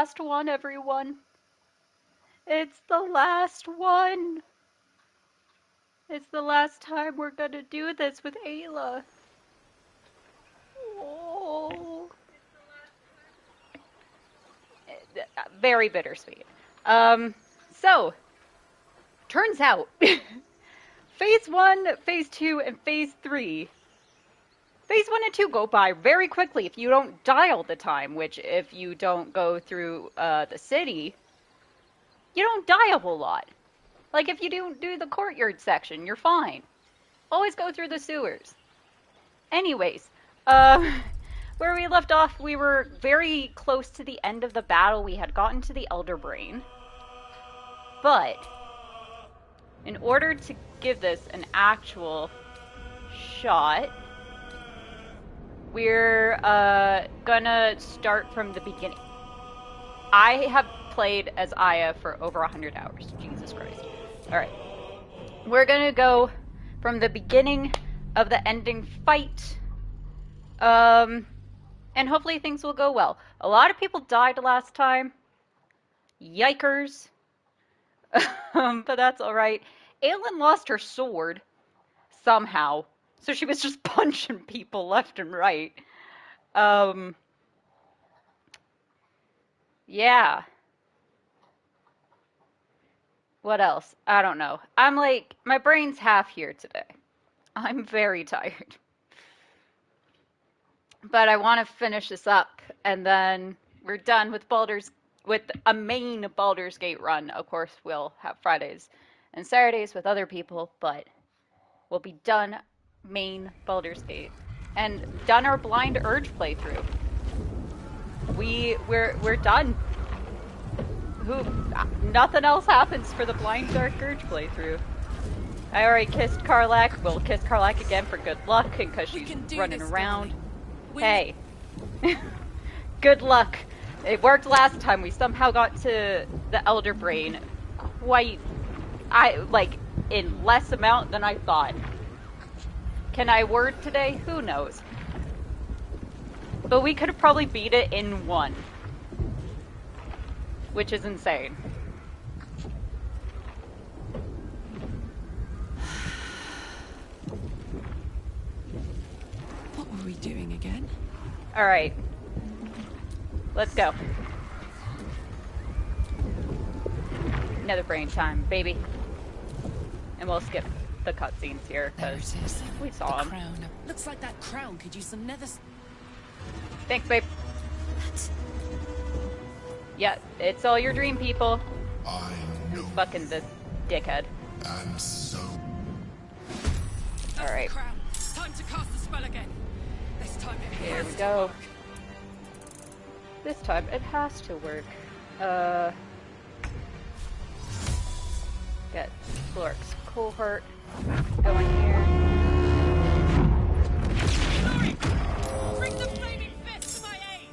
last one, everyone. It's the last one. It's the last time we're gonna do this with Ayla. Oh. Very bittersweet. So, turns out, Phase 1, Phase 2, and Phase 3. Phase 1 and 2 go by very quickly if you don't die all the time, which if you don't go through the city, you don't die a whole lot. Like if you don't do the courtyard section, you're fine. Always go through the sewers. Anyways, where we left off, we were very close to the end of the battle. We had gotten to the Elder Brain. But in order to give this an actual shot, we're gonna start from the beginning. I have played as Aya for over 100 hours. Jesus Christ. Alright. We're gonna go from the beginning of the ending fight. And hopefully things will go well. A lot of people died last time. Yikers. But that's alright. Aelin lost her sword. Somehow. So she was just punching people left and right. Yeah. What else? I don't know. I'm like, my brain's half here today. I'm very tired. But I want to finish this up, and then we're done with a main Baldur's Gate run. Of course, we'll have Fridays and Saturdays with other people, but we'll be done main Baldur's Gate. And done our Blind Urge playthrough. We're done. Nothing else happens for the Blind Dark Urge playthrough. I already kissed Karlach. We'll kiss Karlach again for good luck, because she's running around. Hey. Good luck. It worked last time. We somehow got to the Elder Brain in less amount than I thought. Can I word today? Who knows? But we could have probably beat it in one. Which is insane. What were we doing again? Alright. Let's go. Another brain time, baby. And we'll skip the cutscenes here, because we saw them. Crown. Looks like that crown could use some nether... Thanks, babe. Yeah, it's all your dream, people. I know. Fucking this dickhead. And so. Alright. Time to cast the spell again. This time it Here we go. This time it has to work. Get Florix cohort going here. Bring the flaming fist to my aid.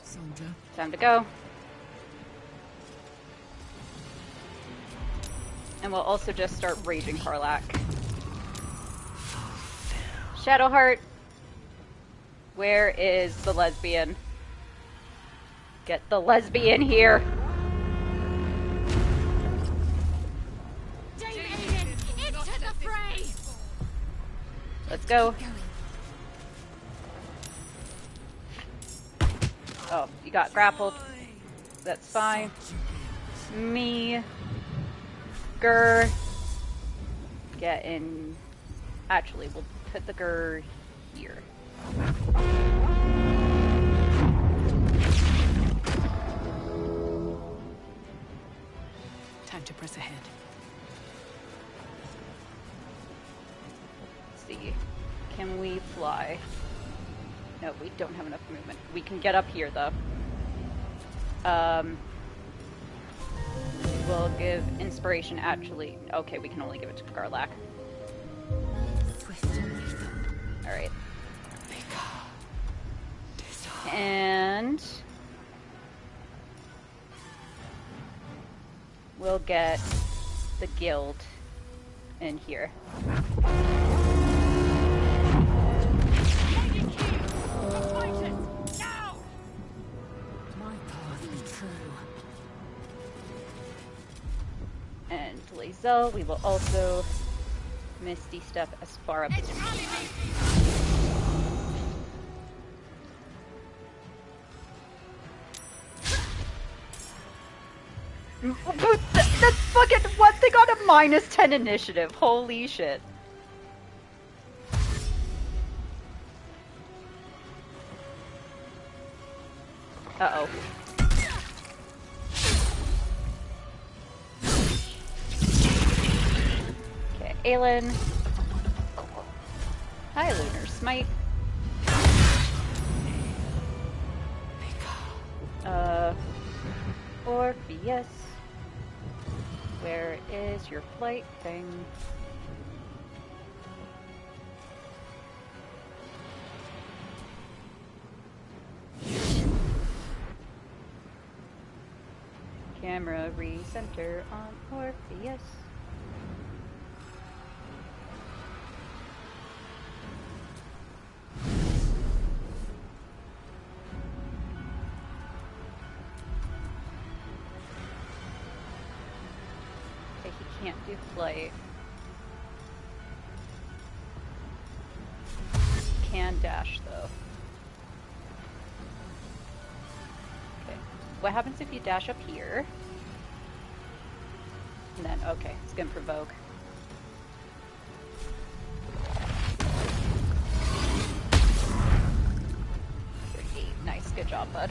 Soldier. Time to go. And we'll also just start raging Karlach. Shadowheart. Where is the lesbian? Get the lesbian here. Into the fray. Let's go. Oh, you got grappled. That's fine. Me. Grr. Get in. Actually, we'll put the grr here. Time to press ahead. Let's see. Can we fly? No, we don't have enough movement. We can get up here, though. We'll give inspiration, actually. Okay, we can only give it to Karlach. Alright. And we'll get the guild in here. My path leads And Lae'zel, we will also Misty Step as far up as we can. That's fucking what? They got a -10 initiative. Holy shit. Uh-oh. Okay, Aelin. Hi, Lunar Smite. Orpheus. Where is your flight thing? Camera recenter on Orpheus. Okay, he can't do flight. Can dash though. Okay. What happens if you dash up here? And then, okay, it's gonna provoke. You're 8. Nice, good job, bud.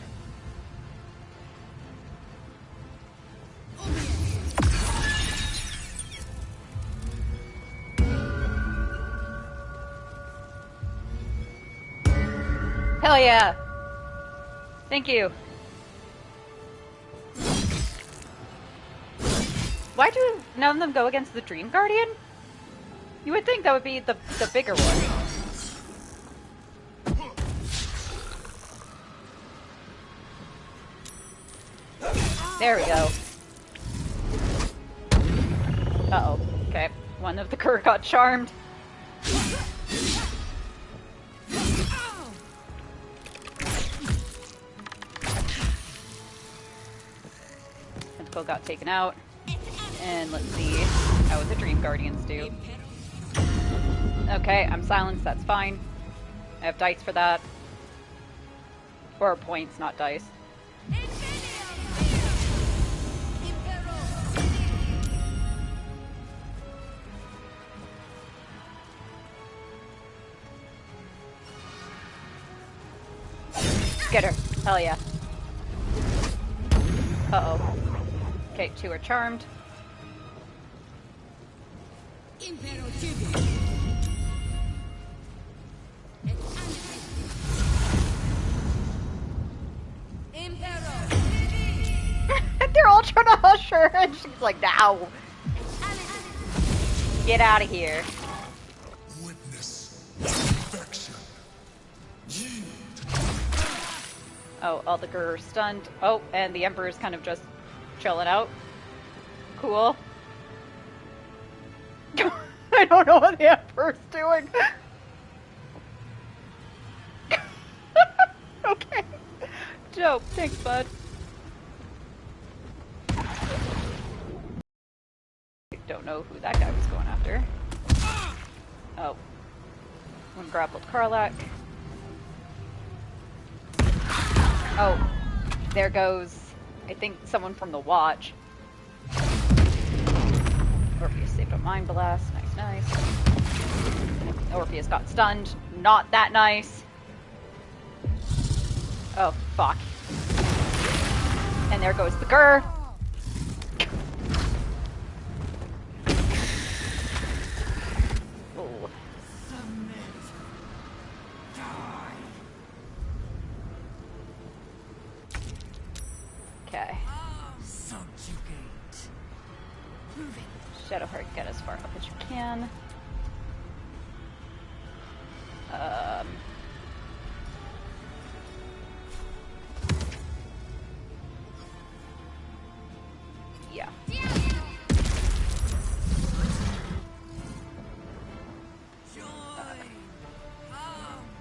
Hell yeah! Thank you. Why do none of them go against the Dream Guardian? You would think that would be the bigger one. There we go. Uh-oh. Okay. One of the Gur got charmed. Tentacle got taken out. And let's see how the Dream Guardians do. Okay, I'm silenced, that's fine. I have dice for that. Or points, not dice. Get her. Hell yeah. Uh-oh. Okay, 2 are charmed. They're all trying to hush her, and she's like, "Now, get out of here." Witness perfection. Oh, all the Gur are stunned. Oh, and the Emperor's kind of just chilling out. Cool. I don't know what the Emperor's doing. Okay. Dope. Thanks, bud. Don't know who that guy was going after. Oh. One grappled Karlach. Oh. There goes, I think, someone from the Watch. Orpheus saved a Mind Blast. Nice, nice. Orpheus got stunned. Not that nice. Oh, fuck. And there goes the Gur. Ooh. Okay. Shadowheart, get as far up as you can. Yeah.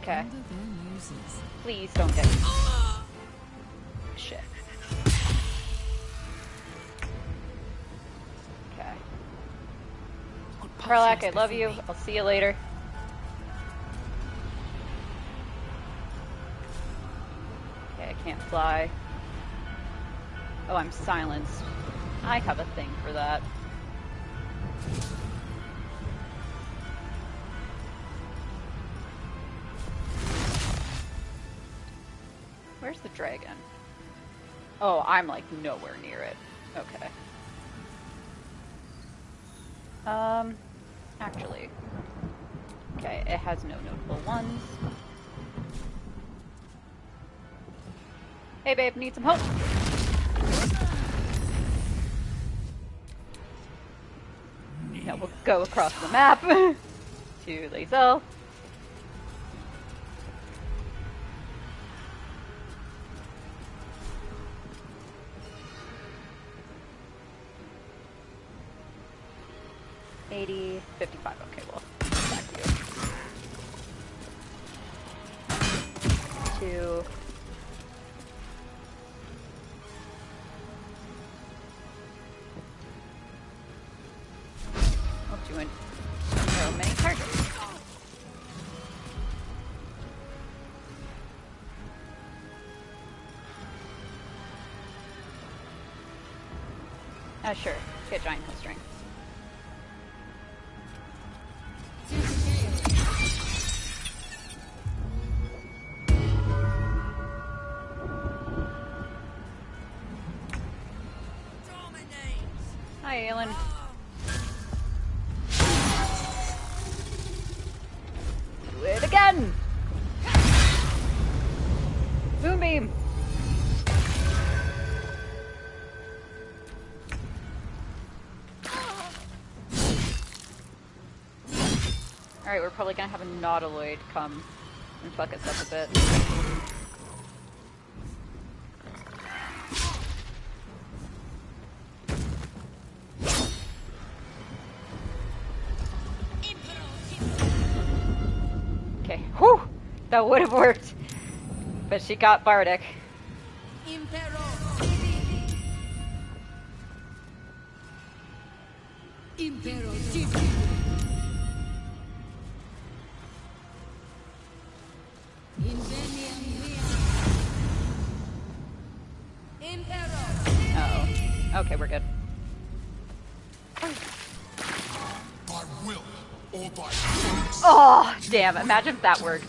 Okay. Please don't get shit. Okay. Karlak, I love you. I'll see you later. Okay, I can't fly. Oh, I'm silenced. I have a thing for that. Where's the dragon? Oh, I'm like nowhere near it. Okay. Actually. Okay, it has no notable ones. Hey babe, need some help? Now we'll go across the map to Lae'zel. $80, $55. Okay, well, back to you. 2. Oh, doing so many targets. Oh, sure. Get giant hill strength. Hi, Aelin. Do it again! Moonbeam! Alright, we're probably gonna have a Nautiloid come and fuck us up a bit. Okay, whew! That would have worked! But she got Bardic. Uh-oh. Okay, we're good. By will or by force. Oh, damn. Imagine if that worked.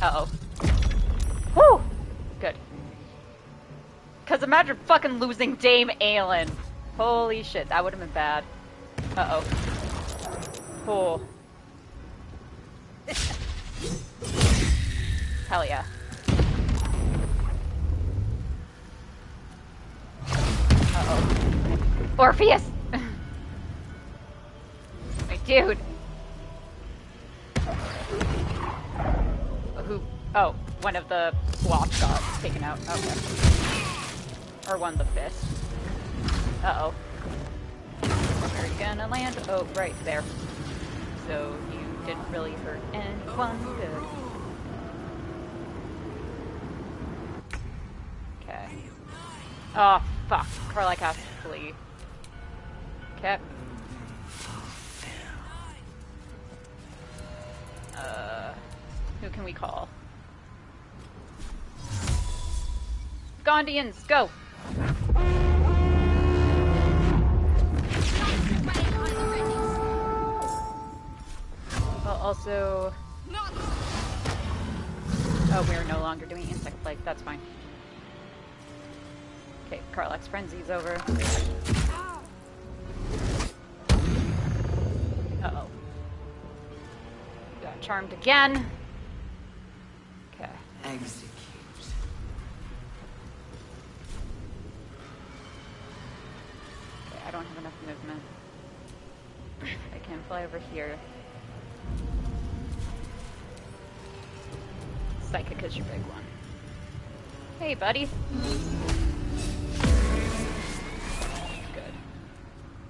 Uh-oh. Whew! Good. Because imagine fucking losing Dame Aelin. Holy shit, that would have been bad. Uh-oh. Oh. Hell yeah. Uh-oh. Orpheus! My dude. Who? Oh, one of the blocks got taken out. Okay. Or one of the fists. Uh-oh. Where are you gonna land? Oh, right there. So you didn't really hurt anyone. Good. Okay. Oh, fuck. Karlak has to flee. Okay. Who can we call? Gondians, go! Well, also... Oh, we're no longer doing insect plague. That's fine. Okay, Karlak's frenzy's over. Uh-oh. Got charmed again. Okay. Execute. Okay, I don't have enough movement. I can fly over here. Psychic is your big one. Hey, buddy. Good.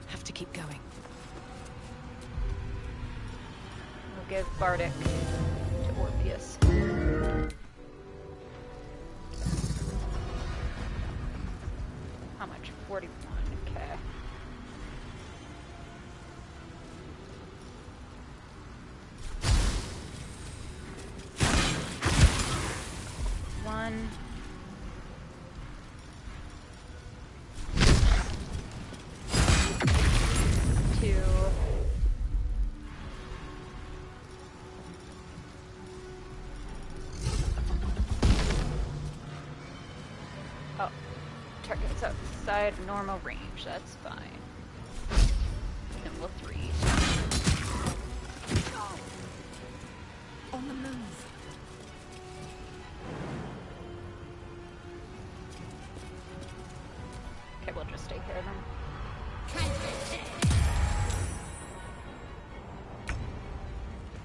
Have to keep going. We'll give Bardic to Orpheus. How much? 41. Okay. Oh, target's outside normal range. That's fine. Symbol 3. On the move. Okay, we'll just stay here then.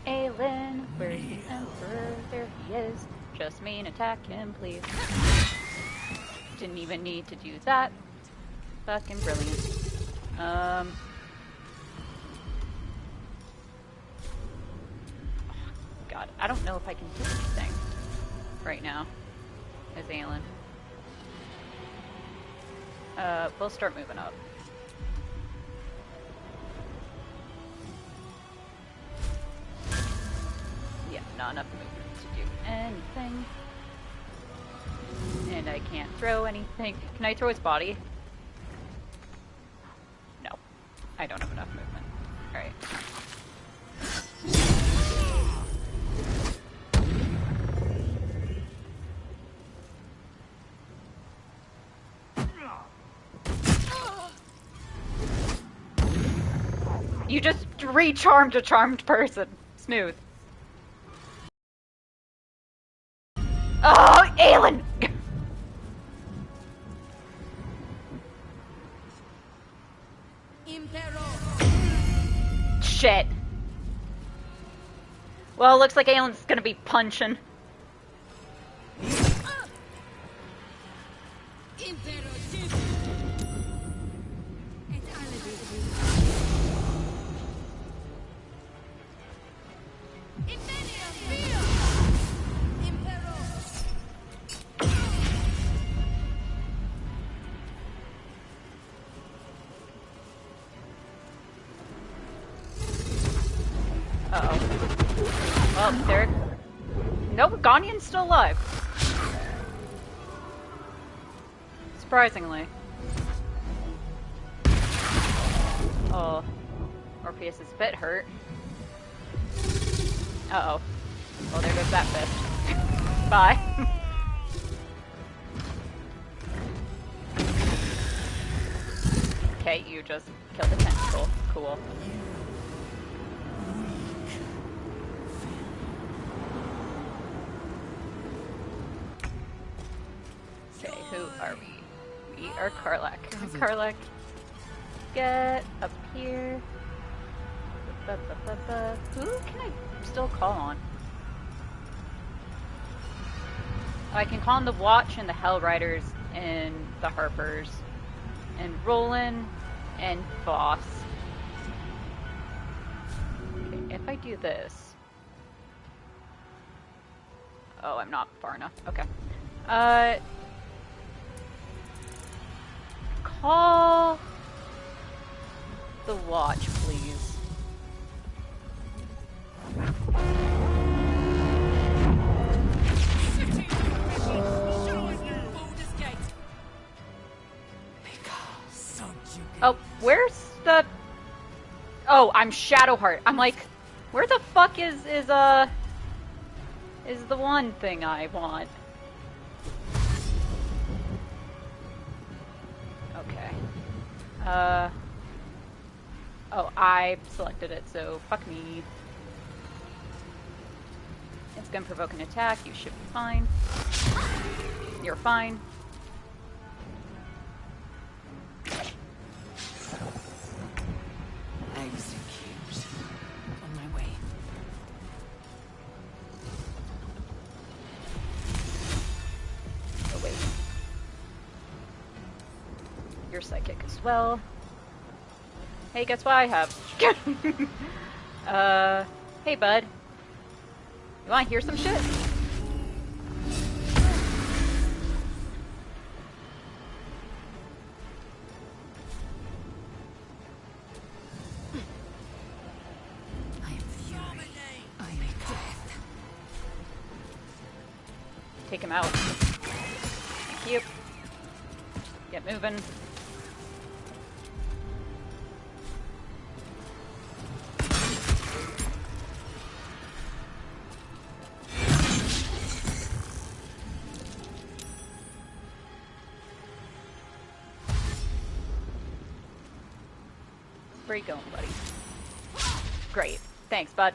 Aelin, where's the Emperor? There he is. Just main attack him, please. Didn't even need to do that. Fucking brilliant. God, I don't know if I can do anything right now as Aelin. We'll start moving up. Yeah, not enough movement to do anything. And I can't throw anything. Can I throw his body? No. I don't have enough movement. Alright. You just re-charmed a charmed person. Smooth. Oh, Aelin! Shit. Well, looks like Aelin's gonna be punching. Uh-oh. Well, there... Nope, Ganyan's still alive. Surprisingly. Oh. Orpheus is a bit hurt. Uh-oh. Well, there goes that fist. Bye. Okay, you just killed the tentacle. Cool. Okay, who are we? We are Karlach. Karlach, get up here. Who can I still call on? Oh, I can call on the Watch and the Hell Riders and the Harpers and Roland and Voss. Okay, if I do this... Oh, I'm not far enough. Okay. Call the Watch, please. Oh, where's the... Oh, I'm Shadowheart. I'm like, where the fuck is the one thing I want? Okay. Oh, I selected it, so fuck me. It's gonna provoke an attack. You should be fine. You're fine. Execute. On my way. Oh, wait. You're psychic as well. Hey, guess what I have? Hey, bud. You wanna hear some shit? Take him out. Thank you. Get moving. Where you going, buddy? Great. Thanks, bud.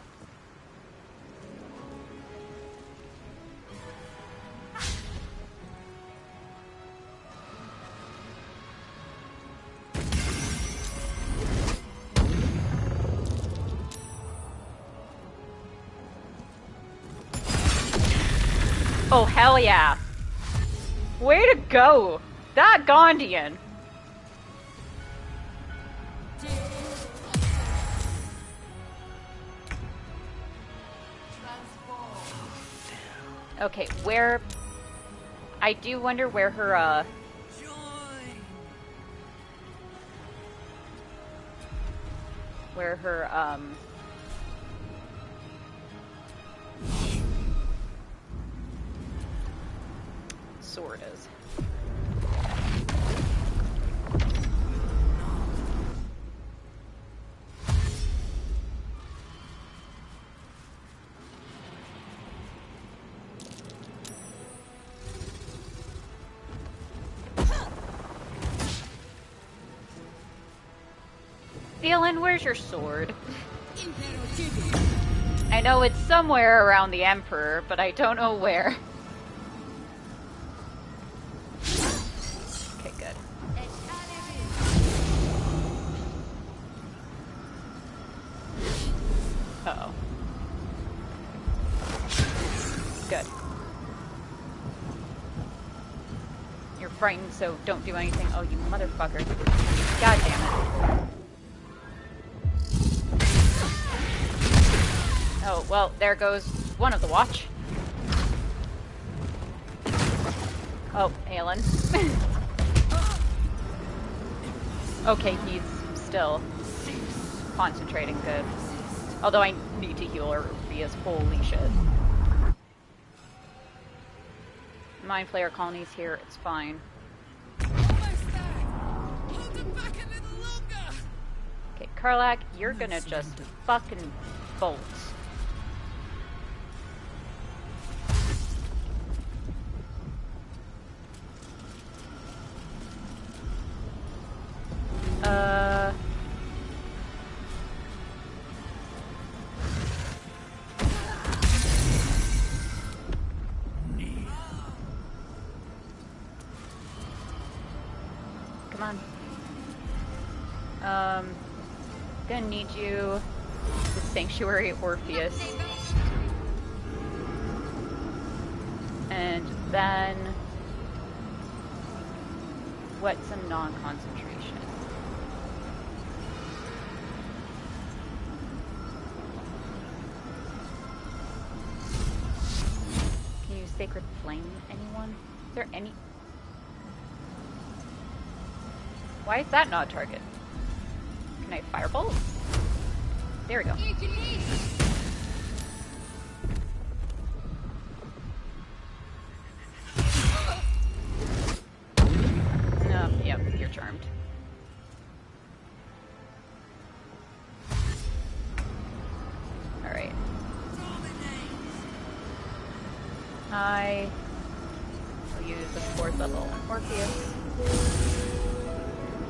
Oh, hell yeah. Way to go. That Gondian. Okay, where... I do wonder where her, where her, sword is. Aelin, where's your sword? I know it's somewhere around the Emperor, but I don't know where. Okay, good. Uh-oh. Good. You're frightened, so don't do anything. Oh, you motherfucker. God damn it. Oh, well, there goes one of the watch. Oh, Aelin. Okay, he's still concentrating good. Although I need to heal her because holy shit. Mind Flayer colony's here, it's fine. Almost there. Hold them back a little longer. Okay, Karlach, you're gonna just fucking bolt. Come on. Gonna need you, the Sanctuary Orpheus. And then, what's a non-concentration? Can you use Sacred Flame, anyone? Is there any? Why is that not a target? Can I firebolt? There we go. No, yep, you're charmed. Alright. I will use the 4th level Orpheus.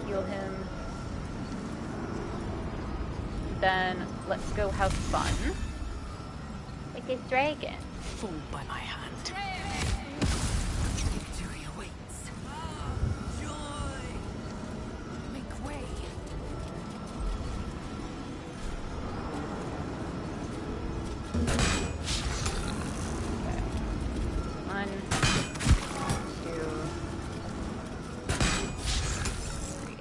Heal him. Then let's go have fun with this dragon. Fall by my hand. Victory awaits. Joy. Make way. Okay. 1, 2, 3.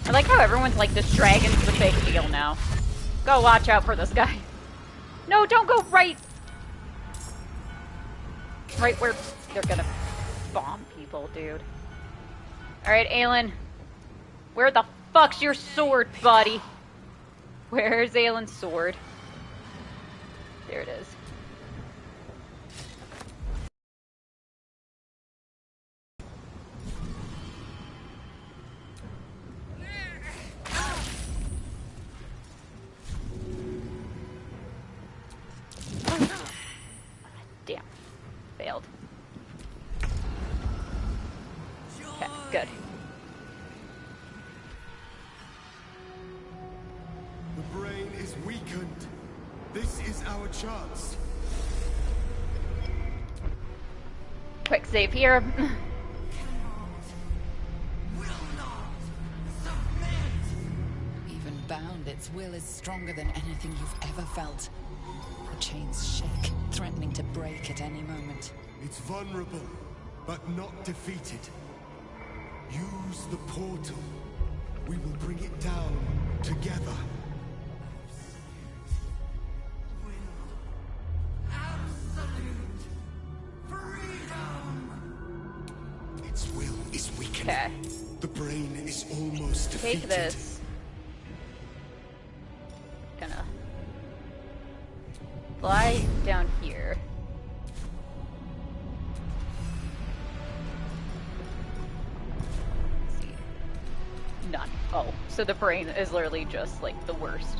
I like how everyone's like, this dragon's the big deal now. Go watch out for this guy. No, don't go right where they're gonna bomb people, dude. Alright, Aelin. Where the fuck's your sword, buddy? Where's Aelin's sword? There it is. chance. Quick save here. Even bound, its will is stronger than anything you've ever felt. The chains shake, threatening to break at any moment. It's vulnerable, but not defeated. Use the portal. We will bring it down together. Its will is weakening. Okay. The brain is almost defeated. Take this. Gonna fly down here. Let's see. None. Oh, so the brain is literally just like the worst.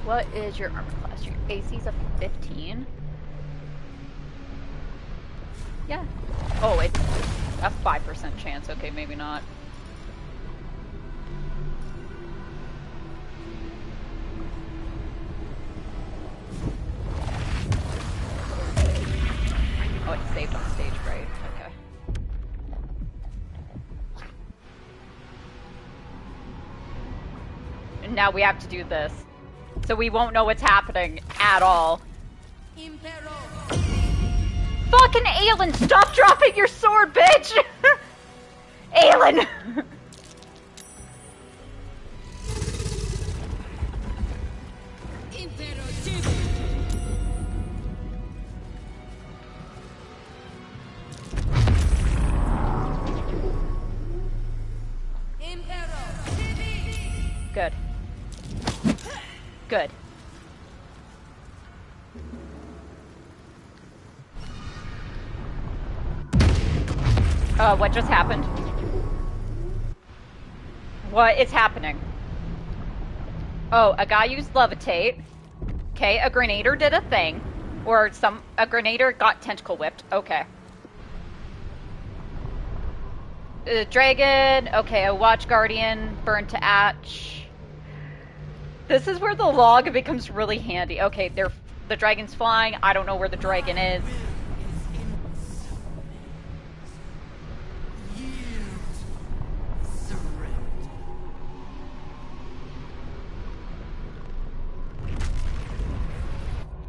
What is your armor class? Your AC's a 15? Yeah. Oh, it's a 5% chance. Okay, maybe not. Oh, it's saved on stage, right? Okay. And now we have to do this. So we won't know what's happening at all. Impero. Fucking Aelin, stop dropping your sword, bitch! Aelin! Impero Divi. Impero Divi. Good. Good. What just happened? What is happening? Oh, a guy used levitate. Okay, a grenader did a thing. Or a grenader got tentacle whipped. Okay. Dragon. Okay, a watch guardian burned to ash. This is where the log becomes really handy. Okay, the dragon's flying. I don't know where the dragon is.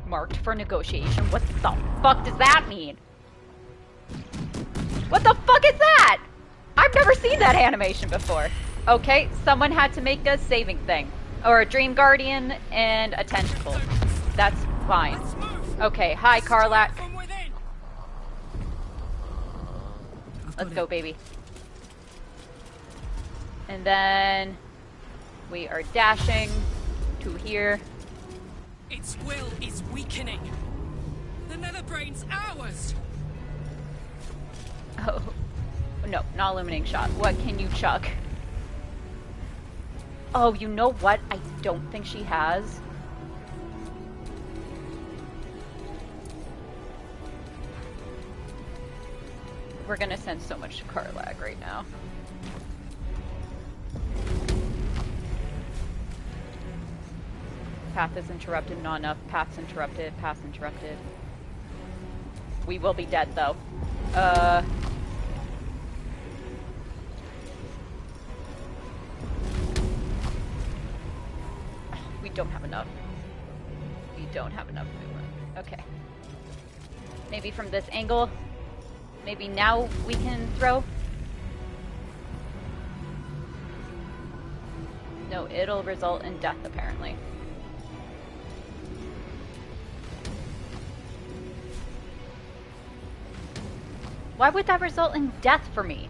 Marked for negotiation. What the fuck does that mean? What the fuck is that? I've never seen that animation before. Okay, someone had to make a saving thing. Or a dream guardian and a tentacle. That's fine. Okay, hi Karlak. Let's go, baby. And then we are dashing to here. Its will is weakening. The nether brain's ours. Oh, no, not illuminating shot. What can you chuck? Oh, you know what? I don't think she has. We're gonna send so much to Karlak right now. Path is interrupted, not enough. Path's interrupted, path's interrupted. We will be dead, though. We don't have enough. We don't have enough movement. Okay. Maybe from this angle. Maybe now we can throw. No, it'll result in death, apparently. Why would that result in death for me?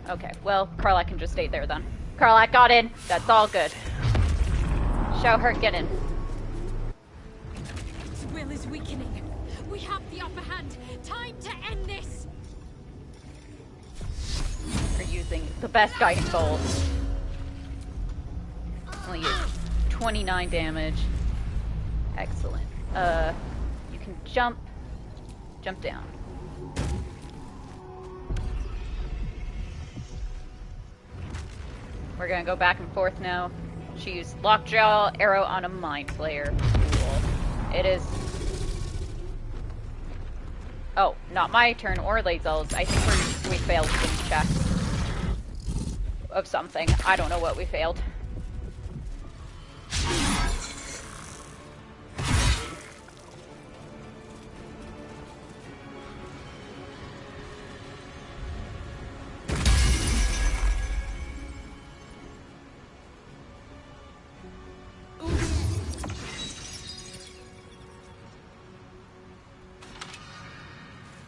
Okay, well, Karlak can just stay there then. Karlak got in. That's all good. Show her get in. Its will is weakening. We have the upper hand. Time to end this. We're using the best guiding bolt. Only use 29 damage. Excellent. You can jump down. We're gonna go back and forth now. She used Lockjaw arrow on a Mind Flayer. Cool. It is... Oh, not my turn or Lazel's. I think we failed some checks. Of something. I don't know what we failed.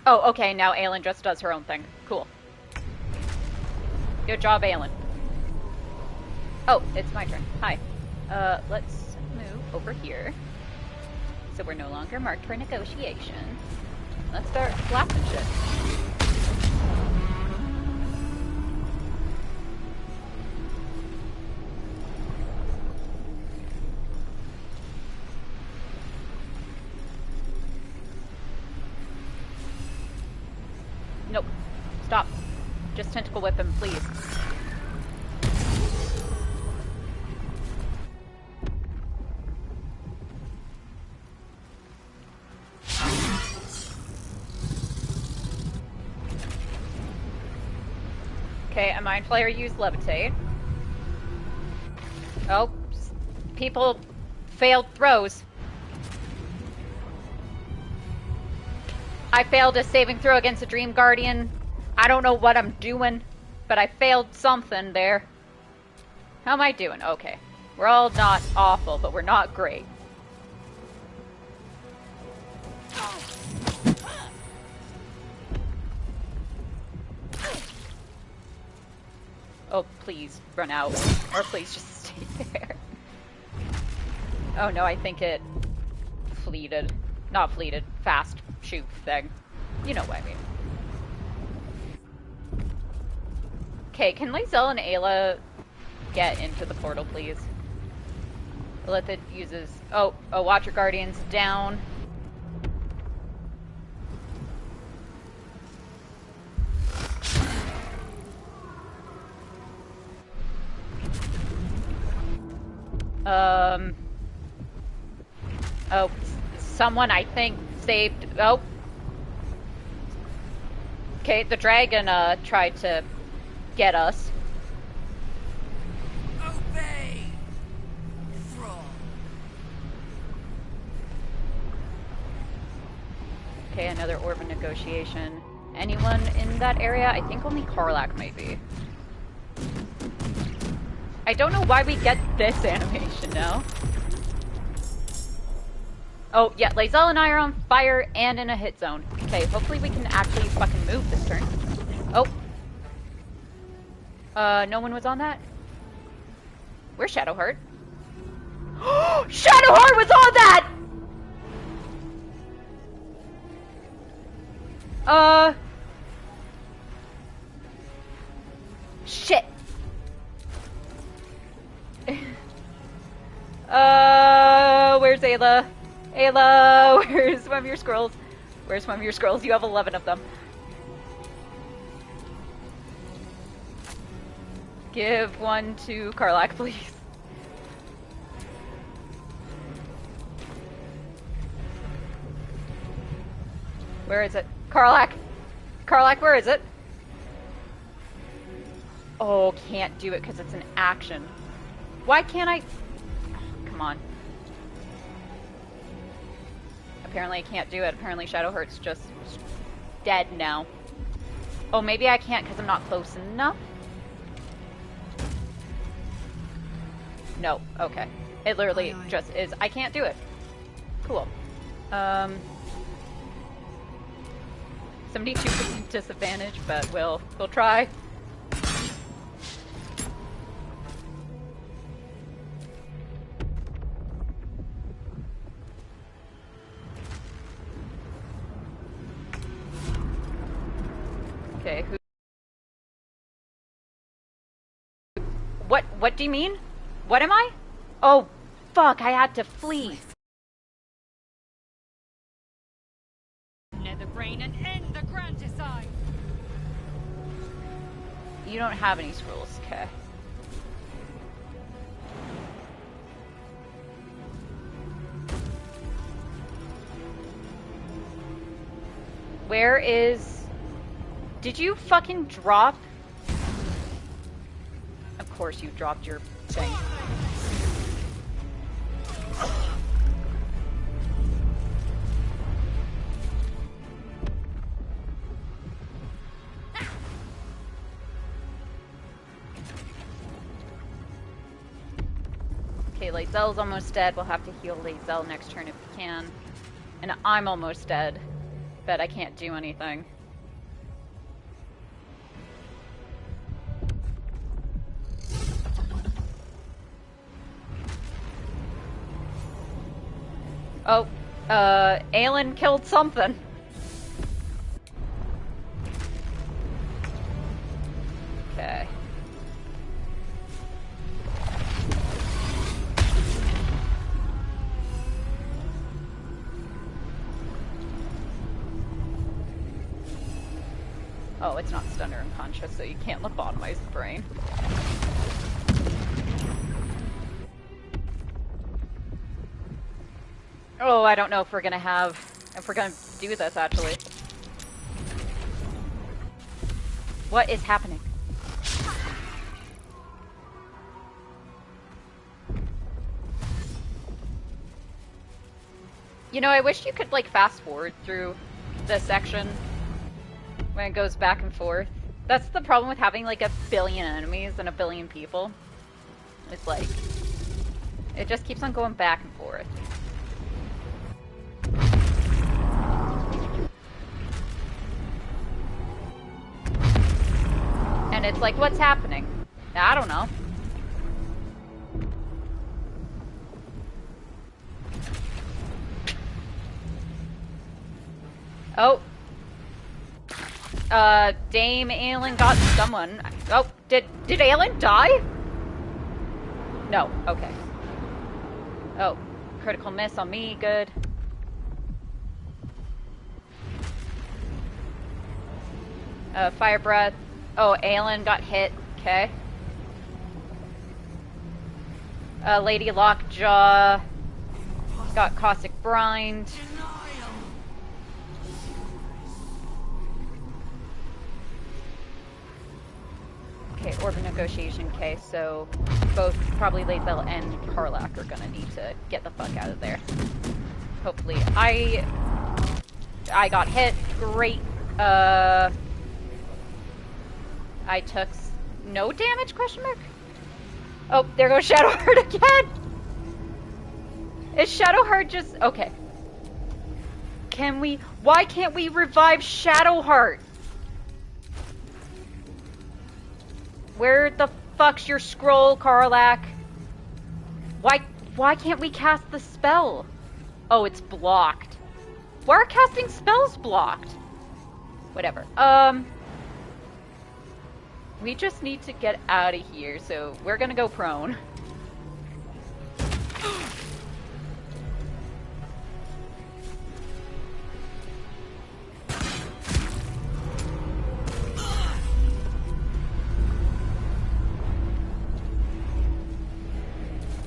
Oh, okay, now Aelin just does her own thing. Cool. Good job, Aelin. Oh, it's my turn. Hi. Let's move over here. So we're no longer marked for negotiation. Let's start blasting shit. Nope. Stop. Just tentacle whip him, please. Okay, a Mind Flayer used Levitate. Oh, people failed throws. I failed a saving throw against a Dream Guardian. I don't know what I'm doing, but I failed something there. How am I doing? Okay. We're all not awful, but we're not great. Oh, please run out. Or please just stay there. Oh no, I think it fleeted. Not fleeted. Fast shoot thing. You know what I mean. Okay, can Lae'zel and Ayla get into the portal, please? Lilith uses... Oh, Watcher Guardian's down. Oh, someone I think saved... Oh. Okay, the dragon, tried to get us. Obey, thrall. Okay, another orb of negotiation. Anyone in that area? I think only Karlach might be. I don't know why we get this animation now. Oh, yeah, Lae'zel and I are on fire and in a hit zone. Okay, hopefully we can actually fucking move this turn. Oh. No one was on that? Where's Shadowheart? Shadowheart was on that! Shit. Where's Ayla? Ayla, where's one of your scrolls? Where's one of your scrolls? You have 11 of them. Give one to Karlach, please. Where is it? Karlach! Karlach, where is it? Oh, can't do it because it's an action. Why can't I? Oh, come on. Apparently I can't do it. Apparently Shadowheart's just dead now. Oh, maybe I can't because I'm not close enough? No, okay. It literally just is. I can't do it. Cool. 72% disadvantage, but we'll try. Okay, who... What do you mean? What am I? Oh, fuck, I had to flee. Netherbrain and end the grand design. You don't have any scrolls, okay. Where is... Did you fucking drop? Of course you dropped your thing. Okay, Lae'zel's almost dead. We'll have to heal Lae'zel next turn if we can. And I'm almost dead. Bet I can't do anything. Oh, Aelin killed something. Okay. Oh, it's not stunned or unconscious, so you can't lobotomize the brain. Oh, I don't know if we're gonna do this, actually. What is happening? You know, I wish you could, like, fast forward through this section when it goes back and forth. That's the problem with having, like, 1 billion enemies and 1 billion people. It's like, it just keeps on going back and forth. And it's like, what's happening? I don't know. Oh. Dame Aelin got someone. Oh, did Aelin die? No, okay. Oh, critical miss on me, good. Fire breath. Oh, Aelin got hit, okay. Lady Lockjaw got caustic brined. Okay, Orb of Negotiation. Okay, so both probably Lae'zel and Karlach are gonna need to get the fuck out of there. Hopefully. I got hit. Great. I took no damage, question mark? Oh, there goes Shadowheart again! Is Shadowheart just... Okay. Can we... Why can't we revive Shadowheart? Where the fuck's your scroll, Karlach? Why can't we cast the spell? Oh, it's blocked. Why are casting spells blocked? Whatever. We just need to get out of here, so we're gonna go prone.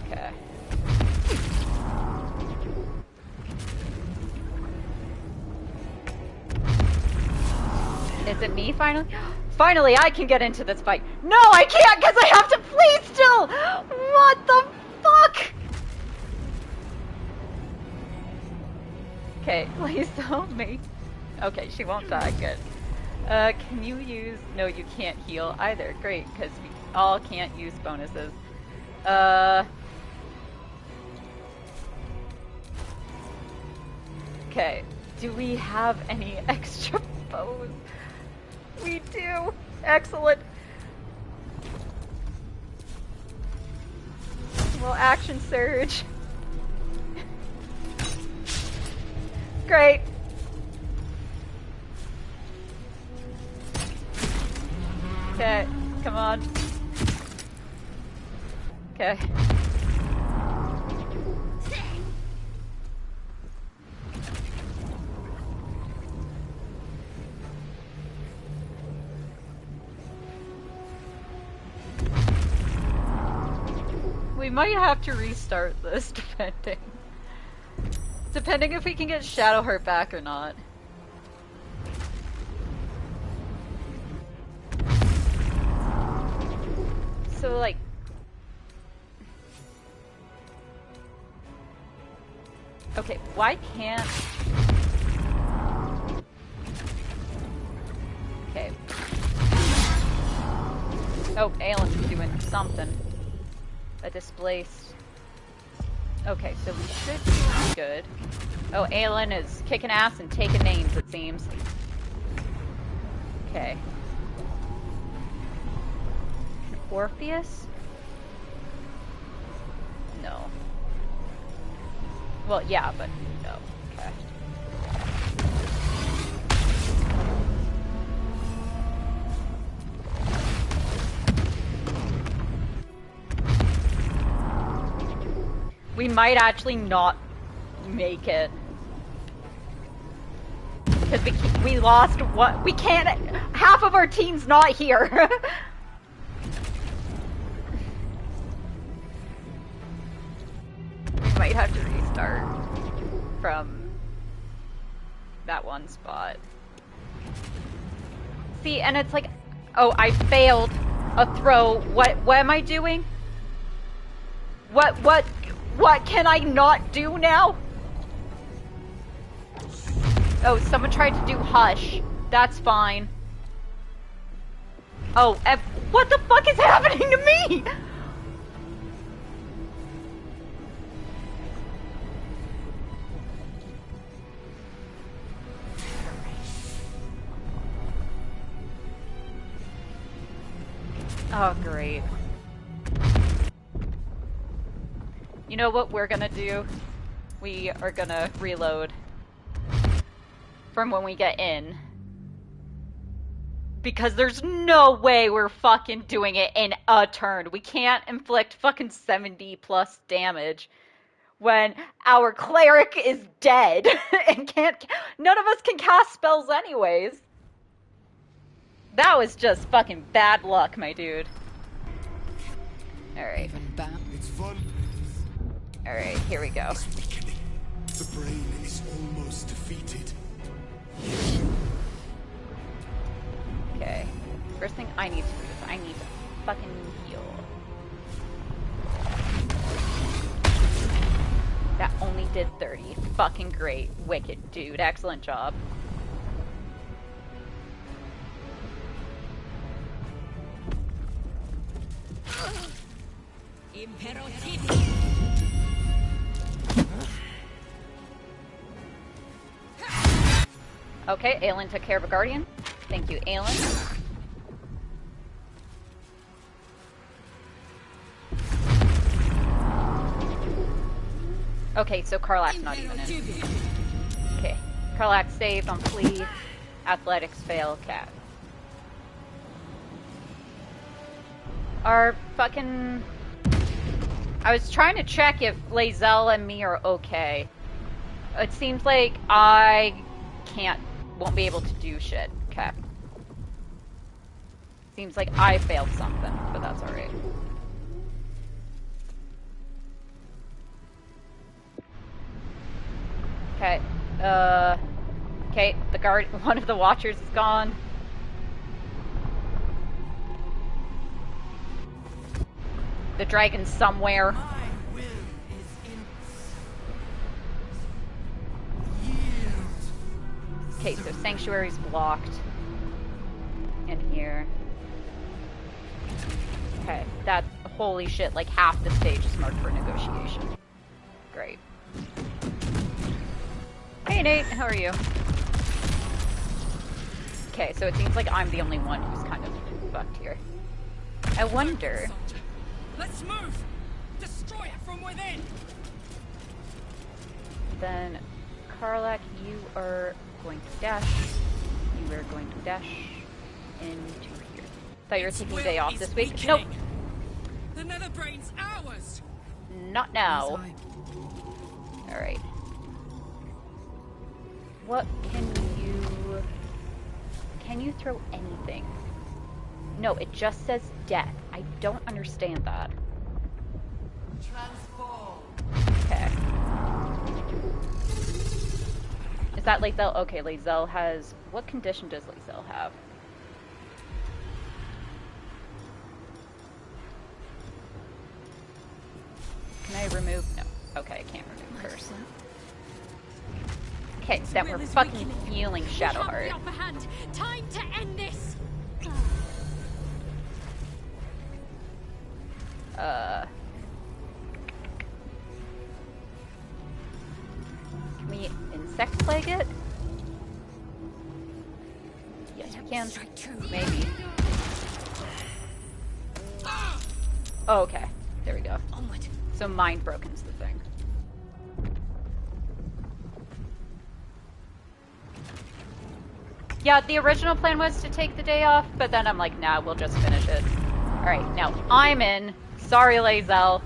Okay. Is it me finally? Finally, I can get into this fight. No, I can't because I have to flee still! What the fuck? Okay, please help me. Okay, she won't die, good. Can you use... No, you can't heal either. Great, because we all can't use bonuses. Okay, do we have any extra bows? We do! Excellent! Well, action surge. Great! Okay, come on. Okay. We might have to restart this, depending if we can get Shadowheart back or not. so like... Okay, why can't... Okay. Oh, Aelin's doing something. A displaced... Okay, so we should be good. Oh, Aelin is kicking ass and taking names, it seems. Okay. Orpheus? No. Well, yeah, but no. Okay. We might actually not make it. Because we lost what? We can't. Half of our team's not here. We might have to restart from that one spot. See, and it's like, oh, I failed a throw. What am I doing? What can I not do now? Oh, someone tried to do hush. That's fine. Oh, what the fuck is happening to me? Oh, great. You know what we're gonna do? We are gonna reload from when we get in. Because there's no way we're fucking doing it in a turn. We can't inflict fucking 70 plus damage when our cleric is dead and none of us can cast spells anyways. That was just fucking bad luck, my dude. Alright. It's fun. Alright, here we go. It's weakening. The brain is almost defeated. Okay. First thing I need to do is I need to fucking heal. That only did 30. Fucking great. Wicked, dude. Excellent job. Okay, Aelin took care of a guardian. Thank you, Aelin. Okay, so Karlach's not even in. Okay, Karlach saved on flee. Athletics fail, cat. Our fucking... I was trying to check if Lae'zel and me are okay. It seems like I won't be able to do shit. Okay. Seems like I failed something, but that's alright. Okay. Okay, one of the watchers is gone. The dragon's somewhere. Okay, so Sanctuary's blocked. In here. Okay, that, holy shit, like half the stage is marked for negotiation. Great. Hey Nate, how are you? Okay, so it seems like I'm the only one who's kind of fucked here. I wonder... Let's move! Destroy it from within! Then, Karlach, you are going to dash. You are going to dash into here. Thought you were taking a day off this week. Nope. The nether brain's ours! Not now. Alright. What can you... Can you throw anything? No, it just says death. I don't understand that. Transform. Okay. Is that Lae'zel? Okay, Lae'zel has... What condition does Lae'zel have? remove? No. Okay, I can't remove curse. Okay, so that we're fucking feeling Shadowheart. We have the upper hand. Time to end this. Can we insect plague it? Yes, we can. Maybe. Oh, okay. There we go. Onward. So mind broken's the thing. Yeah, the original plan was to take the day off, but then I'm like, nah, we'll just finish it. Alright, now I'm in. Sorry, Lae'zel.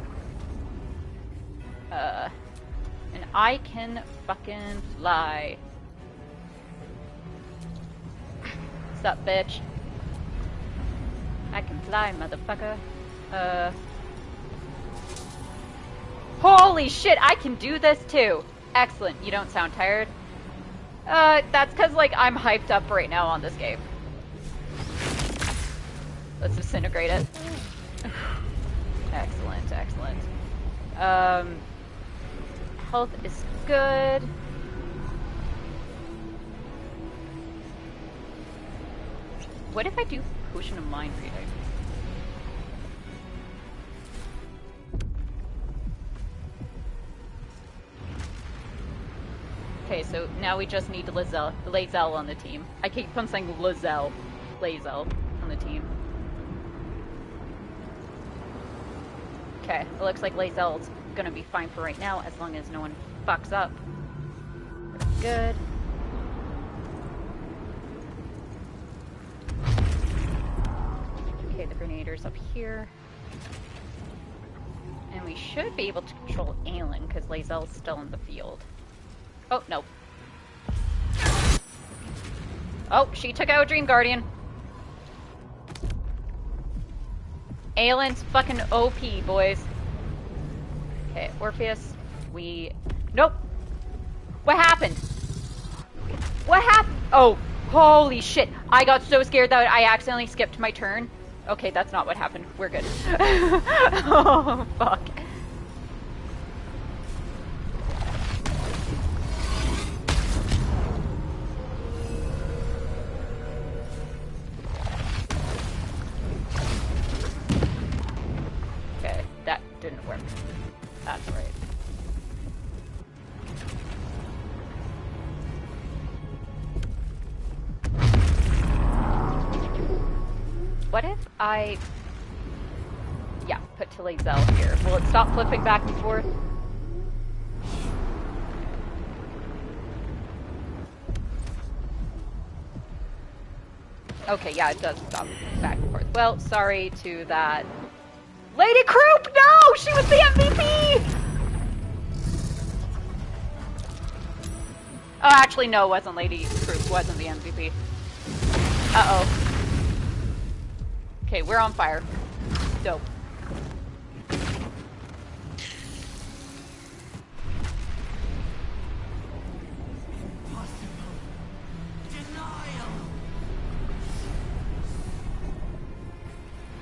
And I can fucking fly. What's up, bitch? I can fly, motherfucker. Holy shit, I can do this too. Excellent. You don't sound tired? That's because, like, I'm hyped up right now on this game. Let's disintegrate it. Excellent, excellent. Health is good. What if I do Potion of Mind Reading? Okay, so now we just need Lae'zel on the team. I keep on saying Lae'zel on the team. Okay, it looks like Lae'zel's gonna be fine for right now, as long as no one fucks up. Good. Okay, the Grenader's up here. And we should be able to control Aelin, because Lae'zel's still in the field. Oh, no. Oh, she took out Dream Guardian. Aelin's fucking OP, boys. Okay, Orpheus, Nope! What happened? What happened? Oh, holy shit. I got so scared that I accidentally skipped my turn. Okay, that's not what happened. We're good. Oh, fuck. That didn't work. That's right. What if I... Yeah, put to Lae'zel here. Will it stop flipping back and forth? Okay, yeah, it does stop back and forth. Well, sorry to that... Lady Croup! No! She was the MVP! Oh, actually, no, it wasn't Lady Croup. It wasn't the MVP. Uh-oh. Okay, we're on fire. Dope.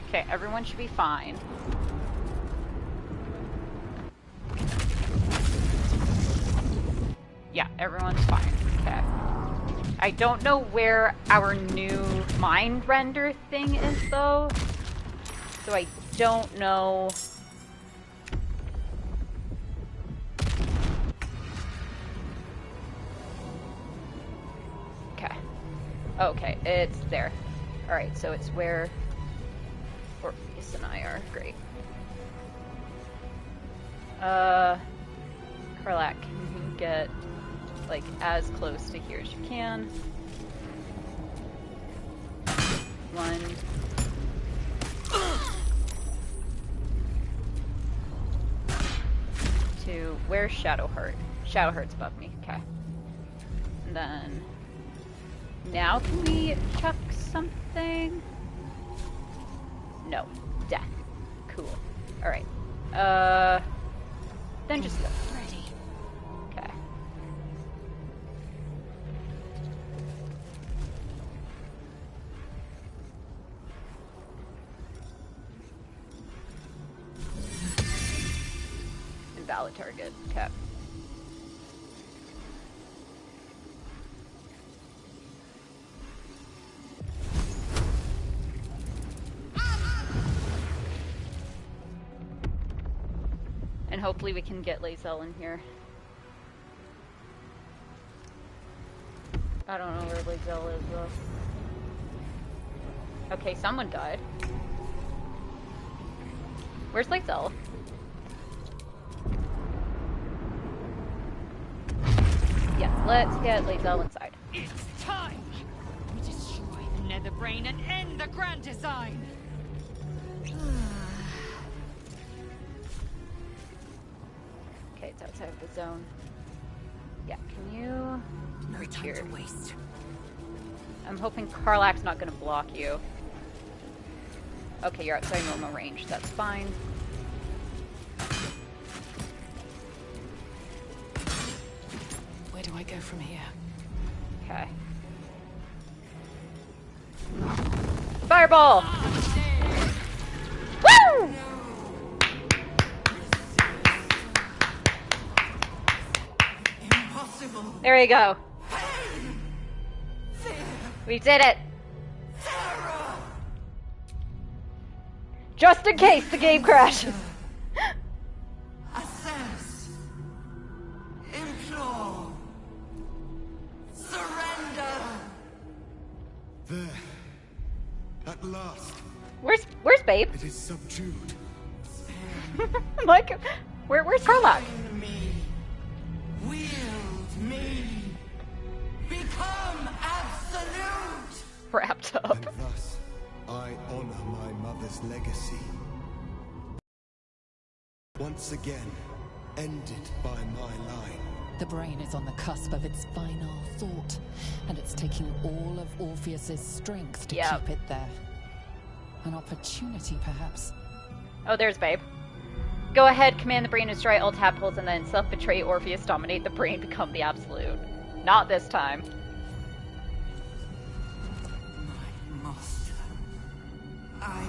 Okay, everyone should be fine. Yeah, everyone's fine. Okay. I don't know where our new mind render thing is, though. So I don't know... Okay. Okay, it's there. Alright, so it's where Orpheus and I are. Great. Karlak, can you get, like, as close to here as you can? 1. 2. Where's Shadowheart? Shadowheart's above me. Okay. And then... Now can we chuck something? No. Death. Cool. Alright. Then just go. Ready. Okay. valid target. Okay. And hopefully we can get Lae'zel in here. I don't know where Lae'zel is though. Okay, someone died. Where's Lae'zel? Yes, let's get Lae'zel inside. It's time! We destroy the Netherbrain and end the Grand Design! Okay, it's outside of the zone. Yeah, can you reach here? To waste. I'm hoping Karlach's not gonna block you. Okay, you're outside normal range. That's fine. Where do I go from here? Okay. Fireball! Woo! Impossible! There we go. We did it! Just in case the game crashes. Assess! Implore! Surrender! There. At last, Where's Babe? it is subdued. Like, where's Karlach? Join me! Wield me! Become absolute! Wrapped up. And thus, I honor my mother's legacy. Once again, ended by my line. The brain is on the cusp of its final thought, and it's taking all of Orpheus's strength to Yep. keep it there. An opportunity, perhaps. Oh, there's Babe. Go ahead, command the brain to destroy all tadpoles, and then self-betray Orpheus, dominate the brain, become the absolute. Not this time. My master. I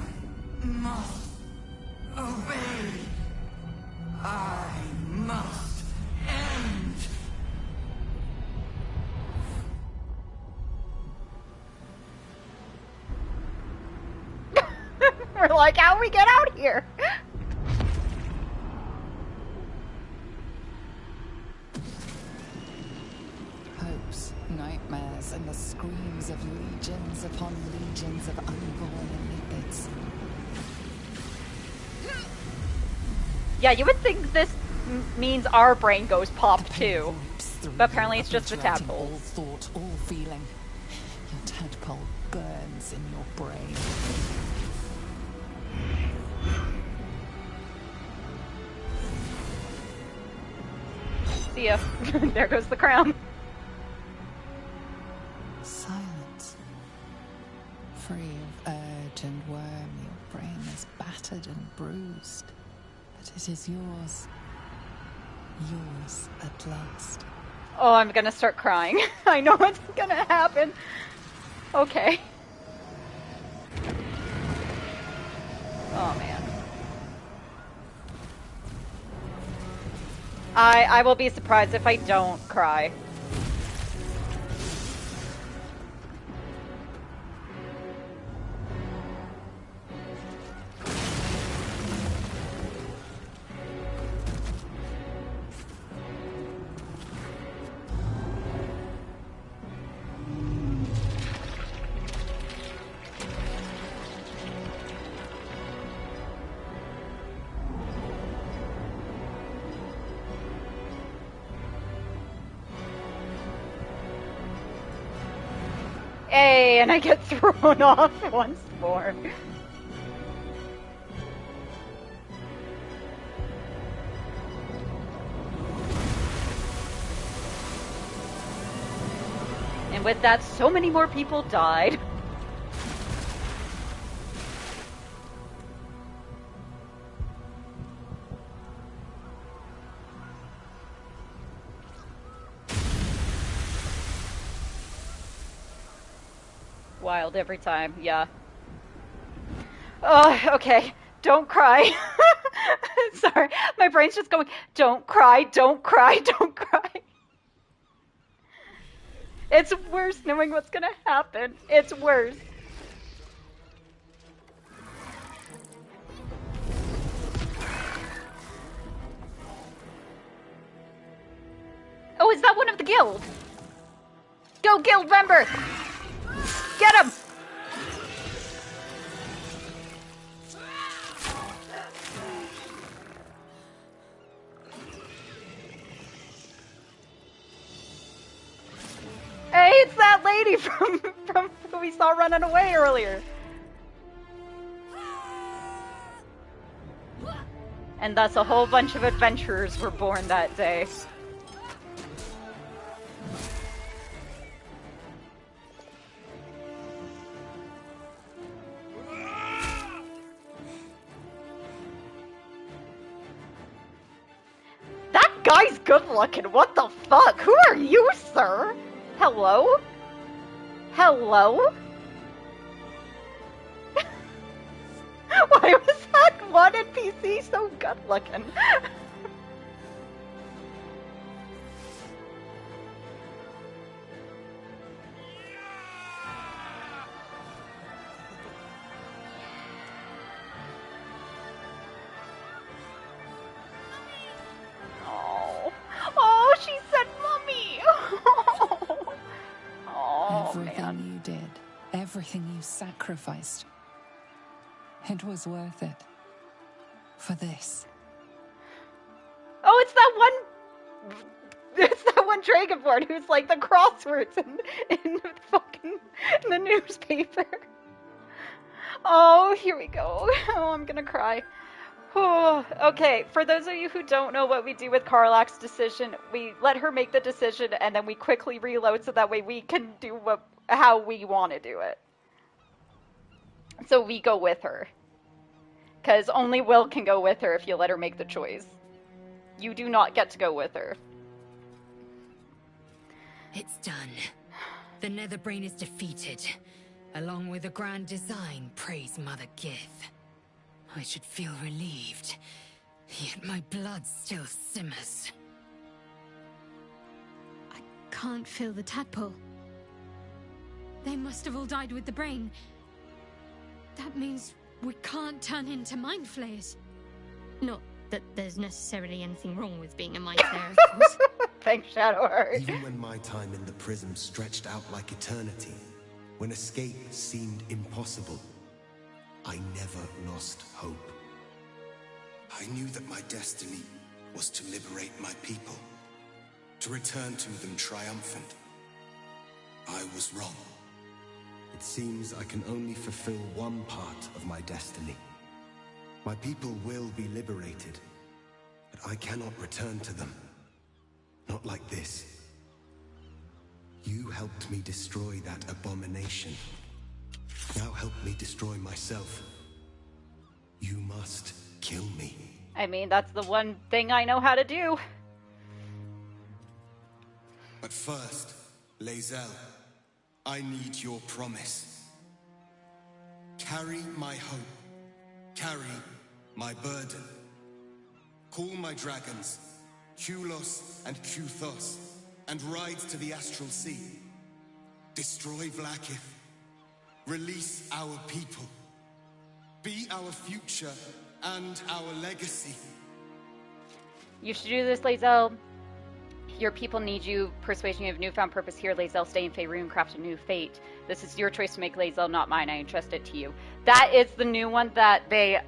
must obey. I must end. We're like, how do we get out of here? Hopes, nightmares, and the screams of legions upon legions of unborn lipids. Yeah, you would think this means our brain goes pop The pain too. rips through But apparently you, it's just the obliterating tadpoles. all thought, all feeling. Your tadpole burns in your brain. See ya. There goes the crown. Silence. Free of urge and worm, your brain is battered and bruised. But it is yours. Yours at last. Oh, I'm gonna start crying. I know what's gonna happen. Okay. Oh man. I will be surprised if I don't cry. Hey, and I get thrown off once more. And with that, so many more people died. Wild every time, yeah. Oh, okay. Don't cry. Sorry, my brain's just going, don't cry, don't cry, don't cry. It's worse knowing what's gonna happen. It's worse. Oh, is that one of the guild? Go, guild member! Get him! Hey, it's that lady from who we saw running away earlier. And thus a whole bunch of adventurers were born that day. That guy's good looking. What the fuck? Who are you, sir? Hello? Hello? Why was that one NPC so good looking? Oh, she said mommy. Oh, everything man. you did, everything you sacrificed, it was worth it. For this. Oh, it's that one Dragonborn who's like the crosswords in the fucking in the newspaper. Oh, here we go. Oh, I'm gonna cry. Oh, okay, for those of you who don't know what we do with Karlach's decision, we let her make the decision and then we quickly reload so that way we can do how we want to do it. So we go with her. Because only Will can go with her if you let her make the choice. You do not get to go with her. It's done. The Netherbrain is defeated. Along with the grand design, praise Mother Gith. I should feel relieved, yet my blood still simmers. I can't feel the tadpole. They must have all died with the brain. That means we can't turn into mind flayers. Not that there's necessarily anything wrong with being a mind flayer, of course. Thanks, Shadowheart. Even when my time in the prism stretched out like eternity, when escape seemed impossible, I never lost hope. I knew that my destiny was to liberate my people, to return to them triumphant. I was wrong. It seems I can only fulfill one part of my destiny. My people will be liberated, but I cannot return to them. Not like this. You helped me destroy that abomination. Now help me destroy myself. You must kill me. I mean, that's the one thing I know how to do. But first, Lae'zel, I need your promise. Carry my hope. Carry my burden. Call my dragons, Kulos and Kuthos, and ride to the Astral Sea. Destroy Vlaakith. Release our people. Be our future and our legacy. You should do this, Lae'zel. Your people need you. Persuasion, you have newfound purpose here. Lae'zel, stay in Faerun, craft a new fate. This is your choice to make, Lae'zel, not mine. I entrust it to you. That is the new one that they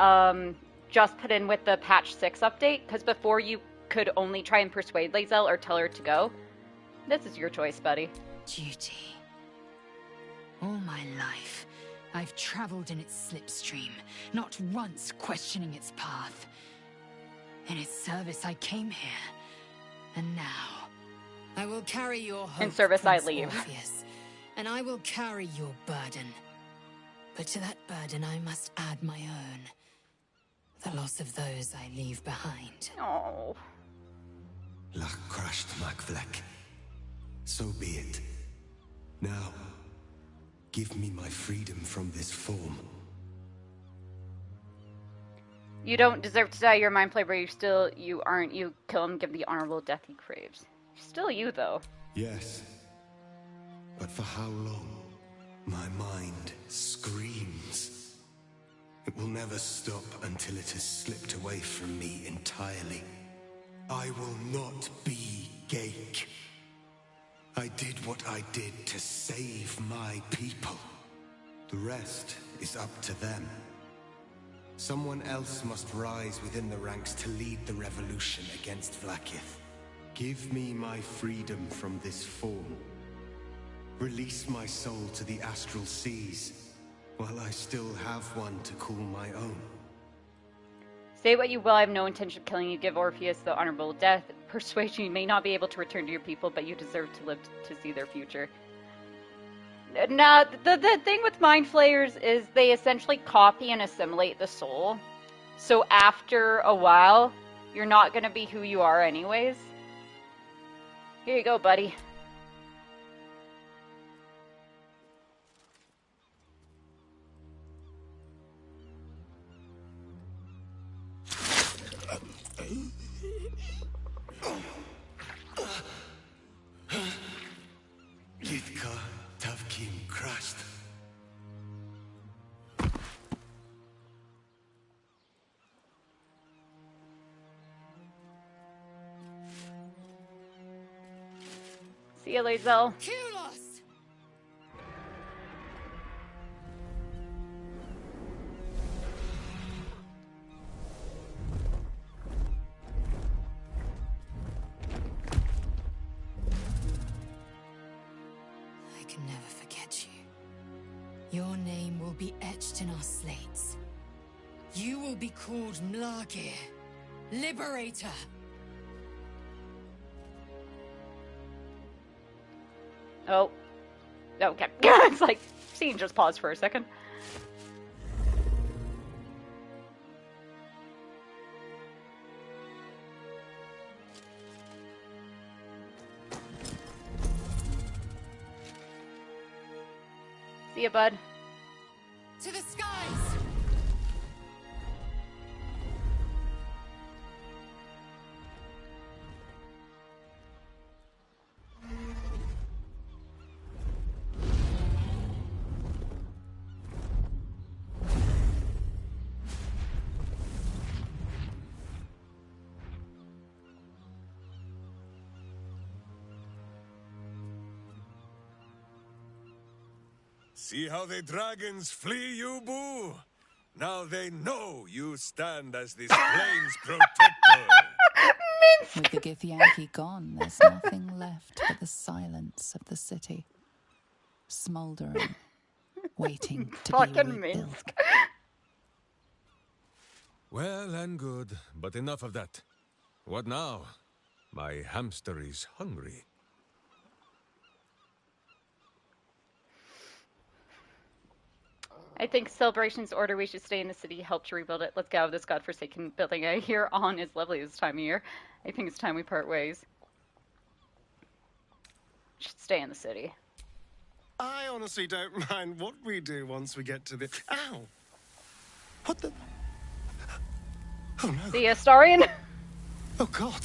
just put in with the patch 6 update, because before you could only try and persuade Lae'zel or tell her to go. This is your choice, buddy. Duty. All my life, I've traveled in its slipstream, not once questioning its path. In its service, I came here. And now, I will carry your hope, in service, Prince I leave. Orpheus, and I will carry your burden. But to that burden, I must add my own. The loss of those I leave behind. Oh. Lach crashed Makvlek. So be it. Now, give me my freedom from this form. You don't deserve to die. You're a mind flayer, but you aren't. You kill him, give the honorable death he craves. Still you, though. Yes. But for how long? My mind screams. It will never stop until it has slipped away from me entirely. I will not be Gake. I did what I did to save my people. The rest is up to them. Someone else must rise within the ranks to lead the revolution against Vlaakith. Give me my freedom from this form. Release my soul to the astral seas, while I still have one to call my own. Say what you will, I have no intention of killing you. Give Orpheus the honorable death. Persuade you may not be able to return to your people, but you deserve to live to see their future. Now, the thing with mind flayers is they essentially copy and assimilate the soul. So after a while, you're not going to be who you are anyways. Here you go, buddy. Yitka Tavkim crashed. See you, Lae'zel. Kulos! I can never forget you. Your name will be etched in our slates. You will be called Mlagir, Liberator. Oh. Okay. It's like, scene just paused for a second. See ya, bud. To the skies! See how the dragons flee you, Boo? Now they know you stand as this plane's protector. With the Githyanki gone, there's nothing left but the silence of the city. Smoldering, waiting to be Fucking rebuilt. Minsk. Well and good, but enough of that. What now? My hamster is hungry. I think Celebration's order we should stay in the city, help to rebuild it. Let's get out of this godforsaken building. I hear On is lovely this time of year. I think it's time we part ways. Should stay in the city. I honestly don't mind what we do once we get to the... Ow! What the... Oh no. See ya, Starion. Oh God.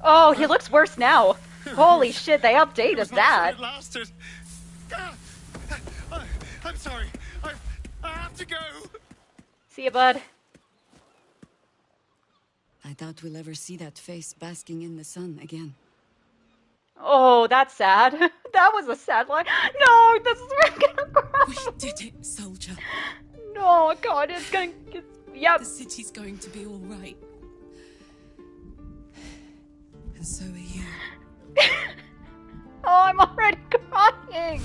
Oh, he looks worse now. Holy shit, they updated that. It lasted. Ah! I'm sorry. I have to go. See ya, bud. I doubt we'll ever see that face basking in the sun again. Oh, that's sad. That was a sad line. No, this is where I'm gonna cry. We did it, soldier. No, God, it's gonna... Yep. The city's going to be all right. And so are you. Oh, I'm already crying.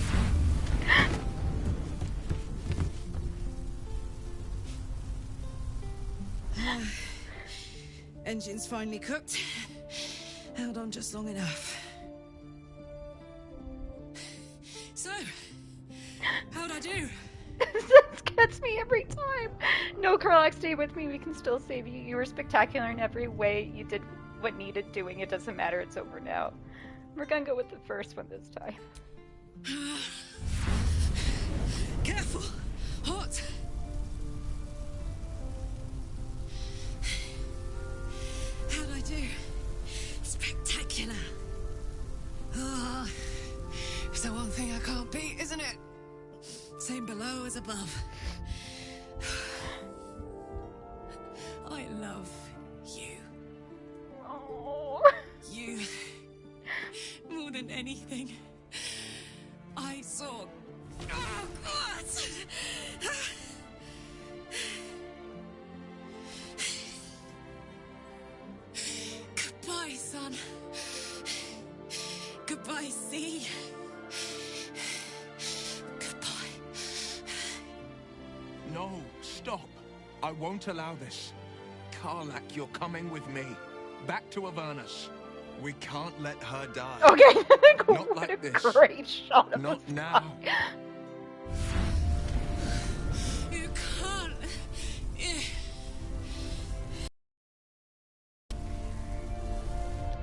Engine's finally cooked. Held on just long enough. So, how'd I do? This gets me every time. No, Karlach, stay with me. We can still save you. You were spectacular in every way. You did what needed doing. It doesn't matter. It's over now. We're gonna go with the first one this time. Careful! Hot! above. I love you. Oh. You. More than anything. I saw. Oh, God! Goodbye, son. Goodbye, sea. Goodbye. No, stop. I won't allow this. Karlak, you're coming with me. Back to Avernus. We can't let her die. Okay. Not What like a this. great shot of Not the now. sky. You can't.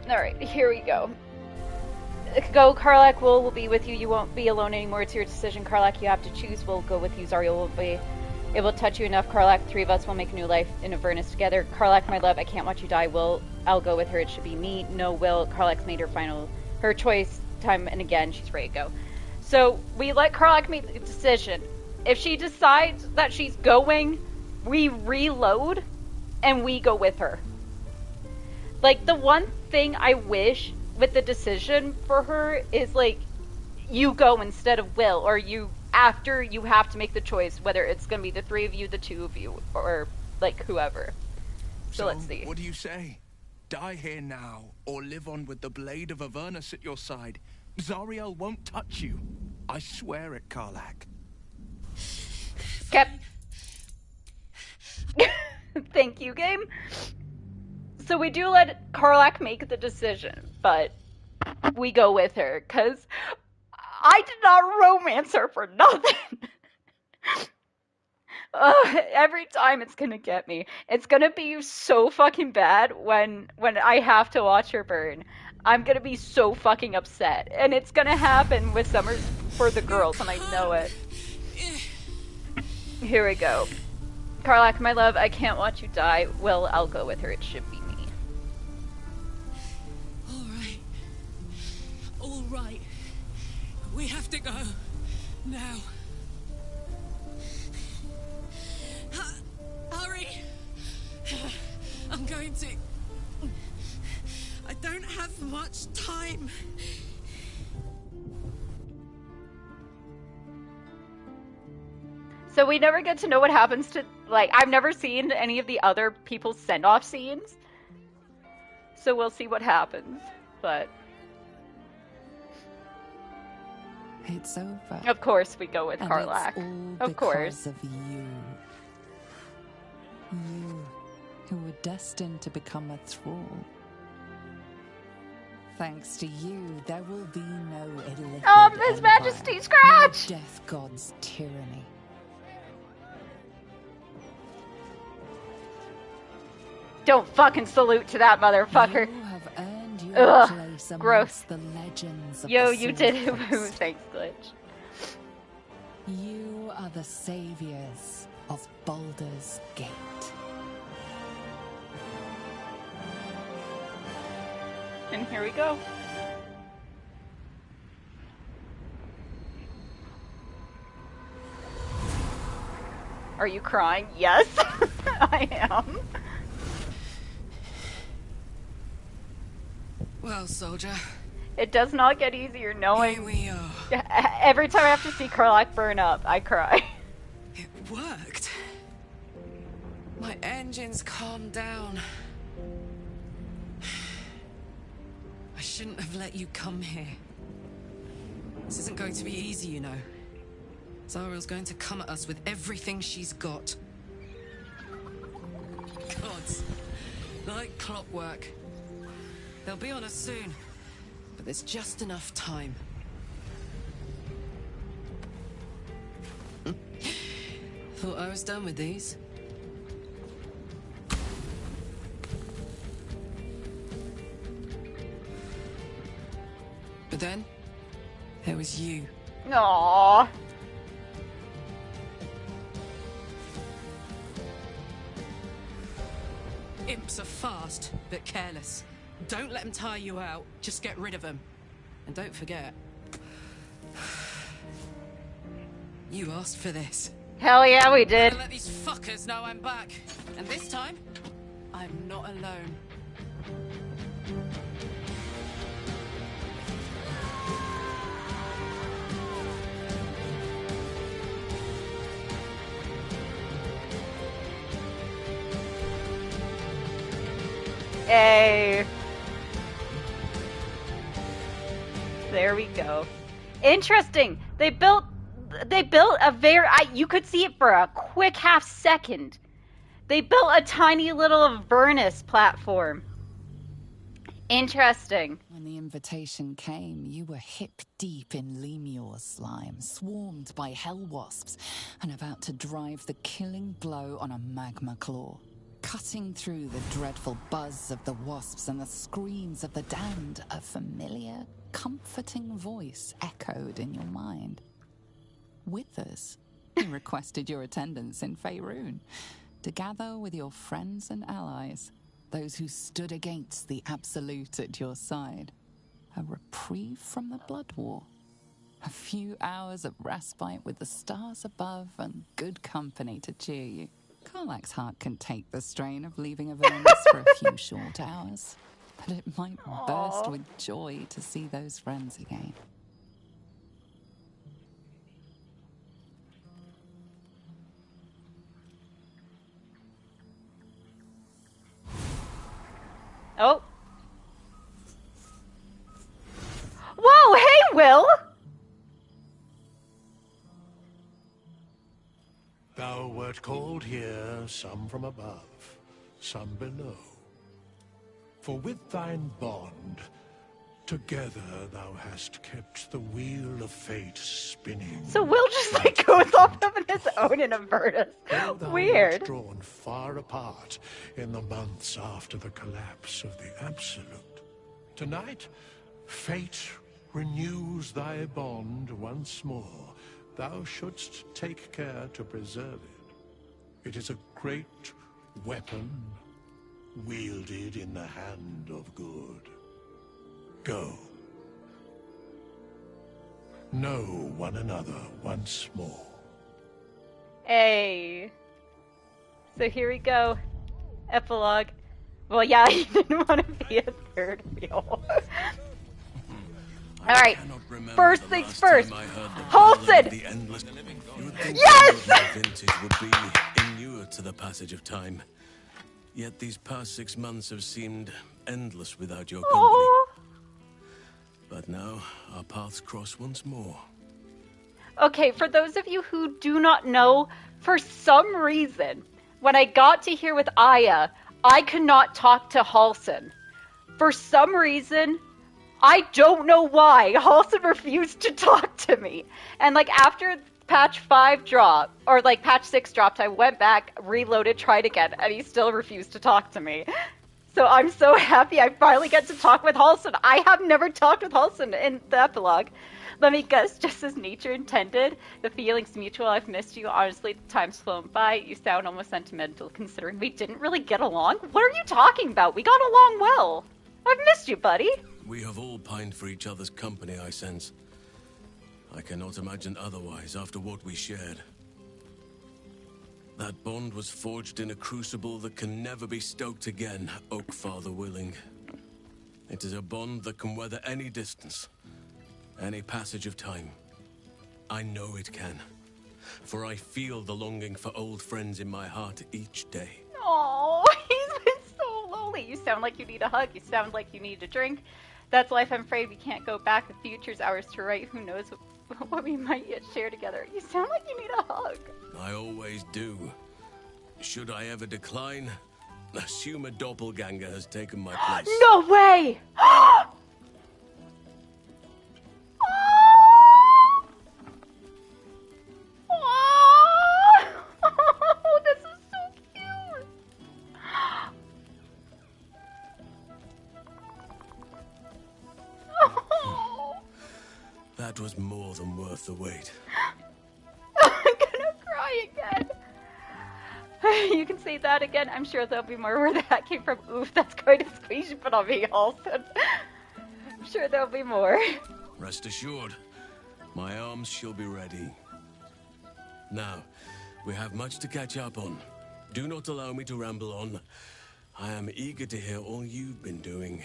Alright, here we go. Go, Karlak will be with you. You won't be alone anymore. It's your decision, Karlak. You have to choose. We'll go with you. Zariel will be. It will touch you enough, Karlak. 3 of us will make a new life in Avernus together. Karlak, my love, I can't watch you die. I'll go with her. It should be me. No, Will. Karlak's made her choice time and again. She's ready to go. So we let Karlak make the decision. If she decides that she's going, we reload and we go with her. Like, the one thing I wish with the decision for her is, like, you go instead of Will, or you, after you have to make the choice, whether it's going to be the 3 of you, the 2 of you, or, like, whoever. So let's see. What do you say? Die here now, or live on with the blade of Avernus at your side. Zariel won't touch you. I swear it, Karlak. Thank you, game. So we do let Karlak make the decision, but we go with her, because I did not romance her for nothing. Every time it's gonna get me. It's gonna be so fucking bad when I have to watch her burn. I'm gonna be so fucking upset. And it's gonna happen with Summers for the Girls, and I know it. Here we go. Karlak, my love, I can't watch you die. Well, I'll go with her. It should be me. All right. We have to go. Now. Hurry! I'm going to... I don't have much time. So we never get to know what happens to, like, I've never seen any of the other people's send-off scenes. So we'll see what happens, but... It's over. Of course we go with And Karlak. it's all Of course. because of you. You, who were destined to become a thrall. Thanks to you, there will be no illithid His empire, Majesty, Scratch! no Death God's tyranny. Don't fucking salute to that motherfucker. You have earned your Ugh, place amongst gross. the legends of Yo, the you Sword did it. Coast. Thanks, Glitch. You are the saviors of Baldur's Gate. And here we go. Are you crying? Yes, I am. Well, soldier. It does not get easier knowing. Here we are. Every time I have to see Karlak burn up, I cry. It worked. My engines calmed down. I shouldn't have let you come here. This isn't going to be easy, you know. Zariel's going to come at us with everything she's got. Gods. Like clockwork. They'll be on us soon. But there's just enough time. Thought I was done with these. But then, there was you. Aww. Imps are fast, but careless. Don't let them tire you out, just get rid of them. And don't forget, you asked for this. Hell yeah, we did. Better let these fuckers know I'm back. And this time, I'm not alone. Hey. There we go. Interesting. They built a very you could see it for a quick half second. They built a tiny little Avernus platform. Interesting. When the invitation came, you were hip deep in Lemure slime, swarmed by hell wasps, and about to drive the killing blow on a magma claw. Cutting through the dreadful buzz of the wasps and the screams of the damned, a familiar, comforting voice echoed in your mind. Withers, he requested your attendance in Faerun to gather with your friends and allies, those who stood against the Absolute at your side. A reprieve from the Blood War. A few hours of respite with the stars above and good company to cheer you. Karlach's heart can take the strain of leaving Avernus for a few short hours, but it might burst with joy to see those friends again. Oh. Whoa, hey, Will! Thou wert called here, some from above, some below. For with thine bond, together thou hast kept the wheel of fate spinning. So Will just like goes off of his own in Avernus. Weird. Wert drawn far apart in the months after the collapse of the Absolute. Tonight, fate renews thy bond once more. Thou shouldst take care to preserve it. It is a great weapon, wielded in the hand of good. Go. Know one another once more. Hey. So here we go. Epilogue. Well, yeah, he didn't want to be a third wheel. Alright, first things first. Halston! Yes! My vintage would be inured to the passage of time. Yet these past 6 months have seemed endless without your company. Aww. But now, our paths cross once more. Okay, for those of you who do not know, for some reason, when I got to here with Aya, I could not talk to Halston. For some reason, I don't know why, Halston refused to talk to me. And like after patch 5 dropped, or like patch 6 dropped, I went back, reloaded, tried again, and he still refused to talk to me. So I'm so happy I finally get to talk with Halston. I have never talked with Halston in the epilogue. Let me guess, just as nature intended, the feeling's mutual, I've missed you, honestly, time's flown by, you sound almost sentimental considering we didn't really get along. What are you talking about? We got along well. I've missed you, buddy. We have all pined for each other's company, I sense. I cannot imagine otherwise after what we shared. That bond was forged in a crucible that can never be stoked again, Oak Father willing. It is a bond that can weather any distance, any passage of time. I know it can, for I feel the longing for old friends in my heart each day. Oh, he's been so lonely. You sound like you need a hug. You sound like you need a drink. That's life. I'm afraid we can't go back. The future's ours to write. Who knows what we might yet share together. You sound like you need a hug. I always do. Should I ever decline, assume a doppelganger has taken my place. No way! Oh, this is so cute. Oh. That was more than worth the wait. I'm gonna cry again. You can say that again. I'm sure there'll be more where that came from. Oof, that's going to squeeze you put on me, Halston. I'm sure there'll be more. Rest assured, my arms shall be ready. Now, We have much to catch up on. Do not allow me to ramble on. I am eager to hear all you've been doing.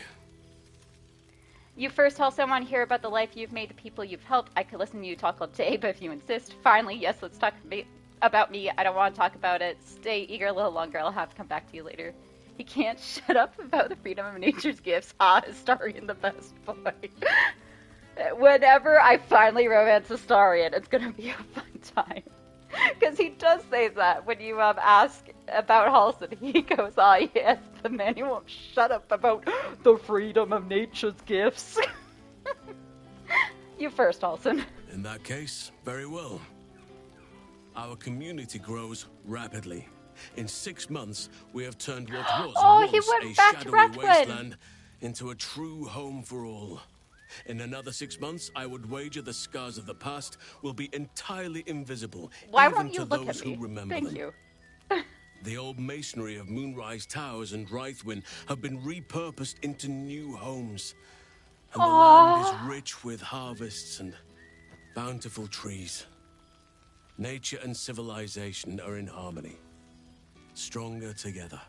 You first also want to hear about the life you've made, the people you've helped. I could listen to you talk all day, but if you insist, finally, yes, let's talk about me. I don't want to talk about it. Stay eager a little longer. I'll have to come back to you later. He can't shut up about the freedom of nature's gifts. Ah, Astarion, the best boy. Whenever I finally romance Astarion, it's gonna be a fun time. Because he does say that when you ask about Halsin. He goes, ah, yes, the man who won't shut up about the freedom of nature's gifts. You first, Halsin. In that case, very well. Our community grows rapidly. In 6 months, we have turned what was once a shadowy wasteland into a true home for all. In another 6 months, I would wager the scars of the past will be entirely invisible, even to those who remember them. Thank you. The old masonry of Moonrise Towers and Wraithwind have been repurposed into new homes. And the land is rich with harvests and bountiful trees. Nature and civilization are in harmony. Stronger together.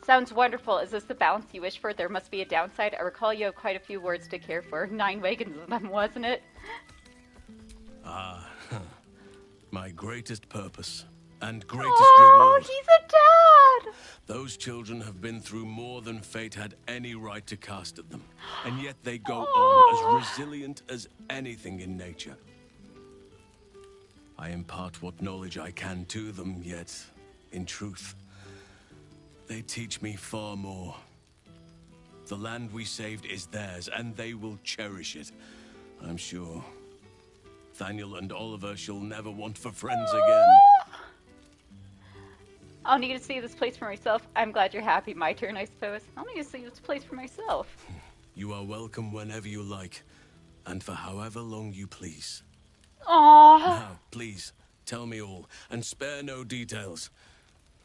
Sounds wonderful. Is this the balance you wish for? There must be a downside. I recall you have quite a few wards to care for. 9 wagons of them, wasn't it? Ah, my greatest purpose and greatest reward. He's a dad! Those children have been through more than fate had any right to cast at them. And yet they go on as resilient as anything in nature. I impart what knowledge I can to them, yet, in truth, they teach me far more. The land we saved is theirs, and they will cherish it, I'm sure. Thaniel and Oliver shall never want for friends again. I'll need to see this place for myself. I'm glad you're happy. My turn, I suppose. I'll need to see this place for myself. You are welcome whenever you like, and for however long you please. Aww. Now, please, tell me all, and spare no details.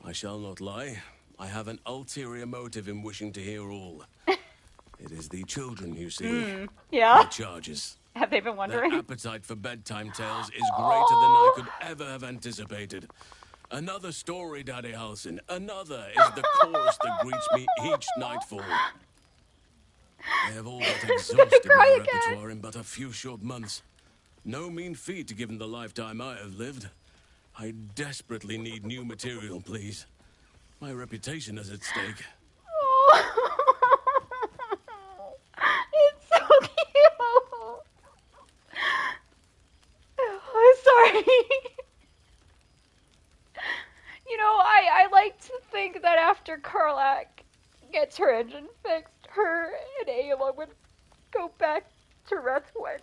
I shall not lie. I have an ulterior motive in wishing to hear all. It is the children, you see. Yeah. The charges. Have they been wondering? Their appetite for bedtime tales is greater than I could ever have anticipated. Another story, Daddy Halsin. Another is the chorus that greets me each nightfall. They have all but exhausted my repertoire in but a few short months. No mean feat given the lifetime I have lived. I desperately need new material, please. My reputation is at stake. It's so cute. Oh, sorry. You know, I like to think that after Karlach gets her engine fixed, her and Ayla would go back to Wraithwind.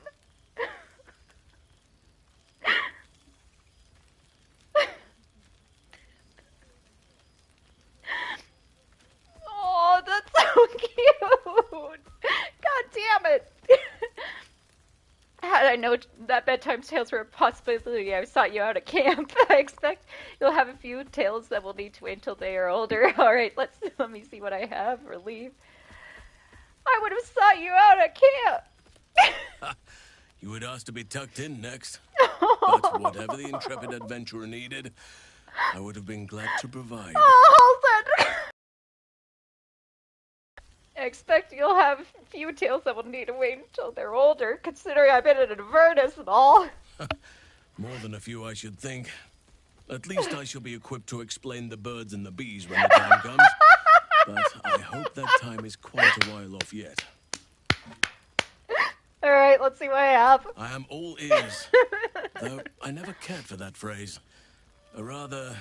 Oh, that's so cute! God damn it! Had I known that bedtime tales were a possibility, I sought you out at camp. I expect you'll have a few tales that will need to wait until they are older. Alright, let me see what I have or leave. I would have sought you out at camp! You would ask to be tucked in next. But whatever the intrepid adventurer needed, I would have been glad to provide. Oh, Halsin! I expect you'll have a few tales that will need to wait until they're older, considering I've been in Avernus and all. More than a few, I should think. At least I shall be equipped to explain the birds and the bees when the time comes. But I hope that time is quite a while off yet. Alright, let's see what I have. I am all ears. Though I never cared for that phrase. A rather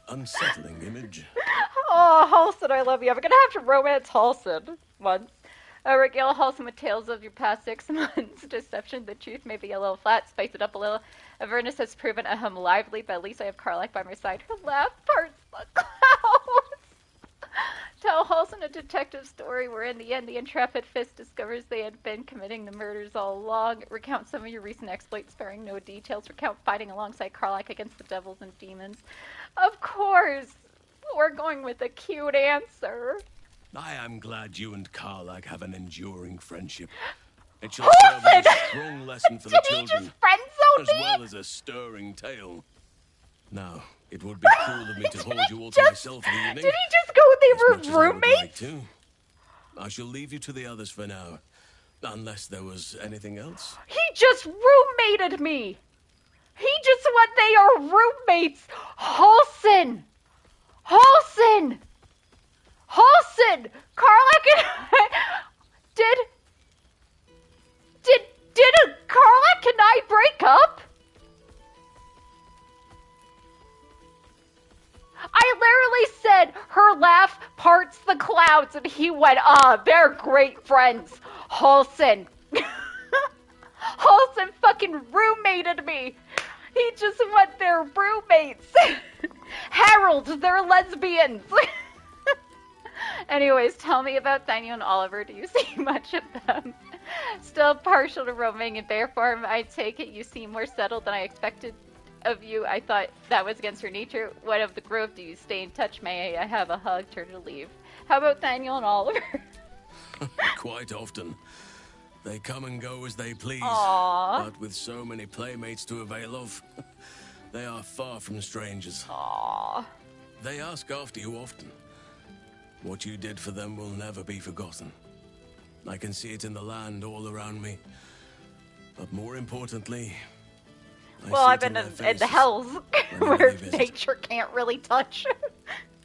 unsettling image. Oh, Halsin, I love you. I'm gonna have to romance Halsin once. Regale Halsin with tales of your past 6 months. Deception, the truth may be a little flat. Spice it up a little. Avernus has proven lively, but at least I have Karlach by my side. Her laugh parts the clouds. Tell Halsin a detective story where in the end the intrepid Fist discovers they had been committing the murders all along. Recount some of your recent exploits, sparing no details. Recount fighting alongside Karlach against the devils and demons. Of course! We're going with a cute answer. I am glad you and Karlach have an enduring friendship. It shall serve as a Halsin! strong lesson for the Did he children, just friend zone as me? well as a stirring tale. Now, it would be cruel of me to hold you all to myself in the evening. Did he just go they as much as were I would like roommates? to. I shall leave you to the others for now, unless there was anything else. He just roommated me! He just went, they are roommates! Halsin! Halsin! Halsin! Karlach and I... Did Karlach and I break up? I literally said her laugh parts the clouds, and he went, they're great friends. Halsin. Halsin fucking roommated me. He just went, they're roommates. Harold, they're lesbians. Anyways, tell me about Daniel and Oliver. Do you see much of them? Still partial to roaming in bear form. I take it you seem more settled than I expected of you. I thought that was against your nature. What of the grove? Do you stay in touch? May I have a hug? Turn to leave. How about Daniel and Oliver? Quite often. They come and go as they please. Aww. But with so many playmates to avail of, they are far from strangers. Aww. They ask after you often. What you did for them will never be forgotten. I can see it in the land all around me. But more importantly, well, I've been in the hells where nature can't really touch.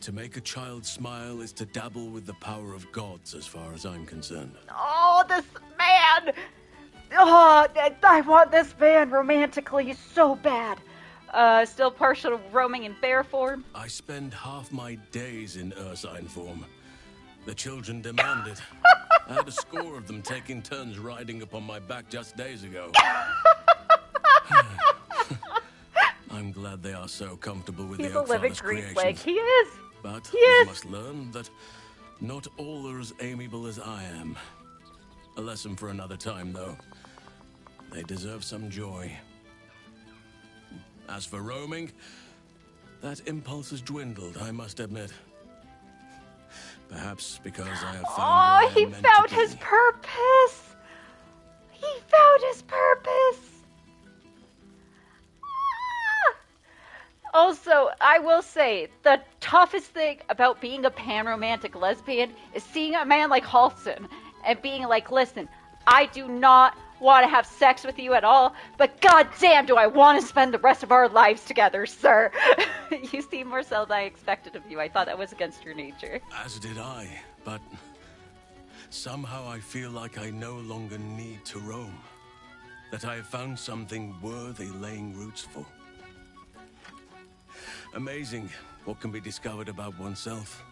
To make a child smile is to dabble with the power of gods, as far as I'm concerned. Oh, this man! Oh, I want this man romantically so bad. Still partial to roaming in bear form. I spend half my days in ursine form. The children demand it. I had a score of them taking turns riding upon my back just days ago. I'm glad they are so comfortable with the Oakfather's creations. Like he is. But he they is. must learn that not all are as amiable as I am. A lesson for another time, though. They deserve some joy. As for roaming, that impulse has dwindled, I must admit. Perhaps because I have found he found his purpose. He found his purpose. Also, I will say, the toughest thing about being a pan-romantic lesbian is seeing a man like Halsin and being like, listen, I do not want to have sex with you at all, but goddamn do I want to spend the rest of our lives together, sir. You seem more so than I expected of you. I thought that was against your nature. As did I, but somehow I feel like I no longer need to roam. That I have found something worthy laying roots for. Amazing what can be discovered about oneself,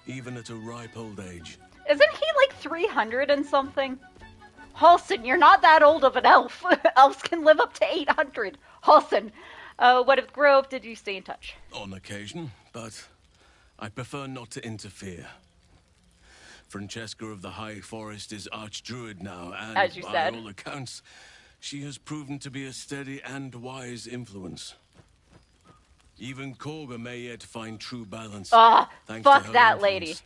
even at a ripe old age. Isn't he like 300 and something? Halsin, you're not that old of an elf. Elves can live up to 800. Halsin, what of Grove? Did you stay in touch? On occasion, but I prefer not to interfere. Francesca of the High Forest is Archdruid now, and as you by said, all accounts, she has proven to be a steady and wise influence. Even Korga may yet find true balance. Fuck that lady.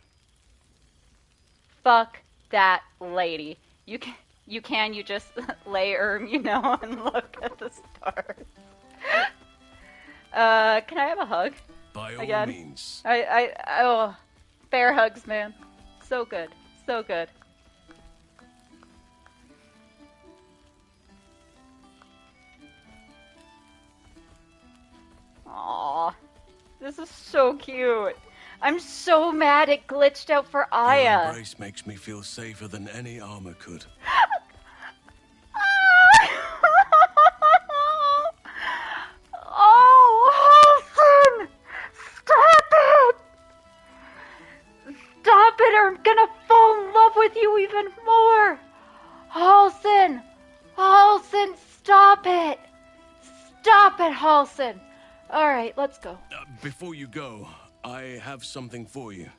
Fuck that lady. You just lay and look at the stars. Can I have a hug? By all means. Oh, bear hugs, man. So good. So good. Aw, this is so cute. I'm so mad it glitched out for Aya. Your embrace makes me feel safer than any armor could. Oh, Halsin! Stop it! Stop it or I'm gonna fall in love with you even more! Halsin! Halsin, stop it! Stop it, Halsin! Alright, let's go. Before you go, I have something for you.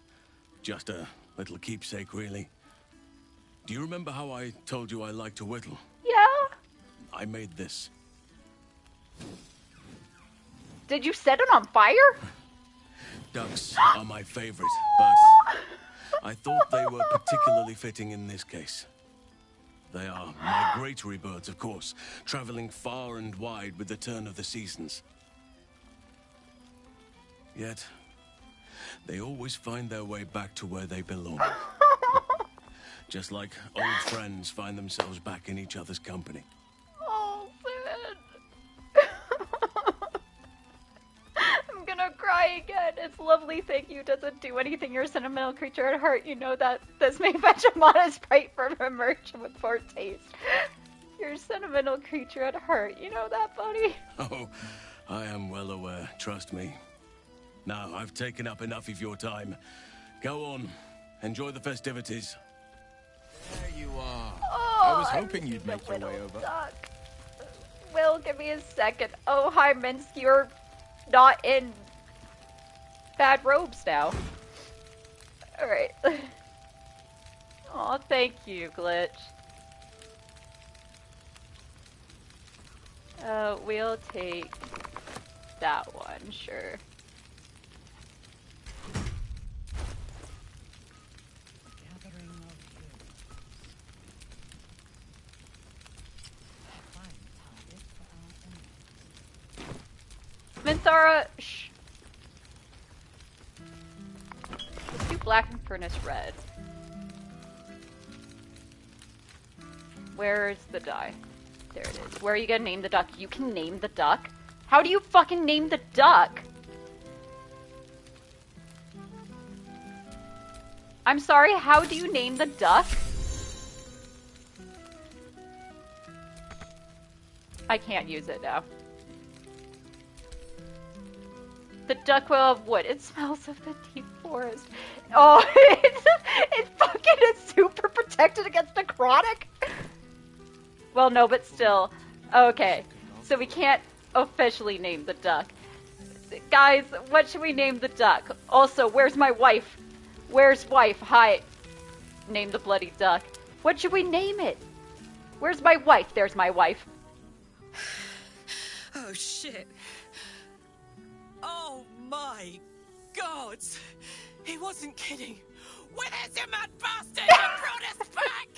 Just a little keepsake, really. Do you remember how I told you I like to whittle? Yeah? I made this. Did you set it on fire? Ducks are my favorite, but I thought they were particularly fitting in this case. They are migratory birds, of course, traveling far and wide with the turn of the seasons. Yet, they always find their way back to where they belong. Just like old friends find themselves back in each other's company. Oh, man. I'm gonna cry again. It's lovely, thank you. Doesn't do anything. You're a sentimental creature at heart. You know that. This may fetch a modest price from a merchant with poor taste. You're a sentimental creature at heart. You know that, buddy? Oh, I am well aware. Trust me. Now, I've taken up enough of your time. Go on. Enjoy the festivities. There you are. Oh, I was hoping you'd make your way over. Duck. Will, give me a second. Oh, hi, Minsk. You're not in bad robes now. Alright. Oh, thank you, Glitch. We'll take that one, sure. Minthara, shh. Let's do black and furnace red. Where's the die? There it is. Where are you gonna name the duck? You can name the duck? How do you fucking name the duck? I'm sorry, how do you name the duck? I can't use it now. The duck will of wood. It smells of the deep forest. Oh, it's fucking super protected against necrotic? Well, no, but still. Okay, so we can't officially name the duck. Guys, what should we name the duck? Also, where's my wife? Where's wife? Hi. Name the bloody duck. What should we name it? Where's my wife? There's my wife. Oh, shit. Oh, my God. He wasn't kidding. Where's your mad bastard? You brought us back!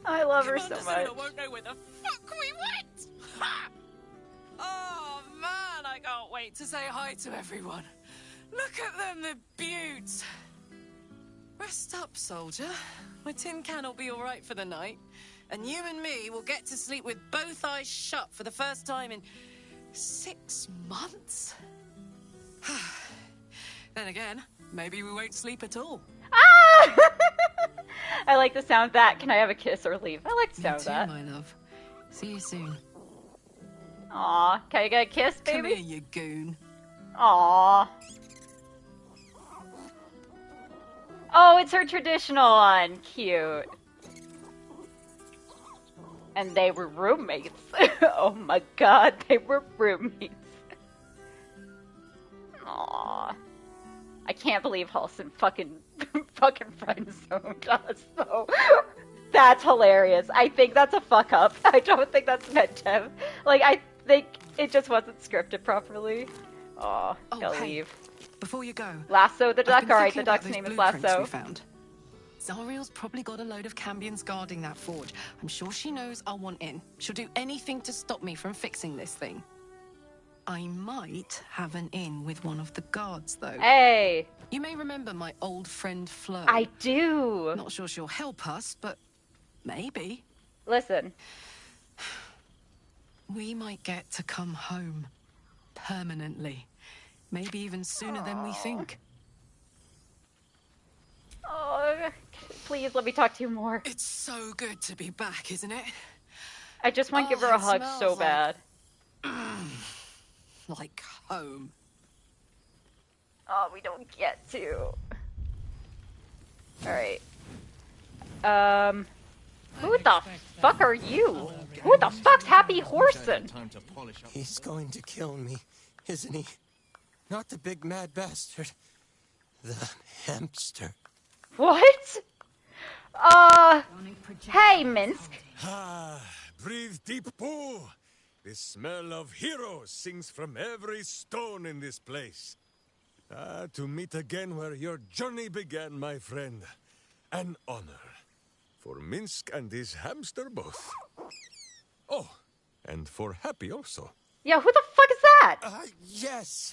I love her Commander so much. Zeta won't know where the fuck we went! Ha! Oh, man, I can't wait to say hi to everyone. Look at them, the beauts. Rest up, soldier. My tin can will be all right for the night. And you and me will get to sleep with both eyes shut for the first time in 6 months? Then again, maybe we won't sleep at all. Ah! I like the sound of that. Can I have a kiss or leave? I like the sound of that. My love. See you soon. Aw, can I get a kiss, baby? Come here, you goon. Aw. Oh, it's her traditional one. Cute. And they were roommates. Oh my god, they were roommates. Aww. I can't believe Halson fucking friend-zoned us, though. That's hilarious. I think that's a fuck up. I don't think that's meant to have. Like, I think it just wasn't scripted properly. Aw, gotta leave. Before you go, Lasso the duck? I've been Alright, the thinking about duck's those name is blueprints Lasso. we found. Zariel's probably got a load of Cambions guarding that forge. I'm sure she knows I'll want in. She'll do anything to stop me from fixing this thing. I might have an in with one of the guards, though. Hey! You may remember my old friend Flo. I do! Not sure she'll help us, but maybe. Listen. We might get to come home. Permanently. Maybe even sooner than we think. Oh, please let me talk to you more. It's so good to be back, isn't it? I just want to give her a it hug so smells bad. Like home. Oh, we don't get to. Alright. Who the fuck are you? Who the fuck's Happy Horson? He's going to kill me, isn't he? Not the big mad bastard. The hamster. What? Hey, Minsk. Ah, breathe deep, Pooh. The smell of heroes sings from every stone in this place. To meet again where your journey began, my friend. An honor. For Minsk and his hamster both. Oh, and for Happy also. Yeah, who the fuck is that? Yes.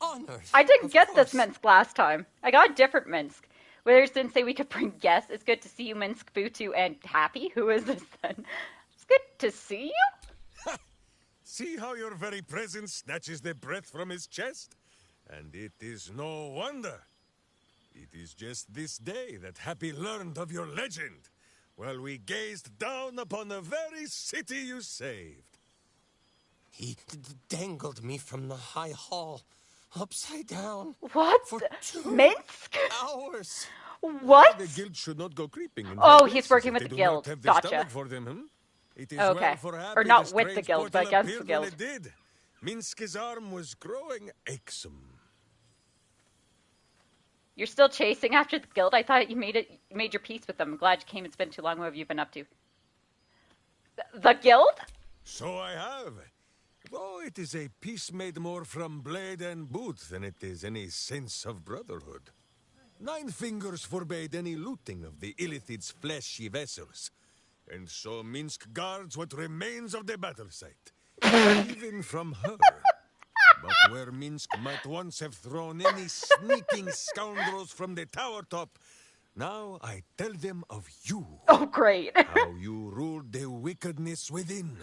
Honored. I didn't get course. this Minsk last time. I got a different Minsk. Withers didn't say we could bring guests. It's good to see you, Minsk, Butu, and Happy. Who is this then? It's good to see you? See how your very presence snatches the breath from his chest? And it is no wonder. It is just this day that Happy learned of your legend, while we gazed down upon the very city you saved. He dangled me from the high hall, upside down. What? For 2 Minsk? hours. What? The guild should not go creeping in Oh, high he's places working if with they the do not guild. have the Gotcha. stomach for them, hmm? It is Okay. well for Happy Or not the with the strange guild, but portal against the appeared when guild. it did. Minsk's arm was growing irksome. You're still chasing after the guild? I thought you made your peace with them. I'm glad you came. It's been too long. What have you been up to? The guild? So I have. Though it is a peace made more from blade and boot than it is any sense of brotherhood. 9 Fingers forbade any looting of the Illithid's fleshy vessels, and so Minsk guards what remains of the battle site, even from her. But where Minsk might once have thrown any sneaking scoundrels from the tower top, now I tell them of you. Oh, great. How you ruled the wickedness within.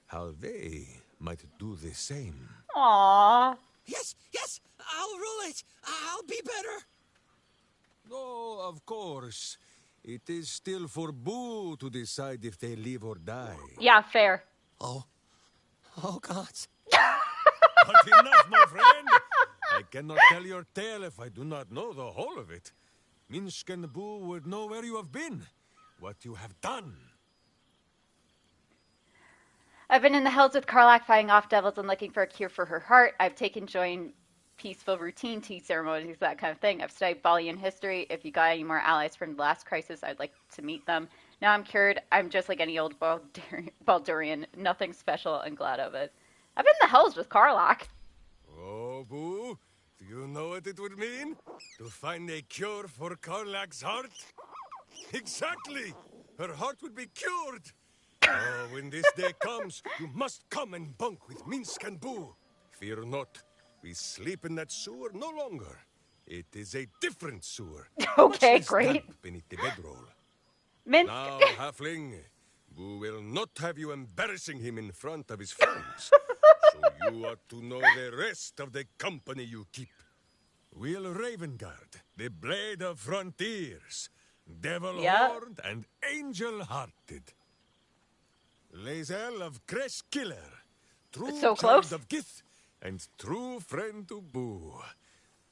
How they might do the same. Aww. Yes, I'll rule it. I'll be better. Oh, of course. It is still for Boo to decide if they live or die. Yeah, fair. Oh gods. But enough, my friend. I cannot tell your tale if I do not know the whole of it. Minsk and Boo would know where you have been, what you have done. I've been in the hills with Karlak fighting off devils and looking for a cure for her heart. I've taken joy in peaceful routine, tea ceremonies, that kind of thing. I've studied Balian history. If you got any more allies from the last crisis, I'd like to meet them. Now I'm cured. I'm just like any old Baldurian. Nothing special and glad of it. I've been in the hills with Karlak. Oh, Boo, do you know what it would mean? To find a cure for Karlak's heart? Exactly! Her heart would be cured! Oh, when this day comes, you must come and bunk with Minsk and Boo. Fear not, we sleep in that sewer no longer. It is a different sewer. Okay, much less great. damp beneath the bedroll. Minsk. Now, halfling, Boo will not have you embarrassing him in front of his friends. So you ought to know the rest of the company you keep. Will Ravengard, the Blade of Frontiers, Devil-Horned and Angel-Hearted. Lae'zel of Creshkiller, true So child close. of Gith, and true friend to Boo.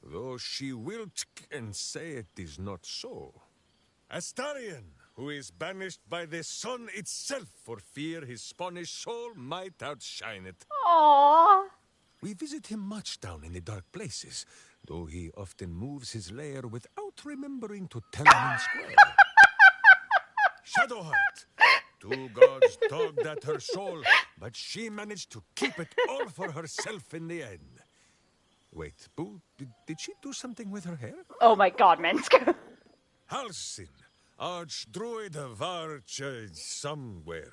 Though she will and say it is not so. Astarion, who is banished by the sun itself for fear his Spanish soul might outshine it. Aww. We visit him much down in the dark places, though he often moves his lair without remembering to tell him in square. Shadowheart, 2 gods tugged at her soul, but she managed to keep it all for herself in the end. Wait, Boo, did she do something with her hair? Oh my god, Minsk. Halsin, Archdruid of Arch somewhere.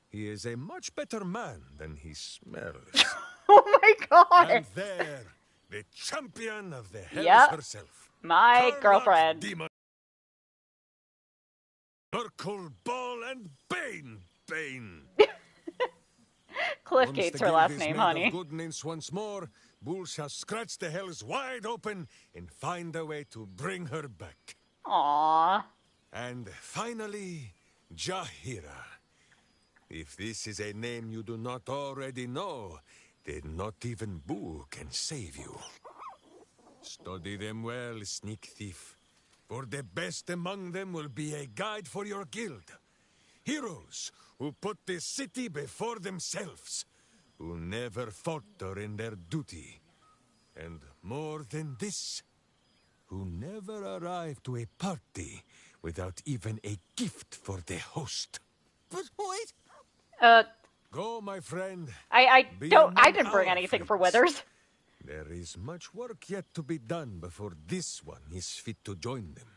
He is a much better man than he smells. Oh my god. And there, the champion of the Hells Yep. herself. My Karlak girlfriend. Demon. Urkel, Ball, and Bane. Cliffgate's her last name, honey. Good names once more, Bull shall scratch the hells wide open and find a way to bring her back. Aww. And finally, Jahira. If this is a name you do not already know, then not even Boo can save you. Study them well, sneak thief, for the best among them will be a guide for your guild. Heroes who put the city before themselves, who never falter in their duty. And more than this, who never arrive to a party without even a gift for the host. But wait. Go, my friend. I Be didn't among bring our anything for friends. Withers. There is much work yet to be done before this one is fit to join them.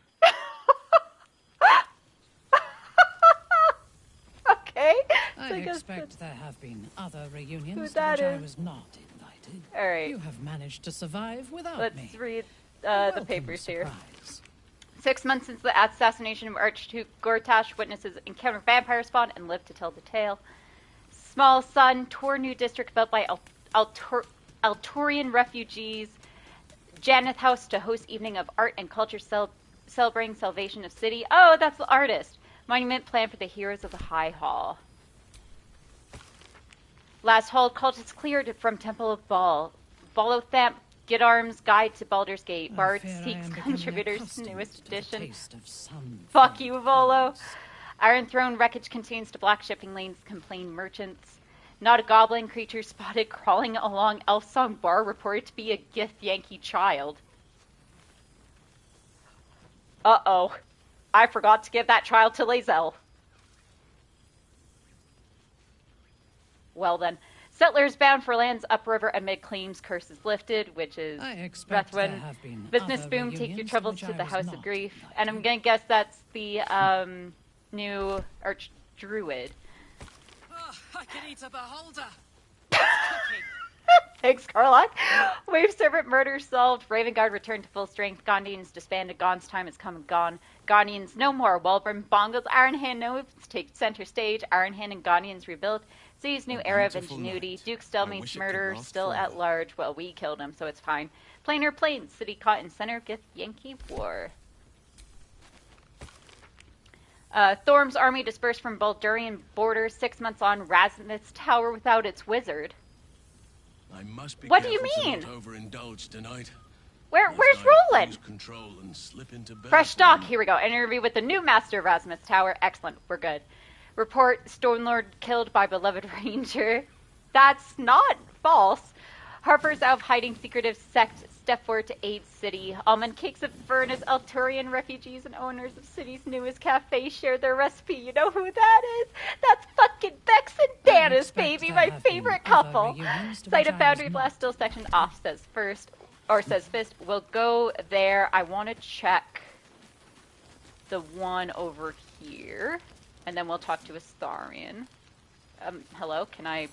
I guess expect there have been other who reunions to that which I is. was not invited. All right. You have managed to survive without Let's me. read the Welcome papers here. surprise. 6 months since the assassination of Archduke Gortash, witnesses encounter vampire spawn and live to tell the tale. Small Sun, tour new district built by Alturian refugees. Janeth House to host evening of art and culture celebrating salvation of city. Oh, that's the artist. Monument planned for the heroes of the High Hall. Last hold, cultists cleared from Temple of Baal. Volothamp, Get Arms, Guide to Baldur's Gate. Bard seeks contributors, newest edition. Fuck you, Volo. Iron Throne wreckage contains to black shipping lanes, complain merchants. Not a goblin creature spotted crawling along Elf Song Bar, reported to be a Gith Yankee child. Uh-oh. I forgot to give that child to Lae'zel. Well then. Settlers bound for lands upriver amid claims curse is lifted, which is Rethwin. Business boom, take your troubles to the House of Grief. And I'm gonna guess that's the new Archdruid. I can eat a beholder. Thanks, Carlock. Wave servant murder solved. Raven Guard returned to full strength. Gondians disbanded. Gon's time has come and gone. Gondians no more. Wellbrim Bongles. Ironhand notes take center stage. Ironhand and Gondians rebuilt. City's new era of ingenuity. Night. Duke still meets murder. Still at large. Well, we killed him, so it's fine. Plainer Plains. City caught in center of Gith Yankee War. Thorm's army dispersed from Baldurian borders. 6 months on. Rasmus Tower without its wizard. I must be what do you mean? Not overindulge tonight. Where's Roland? Control and slip into bed. Fresh stock. Here we go. Interview with the new master of Rasmus Tower. Excellent. We're good. Report: Stonelord killed by beloved ranger. That's not false. Harper's out of hiding. Secretive sect step forward to aid city. Almond cakes of furnace. Alturian refugees and owners of city's newest cafe share their recipe. You know who that is? That's fucking Bex and Danis, baby, my favorite couple. Site of Boundary Blast still section off, says first, or says Fist. We'll go there. I want to check the one over here, and then we'll talk to Astarion. Hello, can I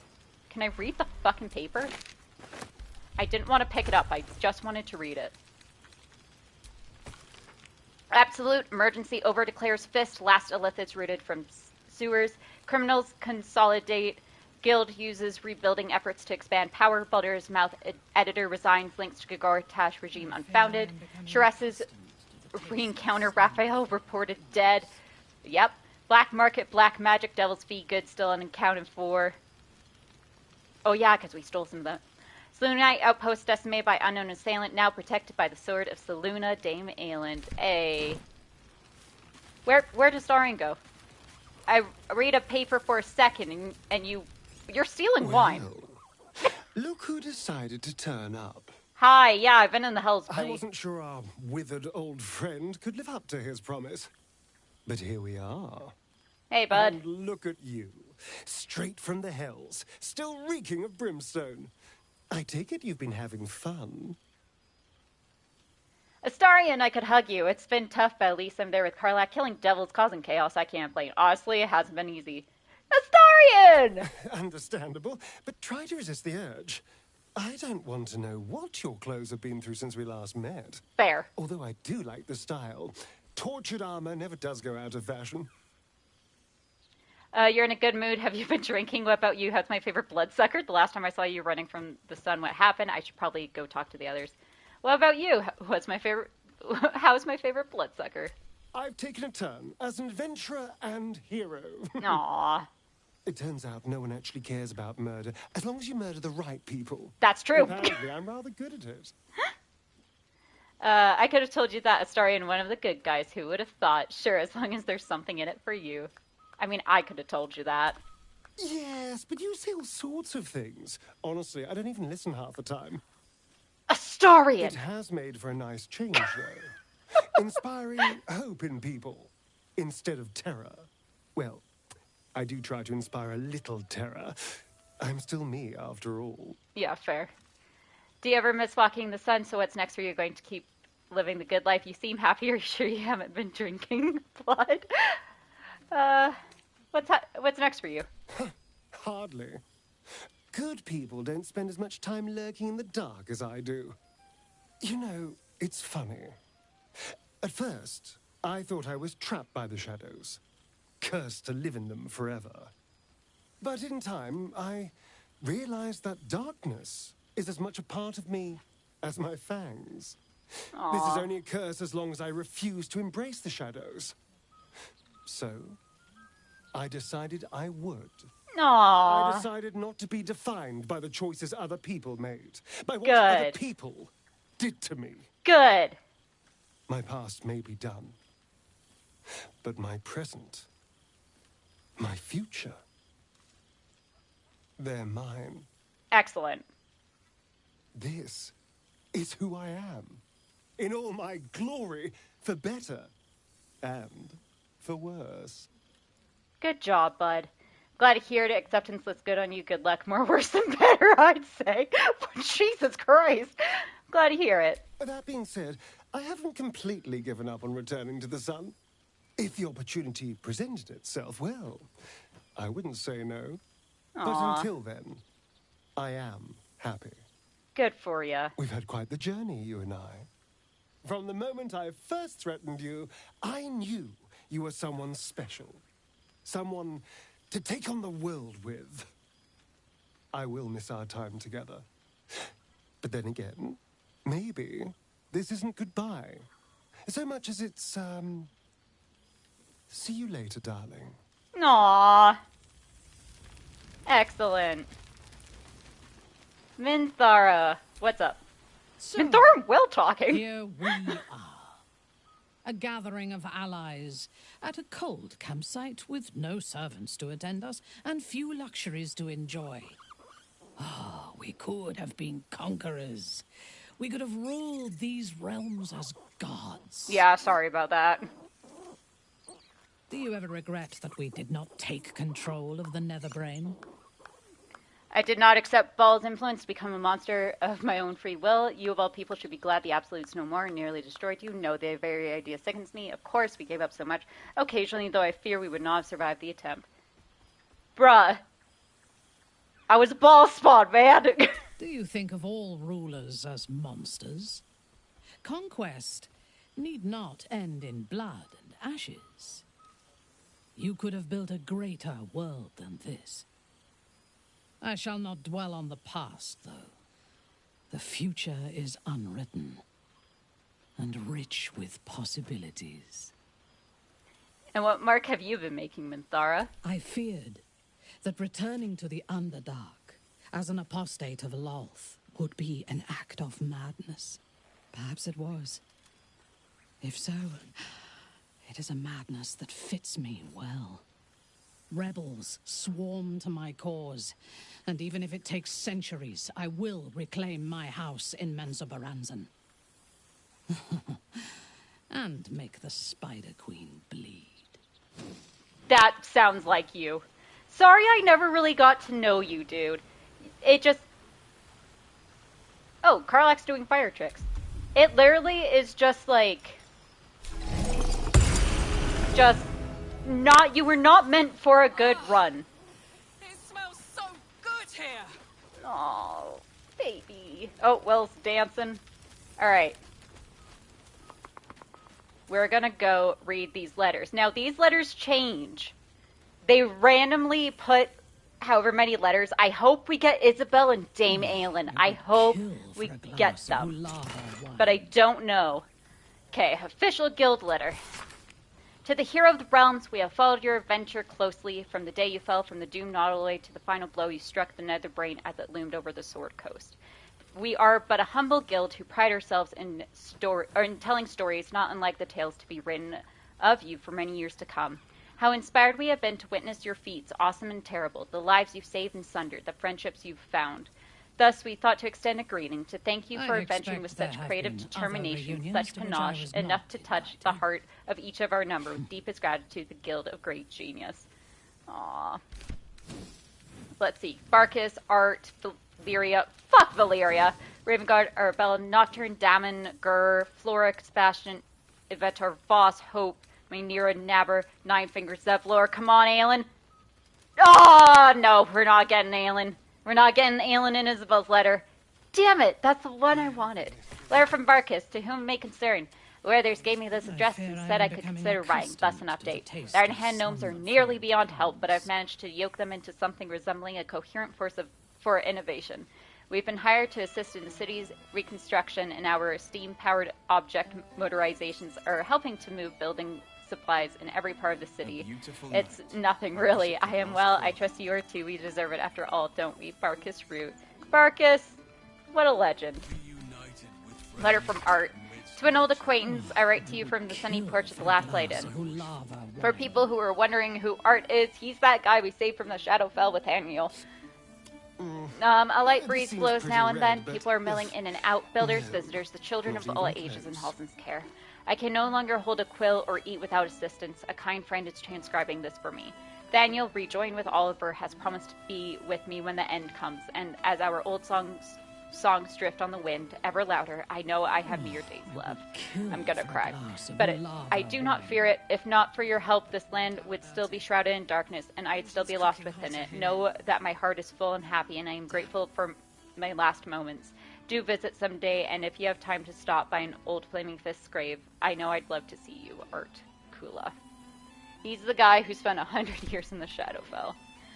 read the fucking paper? I didn't want to pick it up. I just wanted to read it. Absolute emergency over declares Fist. Last Elithids rooted from sewers. Criminals consolidate. Guild uses rebuilding efforts to expand power. Baldur's Mouth editor resigns. Links to Gortash regime unfounded. Shiraz's re-encounter. Raphael reported dead. Yep. Black market, black magic, devil's fee, good still unaccounted for. Oh yeah, because we stole some of that. Selûnite outpost decimated by unknown assailant, now protected by the sword of Selûna, Dame Aelin. Where does Astarion go? I read a paper for a second, and you're stealing wine. Look who decided to turn up. Hi, yeah, I've been in the Hells, buddy. I wasn't sure our withered old friend could live up to his promise. But here we are. Hey, bud. And look at you. Straight from the Hells, still reeking of brimstone. I take it you've been having fun. Astarion, I could hug you. It's been tough, but at least I'm there with Karlach. Killing devils, causing chaos. I can't blame. Honestly, it hasn't been easy. Astarion! Understandable, but try to resist the urge. I don't want to know what your clothes have been through since we last met. Fair. Although I do like the style. Tortured armor never does go out of fashion. You're in a good mood. Have you been drinking? What about you? How's my favorite bloodsucker? The last time I saw you running from the sun, what happened? I should probably go talk to the others. What about you? How's my favorite bloodsucker? I've taken a turn as an adventurer and hero. Aww. It turns out no one actually cares about murder, as long as you murder the right people. That's true. Apparently, I'm rather good at it. I could have told you that, Astarion, one of the good guys. Who would have thought? Sure, as long as there's something in it for you. I mean, I could have told you that. Yes, but you say all sorts of things. Honestly, I don't even listen half the time. Astarion! It has made for a nice change, though. Inspiring hope in people instead of terror. Well, I do try to inspire a little terror. I'm still me, after all. Yeah, fair. Do you ever miss walking in the sun? So what's next for you? Going to keep living the good life? You seem happy. Are you sure you haven't been drinking blood? What's next for you? Hardly. Good people don't spend as much time lurking in the dark as I do. You know, it's funny. At first, I thought I was trapped by the shadows, cursed to live in them forever. But in time, I realized that darkness is as much a part of me as my fangs. Aww. This is only a curse as long as I refuse to embrace the shadows. So, I decided I would. Aww. I decided not to be defined by the choices other people made, by what Good. other people did to me. Good. My past may be done, but my present, my future, they're mine. Excellent. This is who I am, in all my glory, for better and for worse. Good job, bud. Glad to hear it. Acceptance looks good on you. Good luck. More worse than better, I'd say. Jesus Christ. Glad to hear it. That being said, I haven't completely given up on returning to the sun. If the opportunity presented itself, well, I wouldn't say no. Aww. But until then, I am happy. Good for you. We've had quite the journey, you and I. From the moment I first threatened you, I knew you were someone special. Someone to take on the world with. I will miss our time together. But then again, maybe this isn't goodbye. So much as it's, see you later, darling. Aww. Excellent. Minthara, what's up? So, Minthara and Will talking. Here we are. A gathering of allies at a cold campsite with no servants to attend us and few luxuries to enjoy. Oh, we could have been conquerors. We could have ruled these realms as gods. Yeah, sorry about that. Do you ever regret that we did not take control of the Netherbrain? I did not accept Baal's influence to become a monster of my own free will. You of all people should be glad the Absolute's no more and nearly destroyed you. No, the very idea sickens me. Of course, we gave up so much. Occasionally, though, I fear we would not have survived the attempt. Bruh. I was a ball spawn, man. Do you think of all rulers as monsters? Conquest need not end in blood and ashes. You could have built a greater world than this. I shall not dwell on the past, though. The future is unwritten and rich with possibilities. And what mark have you been making, Minthara? I feared that returning to the Underdark as an apostate of Lolth would be an act of madness. Perhaps it was. If so, it is a madness that fits me well. Rebels swarm to my cause, and even if it takes centuries, I will reclaim my house in Menzoberranzan. And make the Spider Queen bleed. That sounds like you. Sorry I never really got to know you, dude. It just... Oh, Karlach's doing fire tricks. It literally is just like... Just... Not, you were not meant for a good run. It smells so good here. Oh, baby. Oh, Will's dancing. Alright. We're gonna go read these letters. Now, these letters change. They randomly put however many letters. I hope we get Isabel and Dame Aelin. I hope we get them. But I don't know. Okay, official guild letter. To the hero of the realms, we have followed your adventure closely from the day you fell from the doomed Nautiloid to the final blow you struck the Netherbrain as it loomed over the Sword Coast. We are but a humble guild who pride ourselves in telling stories not unlike the tales to be written of you for many years to come. How inspired we have been to witness your feats, awesome and terrible, the lives you've saved and sundered, the friendships you've found. Thus, we thought to extend a greeting to thank you for adventuring with such creative determination, such panache, enough to touch the heart of each of our number with deepest gratitude, the Guild of Great Genius. Aww. Let's see. Barkus, Art, Valyria, fuck Valyria, Ravengard, Arabella, Nocturne, Damon, Gur, Flora, Sebastian, Ivetar, Voss, Hope, Mynira, Nabber, Nine Fingers, Zevlor. Come on, Aelin. Oh, no, we're not getting Aelin. We're not getting Aelin and Isabel's letter. Damn it, that's the one I wanted. Letter from Barkis, to whom it may concern. The Withers gave me this address and said I could consider writing, thus an update. The Ironhand gnomes are nearly beyond help, but I've managed to yoke them into something resembling a coherent force for innovation. We've been hired to assist in the city's reconstruction, and our steam-powered object motorizations are helping to move building supplies in every part of the city. It's nothing, really. I am well. I trust you are too. We deserve it after all, don't we? Barkis Root. Barkis! What a legend. Letter from Art. To an old acquaintance, I write to you from the sunny porch of the last light inn. For people who are wondering who Art is, he's that guy we saved from the Shadowfell with Daniel. A light breeze blows now and then. People are milling in and out. Builders, visitors, the children of all ages in Halsin's care. I can no longer hold a quill or eat without assistance. A kind friend is transcribing this for me. Daniel, rejoined with Oliver, has promised to be with me when the end comes, and as our old songs drift on the wind, ever louder, I know I have mere days left. I'm gonna cry. But I do not fear it. If not for your help, this land would still be shrouded in darkness, and I'd still be lost within it. Know that my heart is full and happy, and I am grateful for my last moments. Do visit someday, and if you have time to stop by an old Flaming Fist's grave, I know I'd love to see you, Art Kula. He's the guy who spent 100 years in the Shadowfell.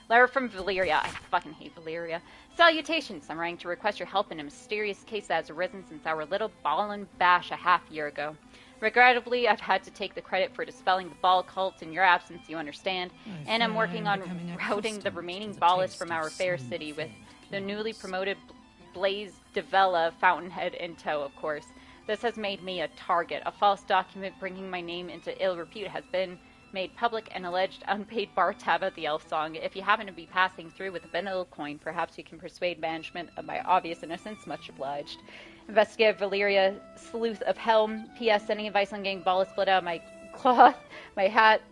Letter from Valyria. I fucking hate Valyria. Salutations. I'm writing to request your help in a mysterious case that has arisen since our little ball and bash a half-year ago. Regrettably, I've had to take the credit for dispelling the ball cult in your absence, you understand, and I'm working on routing the remaining ballists from our fair city with the newly promoted Blaze Devella fountainhead in tow, of course. This has made me a target. A false document bringing my name into ill repute has been made public, and alleged unpaid bar tab at the Elf Song. If you happen to be passing through with a vanilla coin, perhaps you can persuade management of my obvious innocence. Much obliged. Investigate Valyria, Sleuth of Helm. P.S. Any advice on getting ball split out of my cloth? My hat's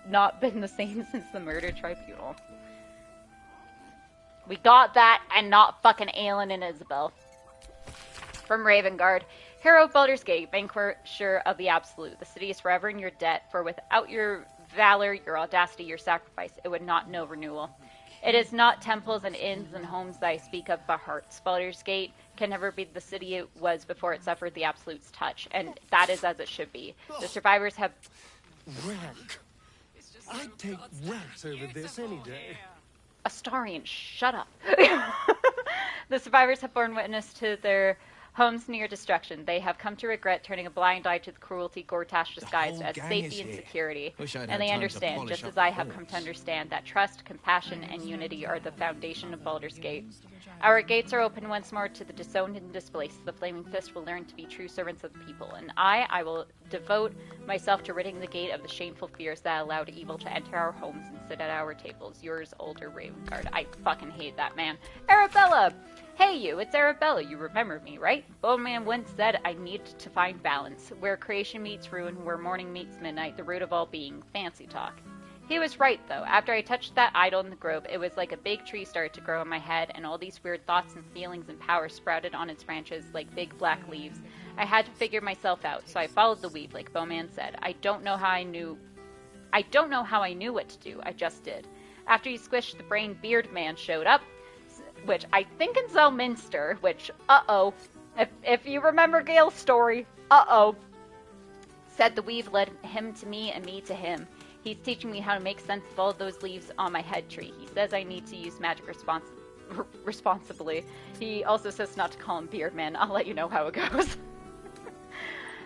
not been the same since the murder tribunal. We got that, and not fucking Aelin and Isabel. From Ravengard. Hero of Baldur's Gate, vanquisher of the Absolute. The city is forever in your debt, for without your valor, your audacity, your sacrifice, it would not know renewal. It is not temples and inns and homes that I speak of, but hearts. Baldur's Gate can never be the city it was before it suffered the Absolute's touch, and that is as it should be. The survivors have... Rank. I'd take Rat over this any day. Astarion, shut up. The survivors have borne witness to their homes near destruction. They have come to regret turning a blind eye to the cruelty Gortash disguised as safety and security. And they understand, just as I have come to understand, that trust, compassion, and unity are the foundation of Baldur's Gate. Our gates are open once more to the disowned and displaced. The Flaming Fist will learn to be true servants of the people. And I will devote myself to ridding the gate of the shameful fears that allowed evil to enter our homes and sit at our tables. Yours, older Ravengard. I fucking hate that man. Arabella! Hey you, it's Arabella. You remember me, right? Bowman once said I need to find balance. Where creation meets ruin, where morning meets midnight, the root of all being. Fancy talk. He was right, though. After I touched that idol in the grove, it was like a big tree started to grow in my head, and all these weird thoughts and feelings and powers sprouted on its branches like big black leaves. I had to figure myself out, so I followed the weave, like Bowman said. I don't know how I knew what to do. I just did. After you squished the brain, Beard Man showed up, which I think in Zelminster, which, uh-oh. If you remember Gale's story, uh-oh. Said the weave led him to me and me to him. He's teaching me how to make sense of all those leaves on my head tree. He says I need to use magic responsibly. He also says not to call him Beardman. I'll let you know how it goes.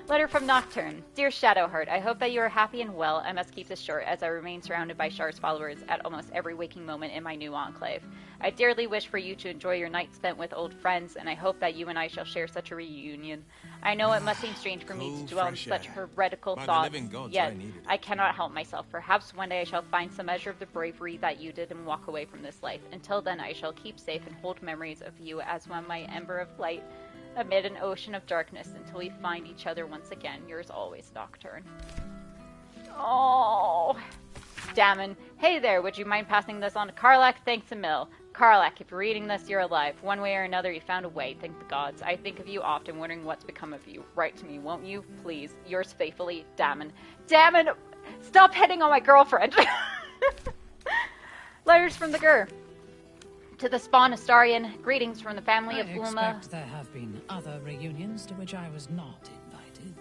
Letter from Nocturne. Dear Shadowheart, I hope that you are happy and well. I must keep this short as I remain surrounded by Shar's followers at almost every waking moment in my new enclave. I dearly wish for you to enjoy your night spent with old friends, and I hope that you and I shall share such a reunion. I know it must seem strange for me to dwell on such heretical thoughts, yet I cannot help myself. Perhaps one day I shall find some measure of the bravery that you did and walk away from this life. Until then, I shall keep safe and hold memories of you as one my ember of light amid an ocean of darkness until we find each other once again. Yours always, Nocturne. Oh, Damon. Hey there, would you mind passing this on to Karlak? Thanks a mil. Karlak, if you're reading this, you're alive. One way or another, you found a way. Thank the gods. I think of you often, wondering what's become of you. Write to me, won't you? Please. Yours faithfully, Damon. Damon! Stop hitting on my girlfriend! Letters from the Gur. To the spawn Astarian, greetings from the family of I Ulma. expect there have been other reunions to which I was not invited.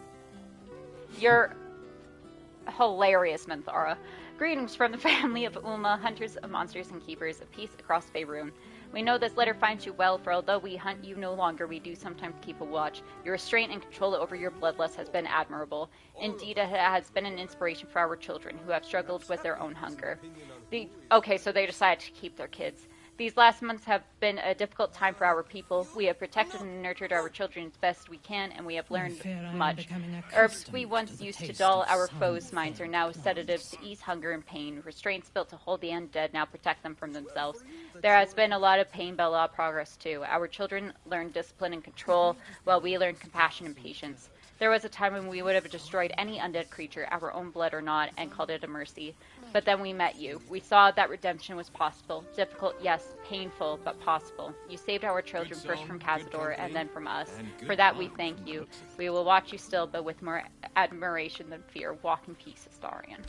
You're hilarious, Menthara. Greetings from the family of Ulma, hunters of monsters and keepers of peace across Faerun. We know this letter finds you well, for although we hunt you no longer, we do sometimes keep a watch. Your restraint and control over your bloodlust has been admirable. Indeed, it has been an inspiration for our children, who have struggled with their own hunger. Okay, so they decided to keep their kids. These last months have been a difficult time for our people. We have protected and nurtured our children as best we can, and we have learned much. Herbs we once used to dull our foes' minds are now sedatives to ease hunger and pain. Restraints built to hold the undead now protect them from themselves. There has been a lot of pain, but a lot of progress too. Our children learned discipline and control, while we learned compassion and patience. There was a time when we would have destroyed any undead creature, our own blood or not, and called it a mercy. But then we met you. We saw that redemption was possible. Difficult, yes, painful, but possible. You saved our children first from Cazador and then from us. For that we thank you. We will watch you still, but with more admiration than fear. Walk in peace, Astarian.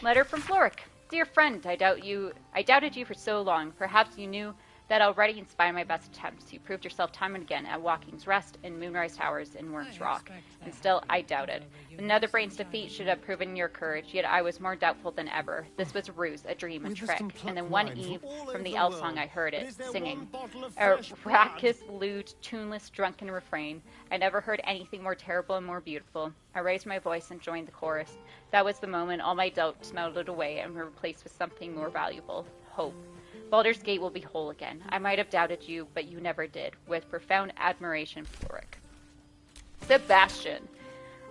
Letter from Floric. Dear friend, I doubted you for so long. Perhaps you knew that already in spite of my best attempts. You proved yourself time and again at Walking's Rest and Moonrise Towers in Worm's Rock. And still, I doubted. The Netherbrain's defeat should have proven your courage, yet I was more doubtful than ever. This was a ruse, a dream, a trick. And then one eve, from the elf song I heard it, singing. A raucous, lewd, tuneless, drunken refrain. I never heard anything more terrible and more beautiful. I raised my voice and joined the chorus. That was the moment all my doubts melted away and were replaced with something more valuable. Hope. Baldur's Gate will be whole again. I might have doubted you, but you never did. With profound admiration, Floric. Sebastian.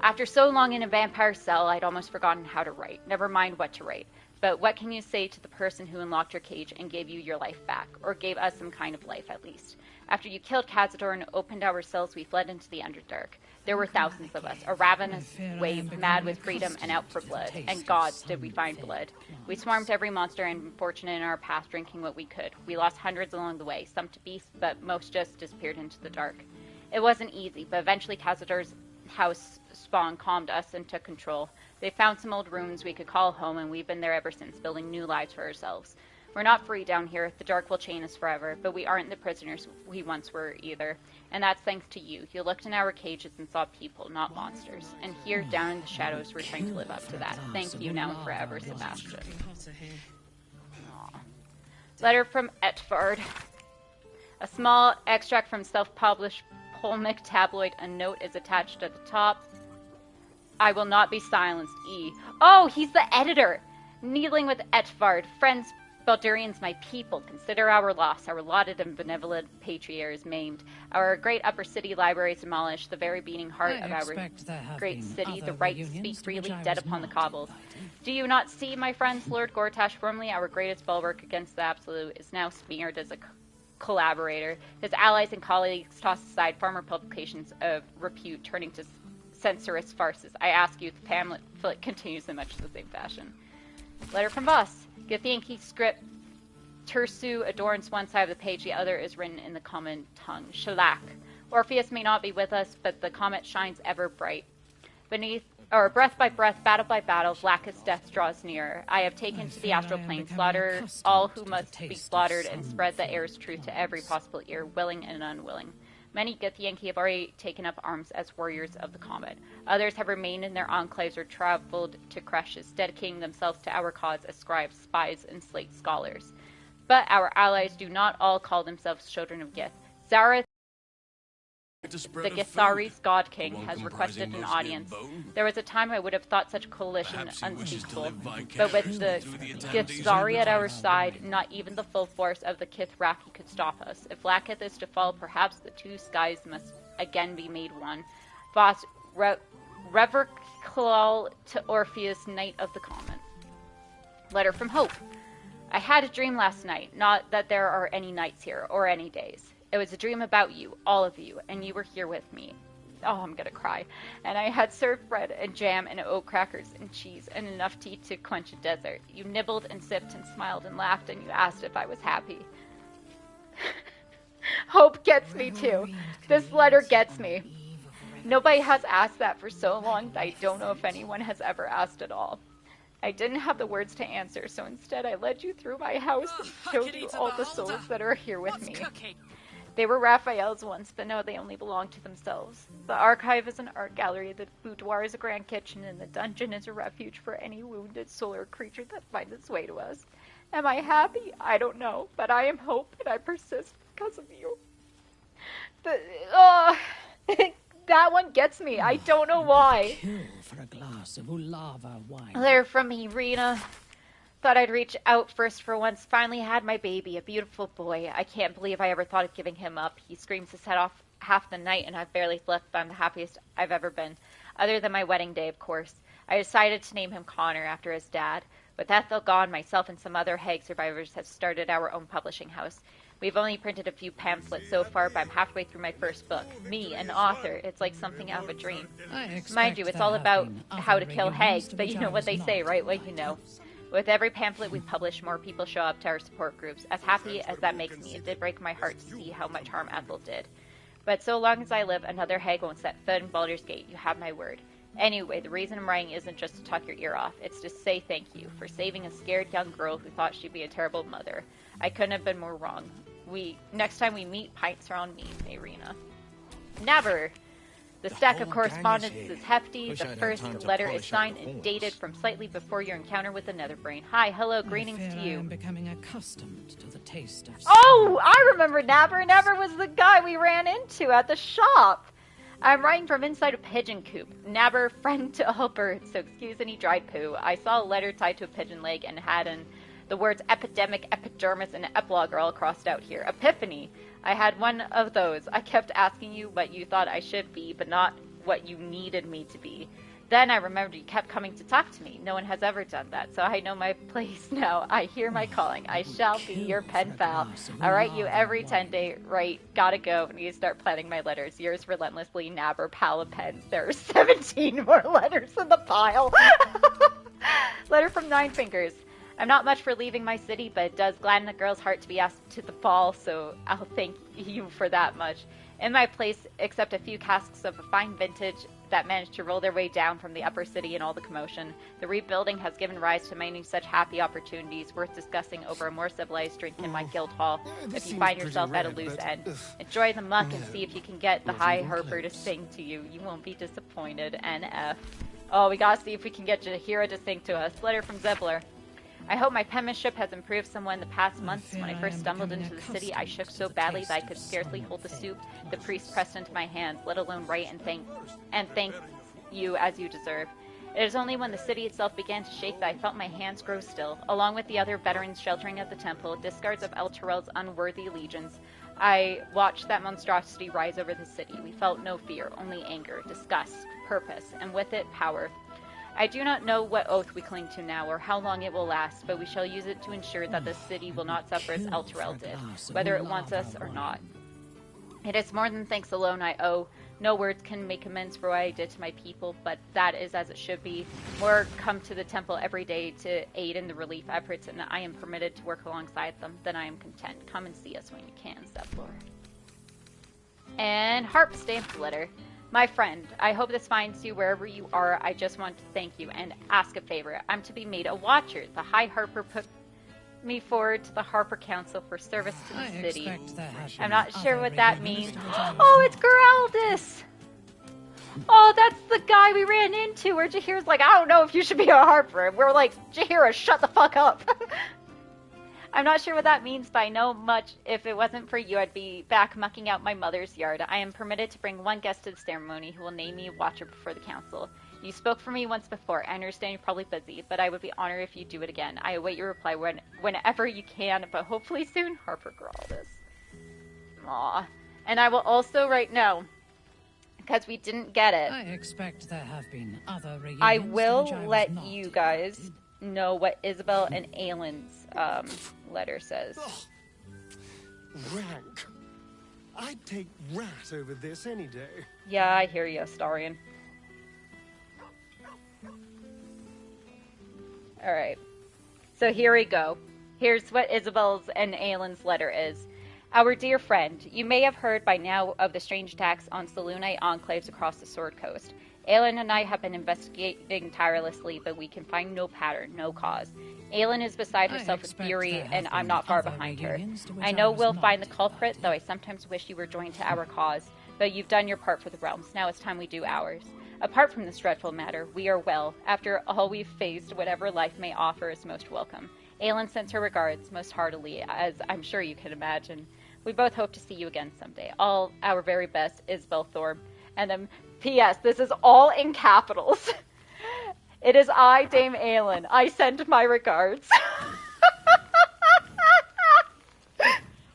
After so long in a vampire cell, I'd almost forgotten how to write. Never mind what to write. But what can you say to the person who unlocked your cage and gave you your life back? Or gave us some kind of life, at least. After you killed Cazador and opened our cells, we fled into the Underdark. There were thousands of us, a ravenous wave, mad with freedom and out for blood. And gods, did we find blood. We swarmed every monster and fortunate in our path, drinking what we could. We lost hundreds along the way, some to beasts, but most just disappeared into the dark. It wasn't easy, but eventually Cazador's house spawn calmed us and took control. They found some old ruins we could call home, and we've been there ever since, building new lives for ourselves. We're not free down here. The dark will chain us forever, but we aren't the prisoners we once were either. And that's thanks to you. You looked in our cages and saw people, not monsters. And here, down in the shadows, we're trying to live up to that. Thank you now and forever, Sebastian. Aww. Letter from Etfard. A small extract from self-published Polmic tabloid. A note is attached at the top. I will not be silenced. E. Oh, he's the editor! Kneeling with Etfard. Friends, Baldurians, my people, consider our loss. Our lauded and benevolent patriarch is maimed. Our great upper city library is demolished. The very beating heart of our great city, the right to speak freely, dead upon the cobbles. Do you not see, my friends? Lord Gortash, formerly our greatest bulwark against the absolute, is now smeared as a collaborator. His allies and colleagues toss aside former publications of repute, turning to censorious farces. I ask you, the pamphlet continues in much the same fashion. Letter from Voss. Githyanki script Tersu adorns one side of the page, the other is written in the common tongue. Shalak. Orpheus may not be with us, but the comet shines ever bright. Breath by breath, battle by battle, Vlacus' death draws near. I have taken to the astral plane, slaughter all who must be slaughtered, and spread the air's truth to every possible ear, willing and unwilling. Many Githyanki have already taken up arms as warriors of the comet. Others have remained in their enclaves or traveled to creches, dedicating themselves to our cause as scribes, spies, and slate scholars. But our allies do not all call themselves children of Gith. Zareth, the Githari's god king, has requested an audience. There was a time I would have thought such a coalition unspeakable, but with the Githzari at our side, not even the full force of the Kithraki could stop us. If Lakith is to fall, perhaps the two skies must again be made one. Voss, Reverklal to Orpheus, Knight of the Comet. Letter from Hope. I had a dream last night, not that there are any nights here, or any days. It was a dream about you, all of you, and you were here with me. Oh, I'm gonna cry. And I had served bread and jam and oat crackers and cheese and enough tea to quench a desert. You nibbled and sipped and smiled and laughed, and you asked if I was happy. Hope gets me too. This letter gets me. Nobody has asked that for so long that I don't know if anyone has ever asked at all. I didn't have the words to answer, so instead I led you through my house and showed you all the souls that are here with me. Cooking? They were Raphael's once, but no, they only belong to themselves. The archive is an art gallery, the boudoir is a grand kitchen, and the dungeon is a refuge for any wounded soul or creature that finds its way to us. Am I happy? I don't know, but I am hope, and I persist because of you. That one gets me. I don't know why. Kill for a glass of Ulava wine. Letter from Irina. Thought I'd reach out first for once. Finally had my baby, a beautiful boy. I can't believe I ever thought of giving him up. He screams his head off half the night, and I've barely slept, but I'm the happiest I've ever been. Other than my wedding day, of course. I decided to name him Connor after his dad. With Ethel gone, myself and some other Hague survivors have started our own publishing house. We've only printed a few pamphlets so far, but I'm halfway through my first book. Me, an author. It's like something out of a dream. Mind you, it's all about how to kill hags, but you know what they say, right? Well, you know. With every pamphlet we publish, more people show up to our support groups. As happy as that makes me, it did break my heart to see how much harm Ethel did. But so long as I live, another hag won't set foot in Baldur's Gate. You have my word. Anyway, the reason I'm writing isn't just to talk your ear off. It's to say thank you for saving a scared young girl who thought she'd be a terrible mother. I couldn't have been more wrong. Next time we meet, pints are on me, Irina. Never! The stack of correspondence is hefty. The first letter is signed and dated from slightly before your encounter with another brain. Hi, hello, greetings to you. I'm becoming accustomed to the taste of... Oh, I remember Nabber. Nabber was the guy we ran into at the shop. I'm writing from inside a pigeon coop. Nabber, friend to all birds, so excuse any dried poo. I saw a letter tied to a pigeon leg and had the words epidemic, epidermis, and epilogue are all crossed out here. Epiphany. I had one of those. I kept asking you what you thought I should be, but not what you needed me to be. Then I remembered you kept coming to talk to me. No one has ever done that, so I know my place now. I hear my calling. I shall be your pen pal. I write you every 10-day. Right, gotta go. I need to start planning my letters. Yours relentlessly, Nabber, pal of pens. There are 17 more letters in the pile. Letter from Nine Fingers. I'm not much for leaving my city, but it does gladden a girl's heart to be asked to the ball, so I'll thank you for that much. In my place, except a few casks of a fine vintage that managed to roll their way down from the upper city in all the commotion, the rebuilding has given rise to many such happy opportunities worth discussing over a more civilized drink in my guild hall if you find yourself at a loose end. Enjoy the muck and see if you can get the High Harper to sing to you. You won't be disappointed. NF. Oh, we gotta see if we can get Jahira to sing to us. Letter from Zebler. I hope my penmanship has improved somewhat in the past months. When I first stumbled into the city, I shook so badly that I could scarcely hold the soup the priest pressed into my hands, let alone write and thank you as you deserve. It is only when the city itself began to shake that I felt my hands grow still. Along with the other veterans sheltering at the temple, discards of El Terrell's unworthy legions, I watched that monstrosity rise over the city. We felt no fear, only anger, disgust, purpose, and with it, power. I do not know what oath we cling to now, or how long it will last, but we shall use it to ensure that the city will not suffer as El Terrell did, whether it wants us or not. It is more than thanks alone I owe. No words can make amends for what I did to my people, but that is as it should be. More come to the temple every day to aid in the relief efforts, and I am permitted to work alongside them. Then I am content. Come and see us when you can, Zephlor. And Harp stamped letter. My friend, I hope this finds you wherever you are. I just want to thank you and ask a favor. I'm to be made a watcher. The High Harper put me forward to the Harper Council for service to the city. I'm not sure what that means. Oh, it's Geraldus! Oh, that's the guy we ran into where Jahira's like, I don't know if you should be a Harper. And we're like, Jahira, shut the fuck up. I'm not sure what that means, but I know much. If it wasn't for you, I'd be back mucking out my mother's yard. I am permitted to bring one guest to the ceremony who will name me a watcher before the council. You spoke for me once before. I understand you're probably busy, but I would be honored if you do it again. I await your reply whenever you can, but hopefully soon. Harper Geraldus. Aw. And I will also right now, because we didn't get it. I expect there have been other reunions. I will let you guys know what Isabel and Aylin's letter says. Rank. I'd take rat over this any day. Yeah, I hear you, Astarion. Alright. So here we go. Here's what Isabel's and Aylin's letter is. Our dear friend, you may have heard by now of the strange attacks on Selûnite enclaves across the Sword Coast. Aelin and I have been investigating tirelessly, but we can find no pattern, no cause. Aelin is beside herself with fury, and I'm not far behind her. I know we'll find the culprit, though I sometimes wish you were joined to our cause. But you've done your part for the realms. Now it's time we do ours. Apart from this dreadful matter, we are well. After all we've faced, whatever life may offer is most welcome. Aelin sends her regards most heartily, as I'm sure you can imagine. We both hope to see you again someday. All our very best, Isabel Thorpe. And then, P.S. This is all in capitals. It is I, Dame Aelin. I send my regards.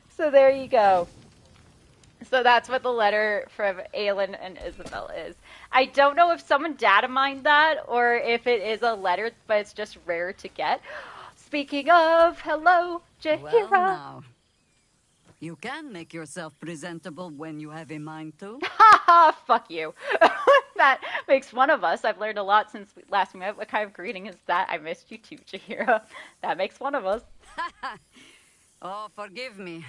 So there you go. So that's what the letter from Aelin and Isabel is. I don't know if someone data mined that or if it is a letter, but it's just rare to get. Speaking of, hello, Jahira. Well, now, you can make yourself presentable when you have a mind to. Ha ha, fuck you. That makes one of us. I've learned a lot since we last met. What kind of greeting is that? I missed you too, Jahira. That makes one of us. Oh, forgive me.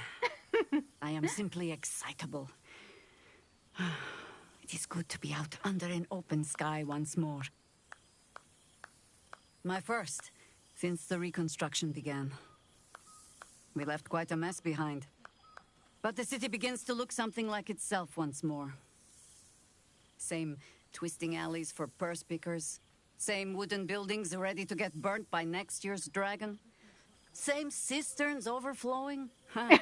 I am simply excitable. It is good to be out under an open sky once more. My first, since the reconstruction began. We left quite a mess behind. But the city begins to look something like itself once more. Same twisting alleys for purse pickers. Same wooden buildings ready to get burnt by next year's dragon. Same cisterns overflowing. Huh.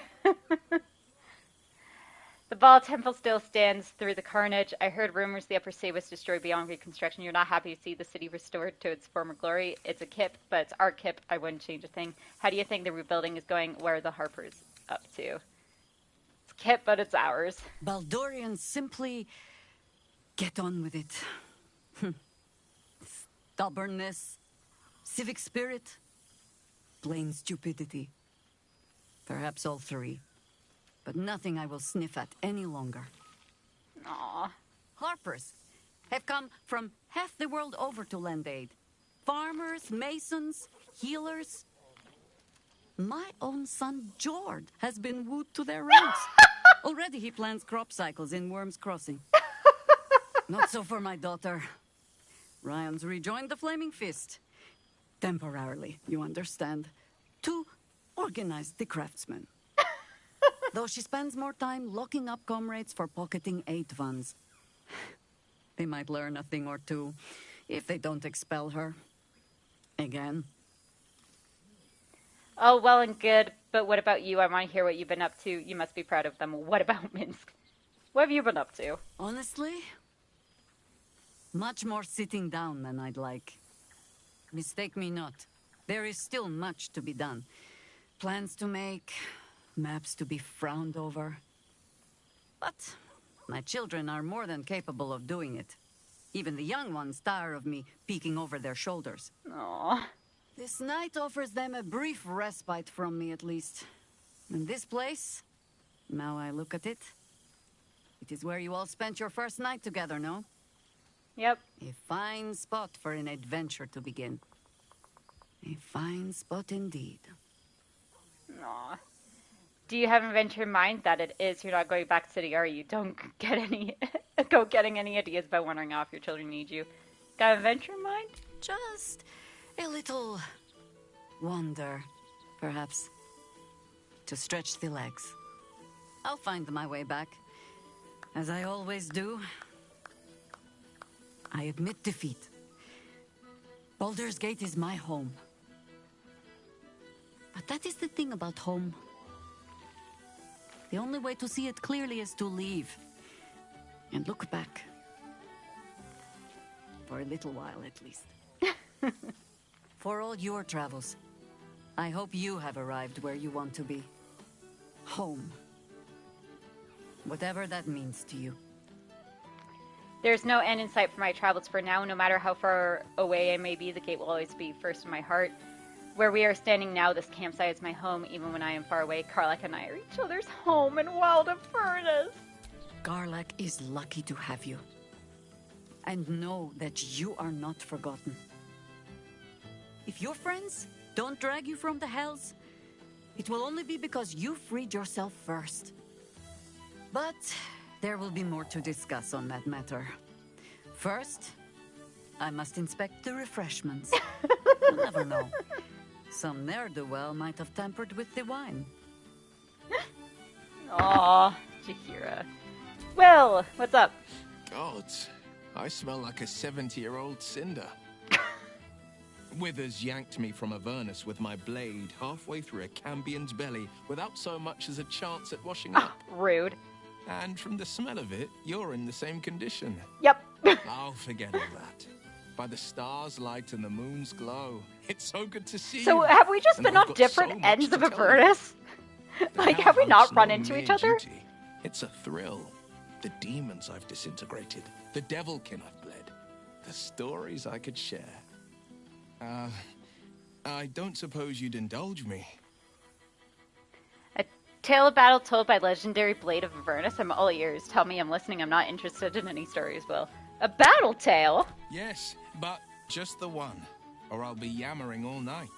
The Ball Temple still stands through the carnage. I heard rumors the Upper Sea was destroyed beyond reconstruction. You're not happy to see the city restored to its former glory. It's a kip, but it's our kip. I wouldn't change a thing. How do you think the rebuilding is going? Where are the Harpers up to? It's kip, but it's ours. Baldurians simply get on with it. Stubbornness, civic spirit, plain stupidity. Perhaps all three. But nothing I will sniff at any longer. Aww. Harpers have come from half the world over to lend aid. Farmers, masons, healers. My own son, Jord, has been wooed to their ranks. Already he plans crop cycles in Worm's Crossing. Not so for my daughter. Ryan's rejoined the Flaming Fist. Temporarily, you understand. To organize the craftsmen. Though she spends more time locking up comrades for pocketing aid funds. They might learn a thing or two if they don't expel her. Again. Oh, well and good, but what about you? I want to hear what you've been up to. You must be proud of them. What about Minsk? What have you been up to? Honestly, much more sitting down than I'd like. Mistake me not. There is still much to be done. Plans to make, maps to be frowned over. But my children are more than capable of doing it. Even the young ones tire of me peeking over their shoulders. Aww. This night offers them a brief respite from me, at least. And this place, now I look at it, it is where you all spent your first night together, no? Yep. A fine spot for an adventure to begin. A fine spot indeed. Aww. Do you have an adventure in mind? That it is. You're not going back to city, are you? Don't get any go getting any ideas about wandering off. Your children need you. Got an adventure in mind? Just a little wander, perhaps. To stretch the legs. I'll find my way back. As I always do. I admit defeat. Baldur's Gate is my home. But that is the thing about home. The only way to see it clearly is to leave. And look back. For a little while, at least. For all your travels, I hope you have arrived where you want to be. Home. Whatever that means to you. There's no end in sight for my travels for now. No matter how far away I may be, the gate will always be first in my heart. Where we are standing now, this campsite is my home, even when I am far away. Karlak and I are each other's home in Wild of Furnace. Karlak is lucky to have you. And know that you are not forgotten. If your friends don't drag you from the hells, it will only be because you freed yourself first. But there will be more to discuss on that matter. First, I must inspect the refreshments. You never know. Some ne'er-do-well might have tampered with the wine. Aw, Jaheira. Will, what's up? Gods, I smell like a 70-year-old cinder. Withers yanked me from Avernus with my blade halfway through a Cambion's belly without so much as a chance at washing up. Rude. And from the smell of it, you're in the same condition. Yep. I'll forget all that. By the stars' light and the moon's glow, it's so good to see So you. have we just And been I've on got different so much ends to of tell you. Avernus? Like, have we not run into mere each other? duty. It's a thrill. The demons I've disintegrated, the devilkin I've bled, the stories I could share. I don't suppose you'd indulge me. A tale of battle told by legendary blade of Avernus. I'm all ears. Tell me I'm listening. I'm not interested in any stories, Will. A battle tale? Yes, but just the one, or I'll be yammering all night.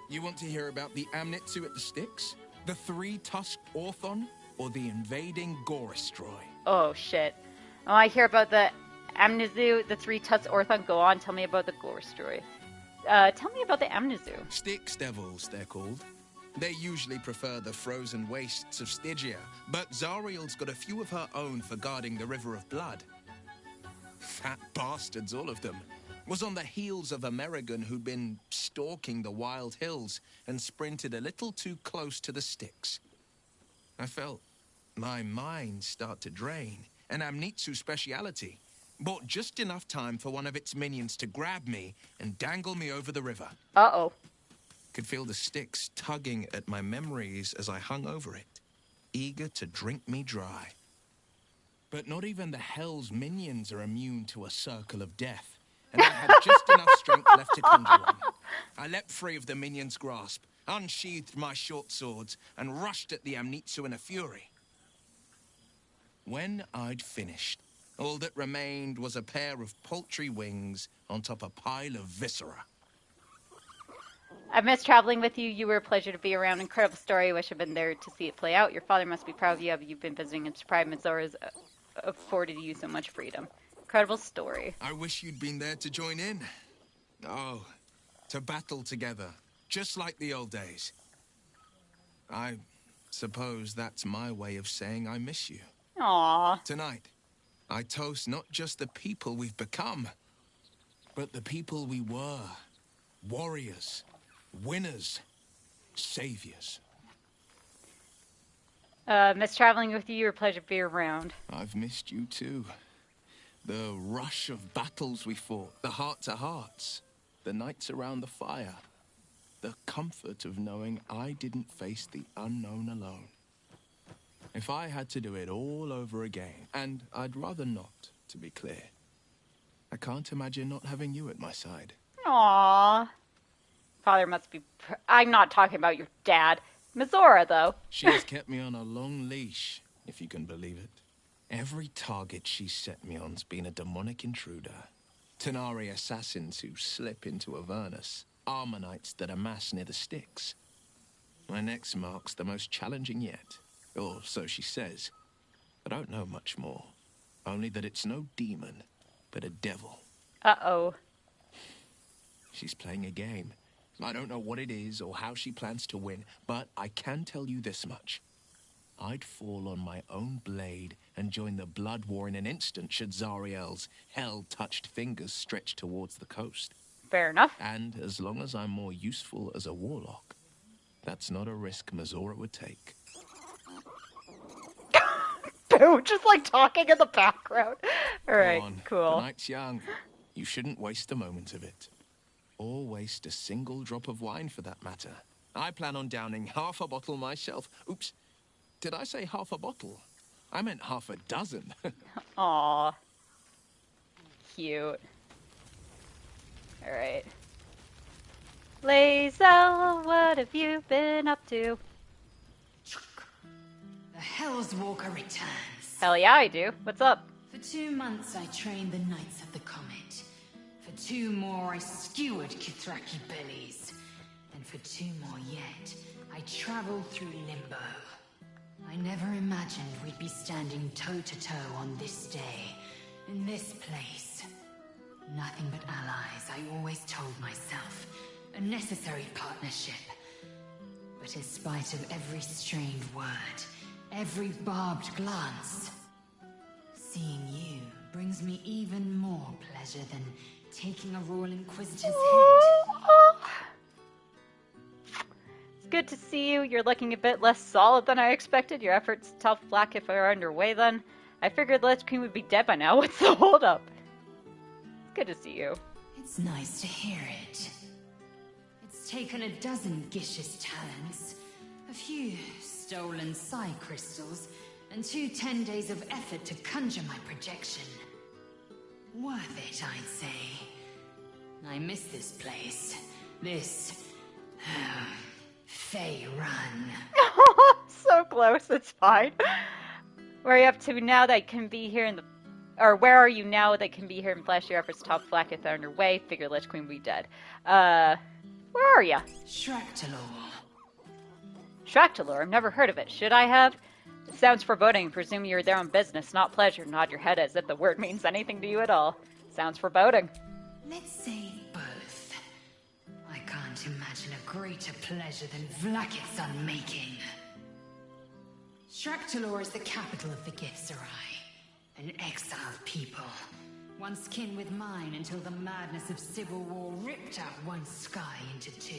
You want to hear about the Amnitsu at the Styx? The three-tusked Orthon? Or the invading Gorestroy? Oh, shit. Oh, I hear about the Amnizu, the three-tusked Orthon. Go on, tell me about the Gorestroy. Tell me about the Amnizu. Styx devils, they're called. They usually prefer the frozen wastes of Stygia, but Zariel's got a few of her own for guarding the River of Blood. Fat bastards, all of them. Was on the heels of Amerigan who'd been stalking the wild hills and sprinted a little too close to the Styx. I felt my mind start to drain, an Amnitsu speciality. Bought just enough time for one of its minions to grab me and dangle me over the river. Uh-oh. Could feel the Styx tugging at my memories as I hung over it, eager to drink me dry. But not even the Hell's minions are immune to a circle of death, and I had just enough strength left to conjure one. I leapt free of the minion's grasp, unsheathed my short swords, and rushed at the Amnitsu in a fury. When I'd finished, all that remained was a pair of paltry wings on top a pile of viscera. I've missed traveling with you. You were a pleasure to be around. Incredible story. Wish I'd been there to see it play out. Your father must be proud of you. You've been visiting his pride. Mazora's afforded you so much freedom. Incredible story. I wish you'd been there to join in. Oh, to battle together, just like the old days. I suppose that's my way of saying I miss you. Aww. Tonight, I toast not just the people we've become, but the people we were. Warriors, winners, saviors. Missed traveling with you. You were a pleasure to be around. I've missed you too. The rush of battles we fought, the heart-to-hearts, the nights around the fire, the comfort of knowing I didn't face the unknown alone. If I had to do it all over again, and I'd rather not, to be clear, I can't imagine not having you at my side. Aww. Father must be... I'm not talking about your dad. Mazora, though. She has kept me on a long leash, if you can believe it. Every target she's set me on's been a demonic intruder. Tenari assassins who slip into Avernus. Armonites that amass near the Styx. My next mark's the most challenging yet. Or so she says. I don't know much more. Only that it's no demon, but a devil. Uh-oh. She's playing a game. I don't know what it is or how she plans to win, but I can tell you this much. I'd fall on my own blade and join the blood war in an instant should Zariel's hell-touched fingers stretch towards the coast. Fair enough. And as long as I'm more useful as a warlock, that's not a risk Mazora would take. Boo, just like talking in the background. All right, cool. The night's young. You shouldn't waste a moment of it. Or waste a single drop of wine for that matter. I plan on downing half a bottle myself. Oops, did I say half a bottle? I meant half a dozen. Aw. Cute. Alright. Lae'zel, what have you been up to? The Hell's Walker returns. Hell yeah, I do. What's up? For 2 months I trained the Knights of the Comet. For 2 more I skewered Kithraki bellies. And for 2 more yet, I traveled through Limbo. I never imagined we'd be standing toe-to-toe on this day, In this place, nothing but allies, I always told myself. A necessary partnership. But in spite of every strained word, every barbed glance, seeing you brings me even more pleasure than taking a Royal Inquisitor's head. It's good to see you. You're looking a bit less solid than I expected. Your efforts to tell Flack if are underway then. I figured the Lich Queen would be dead by now. What's the holdup? It's good to see you. It's nice to hear it. It's taken a dozen Gish's talents, a few stolen psi crystals, and 2 10 days of effort to conjure my projection. Worth it, I'd say. I miss this place. This... Fey Run. So close, it's fine. Where are you up to now that can be here in the... Or where are you now that can be here and flash your efforts to top Flack if they're underway? Figure Lich Queen will be dead. Where are ya? Shractalore. Shractalore? I've never heard of it. Should I have? It sounds foreboding. Presume you're there on business, not pleasure. Nod your head as if the word means anything to you at all. Sounds foreboding. Let's say both. I can't imagine a greater pleasure than Vlaakith's unmaking. Shractalore is the capital of the Githzerai, an exiled people, once kin with mine until the madness of civil war ripped out one sky into 2.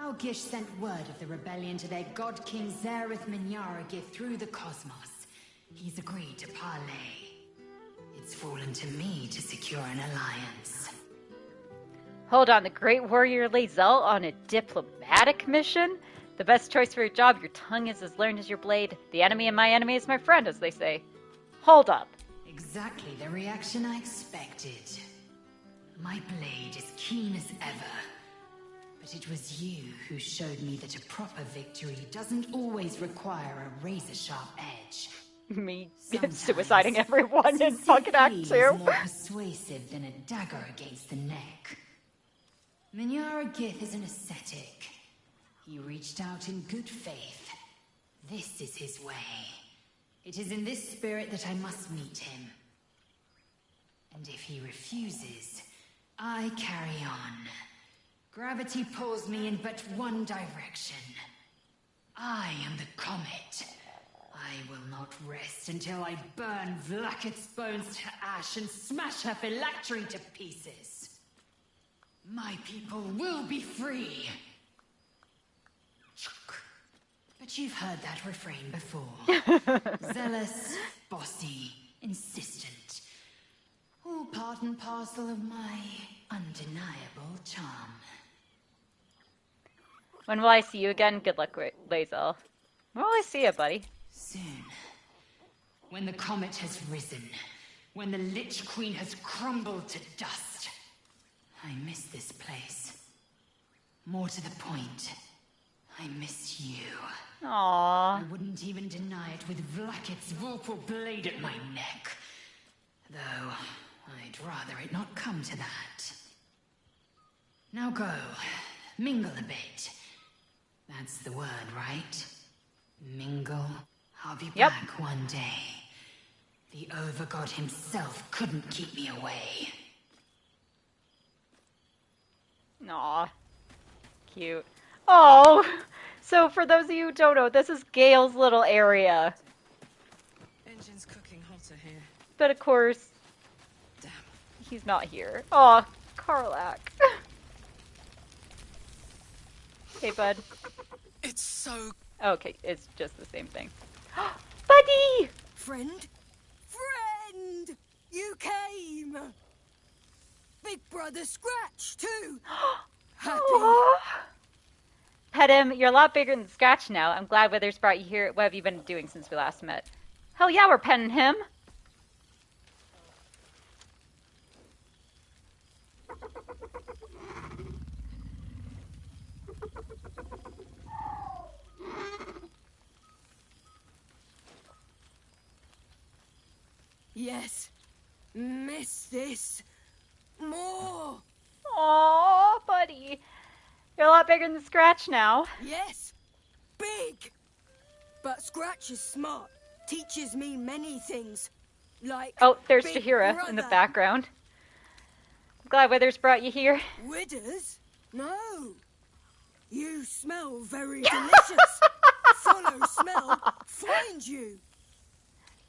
Our Gish sent word of the rebellion to their god king Zareth Minyaragith through the cosmos. He's agreed to parley. It's fallen to me to secure an alliance. Hold on, the great warrior Lae'zel on a diplomatic mission? The best choice for your job, your tongue is as learned as your blade. The enemy of my enemy is my friend, as they say. Hold up. Exactly the reaction I expected. My blade is keen as ever. But it was you who showed me that a proper victory doesn't always require a razor-sharp edge. Me suiciding everyone in fucking Act 2. Is more persuasive than a dagger against the neck. Minyaragith is an ascetic. He reached out in good faith. This is his way. It is in this spirit that I must meet him. And if he refuses, I carry on. Gravity pulls me in but one direction. I am the comet. I will not rest until I burn Vlaakith's bones to ash and smash her phylactery to pieces. My people will be free. But you've heard that refrain before. Zealous, bossy, insistent. All part and parcel of my undeniable charm. When will I see you again? Good luck, Lae'zel. When will I see you, buddy? Soon. When the comet has risen. When the Lich Queen has crumbled to dust. I miss this place. More to the point, I miss you. Aww. I wouldn't even deny it with Vlaakith's vorpal blade at my neck. Though, I'd rather it not come to that. Now go. Mingle a bit. That's the word, right? Mingle. I'll be back one day. The Overgod himself couldn't keep me away. Aw. Cute. Oh! So for those of you who don't know, this is Gale's little area. Engine's cooking hotter here. But of course, damn, he's not here. Aw, Karlach. Hey, bud. It's so... Okay, it's just the same thing. Buddy! Friend? Friend! You came! Big brother Scratch, too! Happy? Aww. Pet him. You're a lot bigger than Scratch now. I'm glad Withers brought you here. What have you been doing since we last met? Hell yeah, we're petting him. Yes. Miss this. More. Aww, buddy. You're a lot bigger than Scratch now. Yes. Big. But Scratch is smart. Teaches me many things. Like Oh, there's Big Jahira in the Brother. background. I'm glad Withers brought you here. Withers? No. You smell very delicious. Follow smell, find you.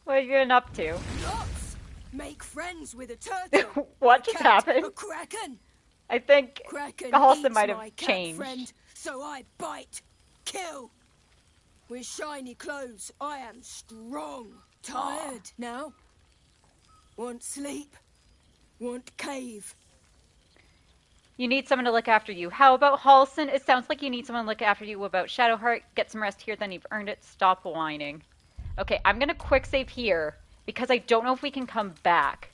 What have you been up to? Lots. Make friends with a turtle. What a just cat, happened? A kraken. I think Kraken Halston eats might my have cat changed. friend, so I bite, kill. With shiny clothes, I am strong. Tired now. Want sleep. Want cave. You need someone to look after you. How about Halston? It sounds like you need someone to look after you. About Shadowheart? Get some rest here, then you've earned it. Stop whining. Okay, I'm gonna quick save here because I don't know if we can come back.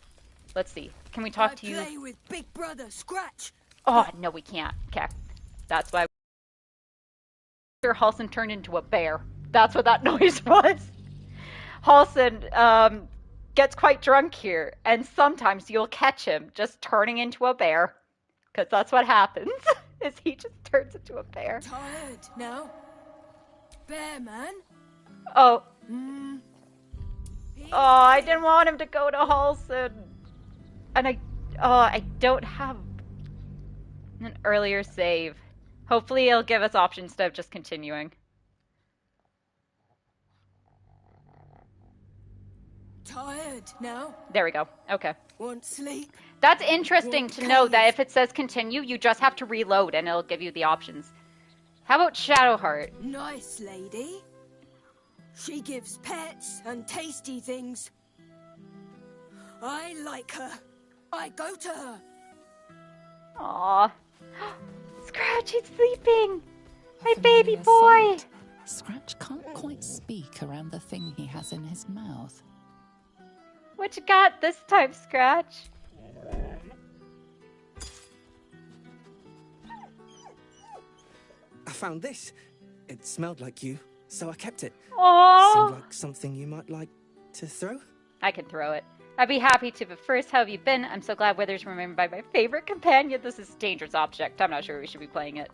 Let's see. Can we talk to you? I play with Big Brother Scratch. Oh, no, we can't. Okay. That's why Halston turned into a bear. That's what that noise was. Halston gets quite drunk here, and sometimes you'll catch him just turning into a bear. Because that's what happens, is he just turns into a bear. Tired now. Bear man. Oh. Oh, I didn't want him to go to Halston. And I don't have an earlier save. Hopefully it'll give us options instead of just continuing. Tired now. There we go. Okay. Want sleep. That's interesting to know that if it says continue, you just have to reload and it'll give you the options. How about Shadowheart? Nice lady. She gives pets and tasty things. I like her. I go to her. Aww. Scratch, he's sleeping. My baby boy. Scratch can't quite speak around the thing he has in his mouth. What you got this time, Scratch? I found this. It smelled like you, so I kept it. Aww. Seemed like something you might like to throw? I can throw it. I'd be happy to, but first, how have you been? I'm so glad Withers remembered by my favorite companion. This is a dangerous object. I'm not sure we should be playing it.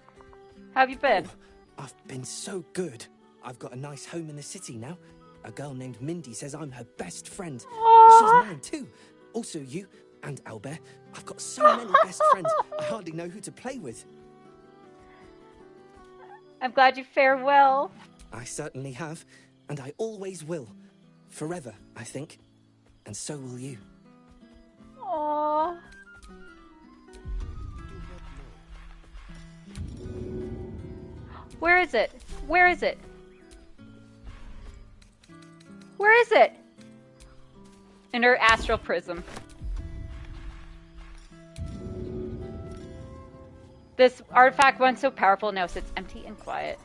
How have you been? Oh, I've been so good. I've got a nice home in the city now. A girl named Mindy says I'm her best friend. Aww. She's mine too. Also you and Albert. I've got so many best friends, I hardly know who to play with. I'm glad you fare well. I certainly have, and I always will. Forever, I think. And so will you. Aww. Where is it? Where is it? Where is it? In her astral prism. This artifact, once so powerful, now sits empty and quiet.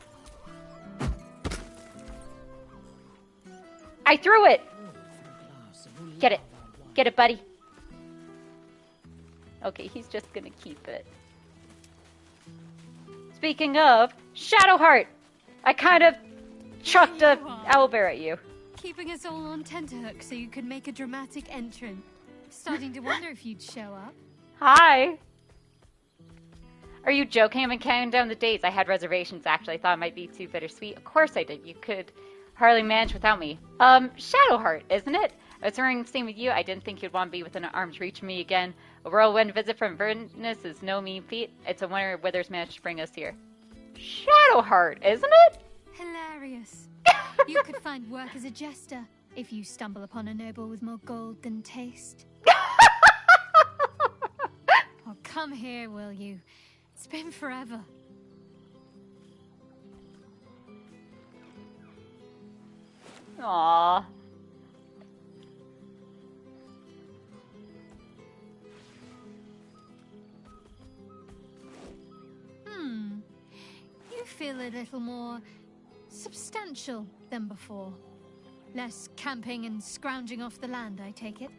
I threw it! Get it. Get it, buddy. Okay, he's just gonna keep it. Speaking of, Shadowheart! I kind of chucked a owlbear at you. Keeping us all on tenterhooks so you could make a dramatic entrance. Starting to wonder if you'd show up. Hi! Are you joking? I've been counting down the days. I had reservations, actually. I thought it might be too bittersweet. Of course I did. You could hardly manage without me. Shadowheart, isn't it? I was wondering, same with you. I didn't think you'd want to be within arm's reach of me again. A whirlwind visit from Avernus is no mean feat. It's a wonder Withers managed to bring us here. Shadowheart, isn't it? Hilarious. You could find work as a jester if you stumble upon a noble with more gold than taste. Oh, come here, will you? It's been forever. Aww. You feel a little more substantial than before. Less camping and scrounging off the land, I take it.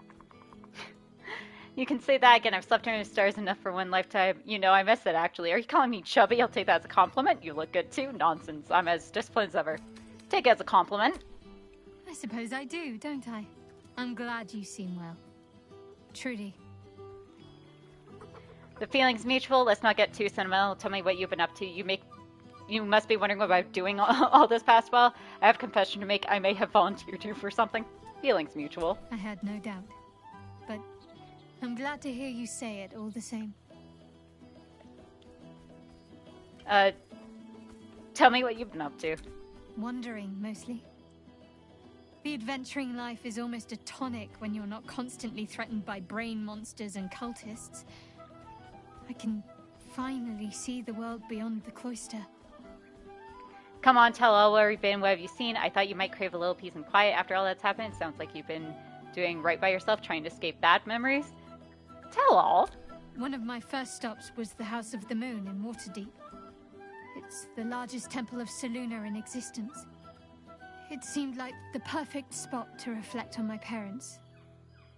You can say that again. I've slept under the stars enough for one lifetime. You know, I miss it, actually. Are you calling me chubby? I'll take that as a compliment. You look good, too. Nonsense. I'm as disciplined as ever. Take it as a compliment. I suppose I do, don't I? I'm glad you seem well. Trudy. The feeling's mutual. Let's not get too sentimental. Tell me what you've been up to. You must be wondering what I'm doing all this past while. I have a confession to make. I may have volunteered you for something. Feelings mutual. I had no doubt. But I'm glad to hear you say it all the same. Tell me what you've been up to. Wandering, mostly. The adventuring life is almost a tonic when you're not constantly threatened by brain monsters and cultists. I can finally see the world beyond the cloister. Come on, tell all where you've been, what have you seen? I thought you might crave a little peace and quiet after all that's happened. It sounds like you've been doing right by yourself, trying to escape bad memories. Tell all. One of my first stops was the House of the Moon in Waterdeep. It's the largest temple of Selûne in existence. It seemed like the perfect spot to reflect on my parents,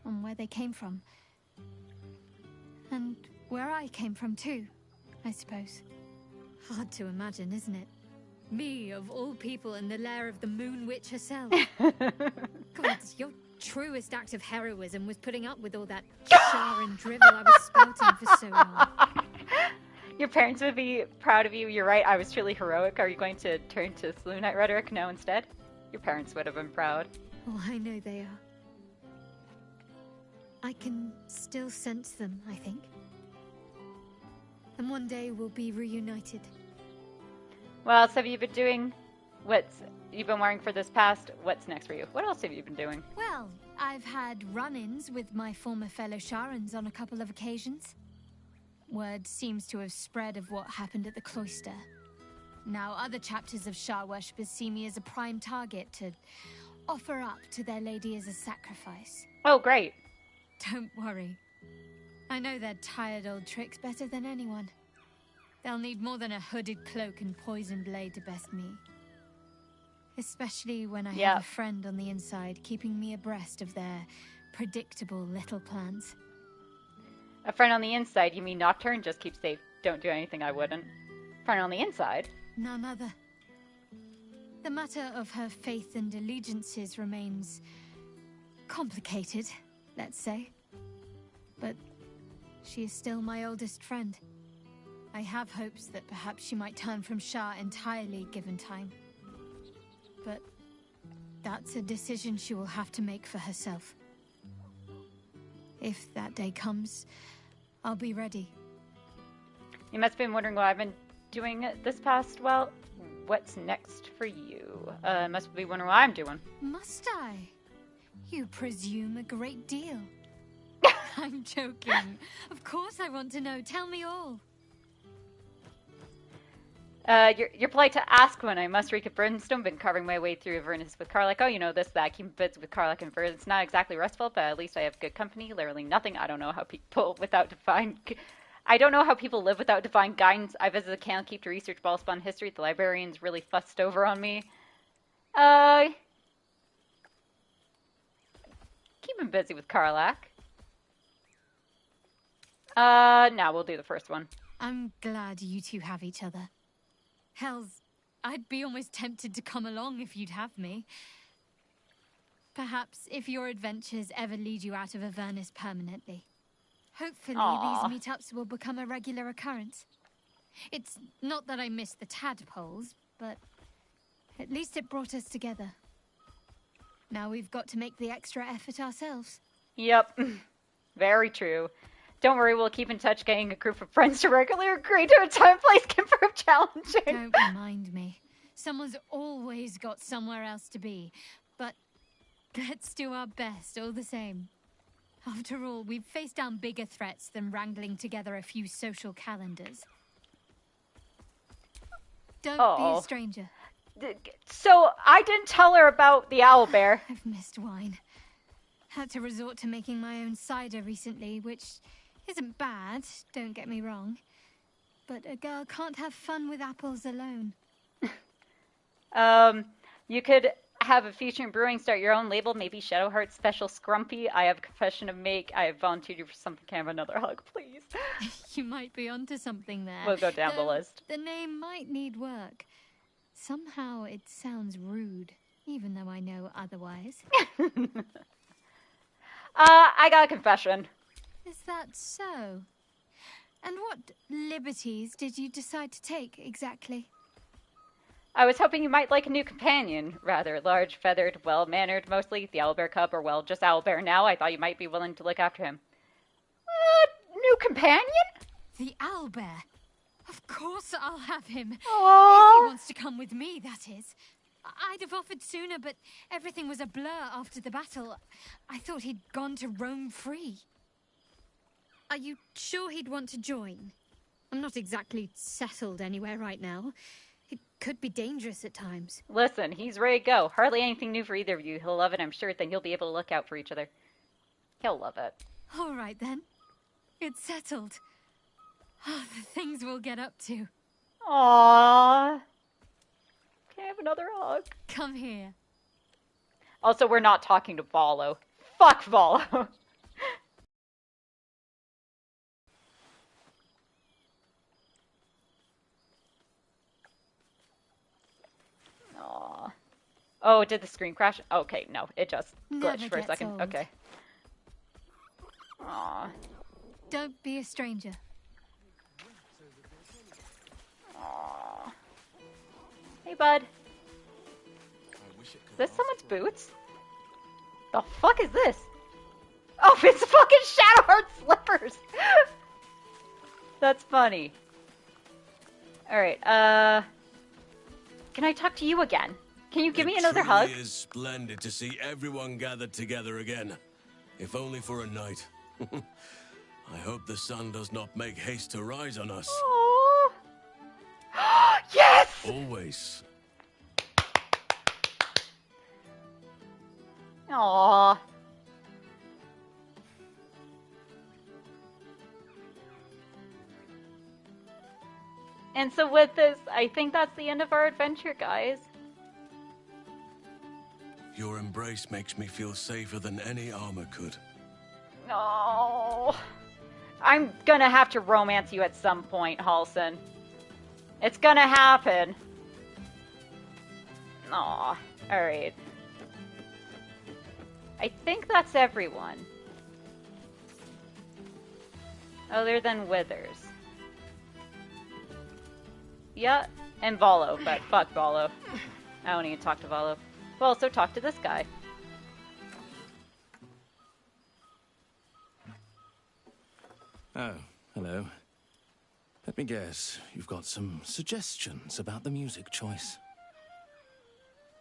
on where they came from. And where I came from too, I suppose. Hard to imagine, isn't it? Me, of all people, in the lair of the Moon Witch herself. God, your truest act of heroism was putting up with all that char and drivel I was spouting for so long. Your parents would be proud of you. You're right, I was truly heroic. Are you going to turn to Selûnite rhetoric now instead? Your parents would have been proud. Oh, I know they are. I can still sense them, I think. And one day we'll be reunited. What else have you been doing? You've been wearing for this past? What's next for you? What else have you been doing? Well, I've had run-ins with my former fellow Sharans on a couple of occasions. Word seems to have spread of what happened at the cloister. Now other chapters of Shar worshippers see me as a prime target to offer up to their lady as a sacrifice. Oh, great. Don't worry. I know their tired old tricks better than anyone. They'll need more than a hooded cloak and poisoned blade to best me. Especially when I have a friend on the inside keeping me abreast of their predictable little plans. A friend on the inside? You mean Nocturne? Just keep safe. Don't do anything I wouldn't. Friend on the inside? None other. The matter of her faith and allegiances remains complicated, let's say. But she is still my oldest friend. I have hopes that perhaps she might turn from Shar entirely given time. But that's a decision she will have to make for herself. If that day comes, I'll be ready. You must have been wondering what I've been doing this past, well, what's next for you? Must be wondering what I'm doing. Must I? You presume a great deal. I'm joking. Of course I want to know. Tell me all. You're polite to ask when I must reek of brimstone. Been carving my way through Avernus with Karlach. Oh, you know this, that. Keep bids with Karlach and Avernus. It's not exactly restful, but at least I have good company. Literally nothing. I don't know how people live without divine guidance. I visited the Candlekeep to research Ballspawn history. The librarians really fussed over on me. Keeping busy with Karlach. Now we'll do the first one. I'm glad you two have each other. Hells, I'd be almost tempted to come along if you'd have me. Perhaps if your adventures ever lead you out of Avernus permanently. Hopefully these meetups will become a regular occurrence. It's not that I miss the tadpoles, but at least it brought us together. Now we've got to make the extra effort ourselves. Yep, very true. Don't worry, we'll keep in touch. Getting a group of friends to regularly agree to a time and place can prove challenging. Don't remind me. Someone's always got somewhere else to be. But let's do our best all the same. After all, we've faced down bigger threats than wrangling together a few social calendars. Don't be a stranger. So, I didn't tell her about the owlbear. I've missed wine. Had to resort to making my own cider recently, which isn't bad, don't get me wrong. But a girl can't have fun with apples alone. You could have a feature in brewing, start your own label, maybe Shadowheart's Special Scrumpy. I have a confession to make. I have volunteered you for something. Can I have another hug, please? You might be onto something there. We'll go down the list. The name might need work. Somehow it sounds rude, even though I know otherwise. I got a confession. Is that so? And what liberties did you decide to take, exactly? I was hoping you might like a new companion. Rather large, feathered, well-mannered mostly. The owlbear cub, or well, just owlbear now. I thought you might be willing to look after him. New companion? The owlbear. Of course I'll have him. Aww. If he wants to come with me, that is. I'd have offered sooner, but everything was a blur after the battle. I thought he'd gone to roam free. Are you sure he'd want to join? I'm not exactly settled anywhere right now. It could be dangerous at times. Listen, he's ready to go. Hardly anything new for either of you. He'll love it, I'm sure. Then you'll be able to look out for each other. He'll love it. All right, then. It's settled. Oh, the things we'll get up to. Aww. Can I have another hug? Come here. Also, we're not talking to Volo. Fuck Volo. Aww. Oh, did the screen crash? Okay, no, it just glitched for a second. Old. Okay. Aww. Don't be a stranger. Aww. Hey, bud. Is this someone's boots? The fuck is this? Oh, it's fucking Shadowheart slippers! That's funny. Alright, can I talk to you again? Can you give me another hug? It is splendid to see everyone gathered together again. If only for a night. I hope the sun does not make haste to rise on us. Aww. Yes! Always. Aww. And so with this, I think that's the end of our adventure, guys. Your embrace makes me feel safer than any armor could. Oh, I'm gonna have to romance you at some point, Halson. It's gonna happen. Aw, alright. I think that's everyone. Other than Withers. Yeah, and Volo, but fuck Volo. I don't need to talk to Volo. Well, so talk to this guy. Oh, hello. Let me guess, you've got some suggestions about the music choice.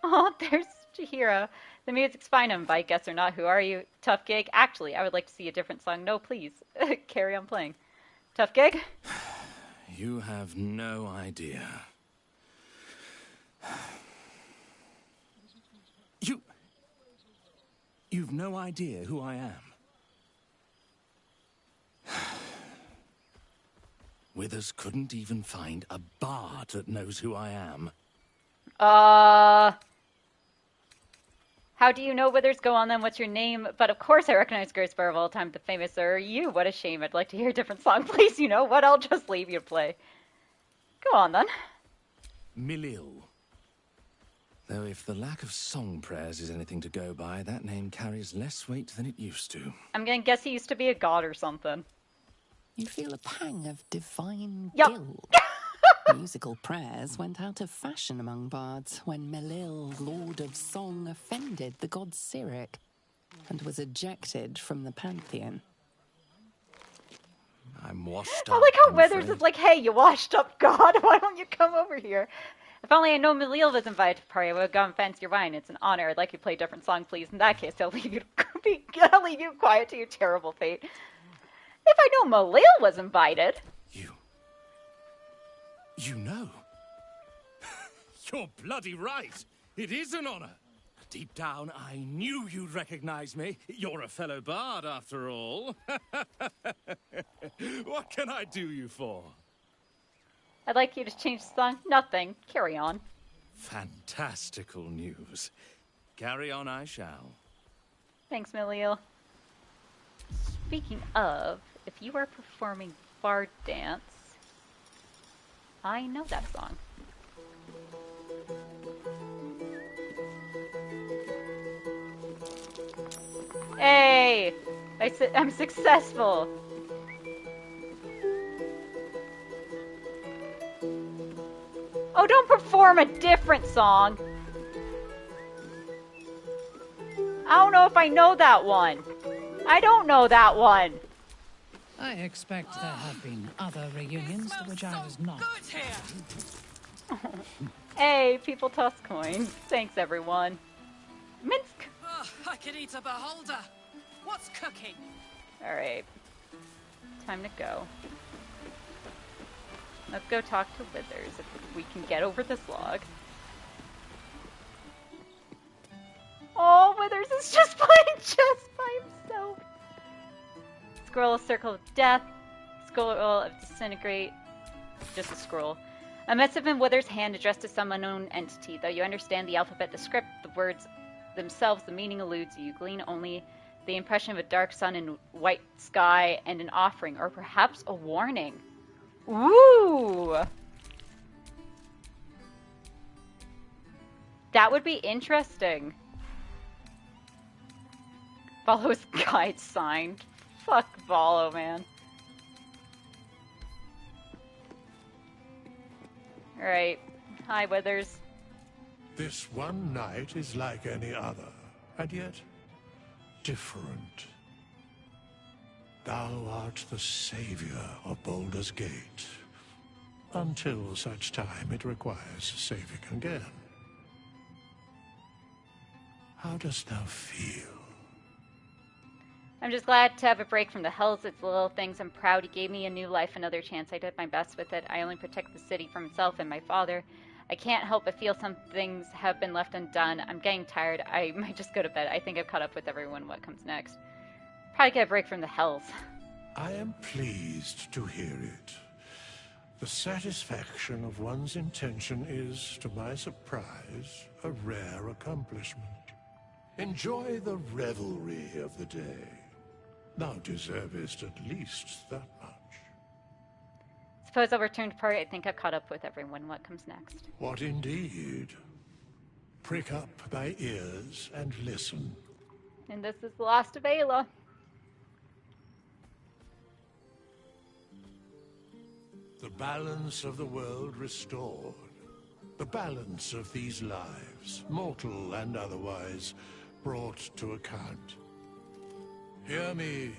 Oh, there's Chihiro. The music's fine, I'm by guess or not. Who are you? Tough gig? Actually, I would like to see a different song. No, please. Carry on playing. Tough gig? You have no idea. You've no idea who I am. Withers couldn't even find a bard that knows who I am. How do you know Withers? Go on then, what's your name? But of course I recognize Greatest Bear of all time, the famous Sir. You, what a shame. I'd like to hear a different song, please. You know what? I'll just leave you to play. Go on then. Milil. Though if the lack of song prayers is anything to go by, that name carries less weight than it used to. I'm gonna guess he used to be a god or something. You feel a pang of divine guilt. Musical prayers went out of fashion among bards when Melil, Lord of Song, offended the god Cyric and was ejected from the pantheon. I'm washed up. I like how Withers is like, hey, you washed up god, why don't you come over here? If only I know Melil was invited to the party, I would have gone fancy your wine. It's an honor. I'd like you to play a different song, please. In that case, I'll leave you quiet to your terrible fate. If I know Melil was invited. You know. You're bloody right. It is an honor. Deep down, I knew you'd recognize me. You're a fellow bard, after all. What can I do you for? I'd like you to change the song. Nothing. Carry on. Fantastical news. Carry on I shall. Thanks, Melil. Speaking of, if you are performing bard dance, I know that song. Hey! I'm successful! Oh, don't perform a different song. I don't know if I know that one. I don't know that one. I expect there have been other reunions to which I was not. Hey, people toss coins. Thanks, everyone. Minsk. Oh, I could eat a beholder. What's cooking? All right. Time to go. Let's go talk to Withers if we can get over this log. Oh, Withers is just playing chess by himself. Scroll of Circle of Death. Scroll of Disintegrate. Just a scroll. A missive in Withers' hand addressed to some unknown entity. Though you understand the alphabet, the script, the words themselves, the meaning eludes you. You glean only the impression of a dark sun and white sky and an offering, or perhaps a warning. Ooh! That would be interesting. Volo's guide signed. Fuck Volo, man. Alright. Hi, Withers. This one night is like any other, and yet different. Thou art the savior of Baldur's Gate, until such time it requires saving again. How dost thou feel? I'm just glad to have a break from the hells. It's the little things. I'm proud he gave me a new life, another chance. I did my best with it. I only protect the city from itself and my father. I can't help but feel some things have been left undone. I'm getting tired. I might just go to bed. I think I've caught up with everyone. What comes next? Probably get a break from the hells. I am pleased to hear it. The satisfaction of one's intention is, to my surprise, a rare accomplishment. Enjoy the revelry of the day. Thou deservest at least that much. Suppose I'll return to party. I think I've caught up with everyone. What comes next? What indeed? Prick up thy ears and listen. And this is the last of Ayla. The balance of the world restored. The balance of these lives, mortal and otherwise, brought to account. Hear me,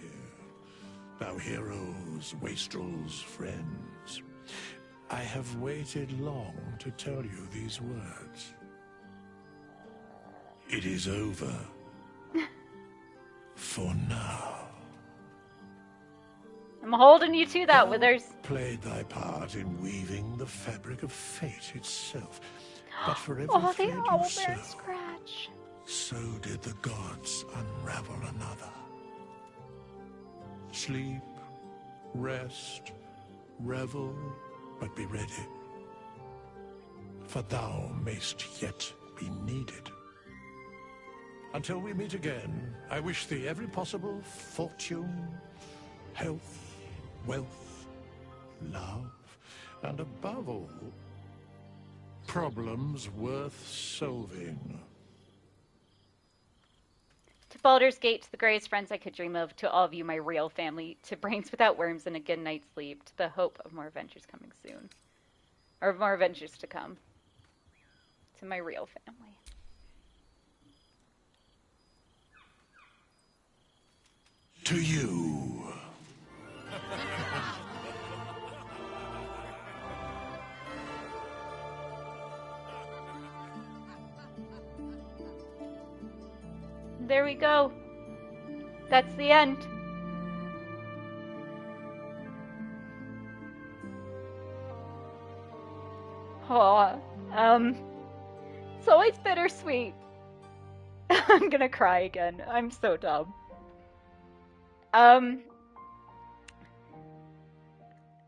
thou heroes, wastrels, friends. I have waited long to tell you these words. It is over. For now. I'm holding you to that, Withers. Played thy part in weaving the fabric of fate itself. But for every Oh, the thread you owlbear sew, scratch. so did the gods unravel another. Sleep, rest, revel, but be ready. For thou mayst yet be needed. Until we meet again, I wish thee every possible fortune, health, wealth, love, and above all, problems worth solving. To Baldur's Gate, to the greatest friends I could dream of, to all of you, my real family, to brains without worms and a good night's sleep, to the hope of more adventures coming soon. Or more adventures to come. To my real family. To you. There we go. That's the end. Oh, it's always bittersweet. I'm gonna cry again. I'm so dumb.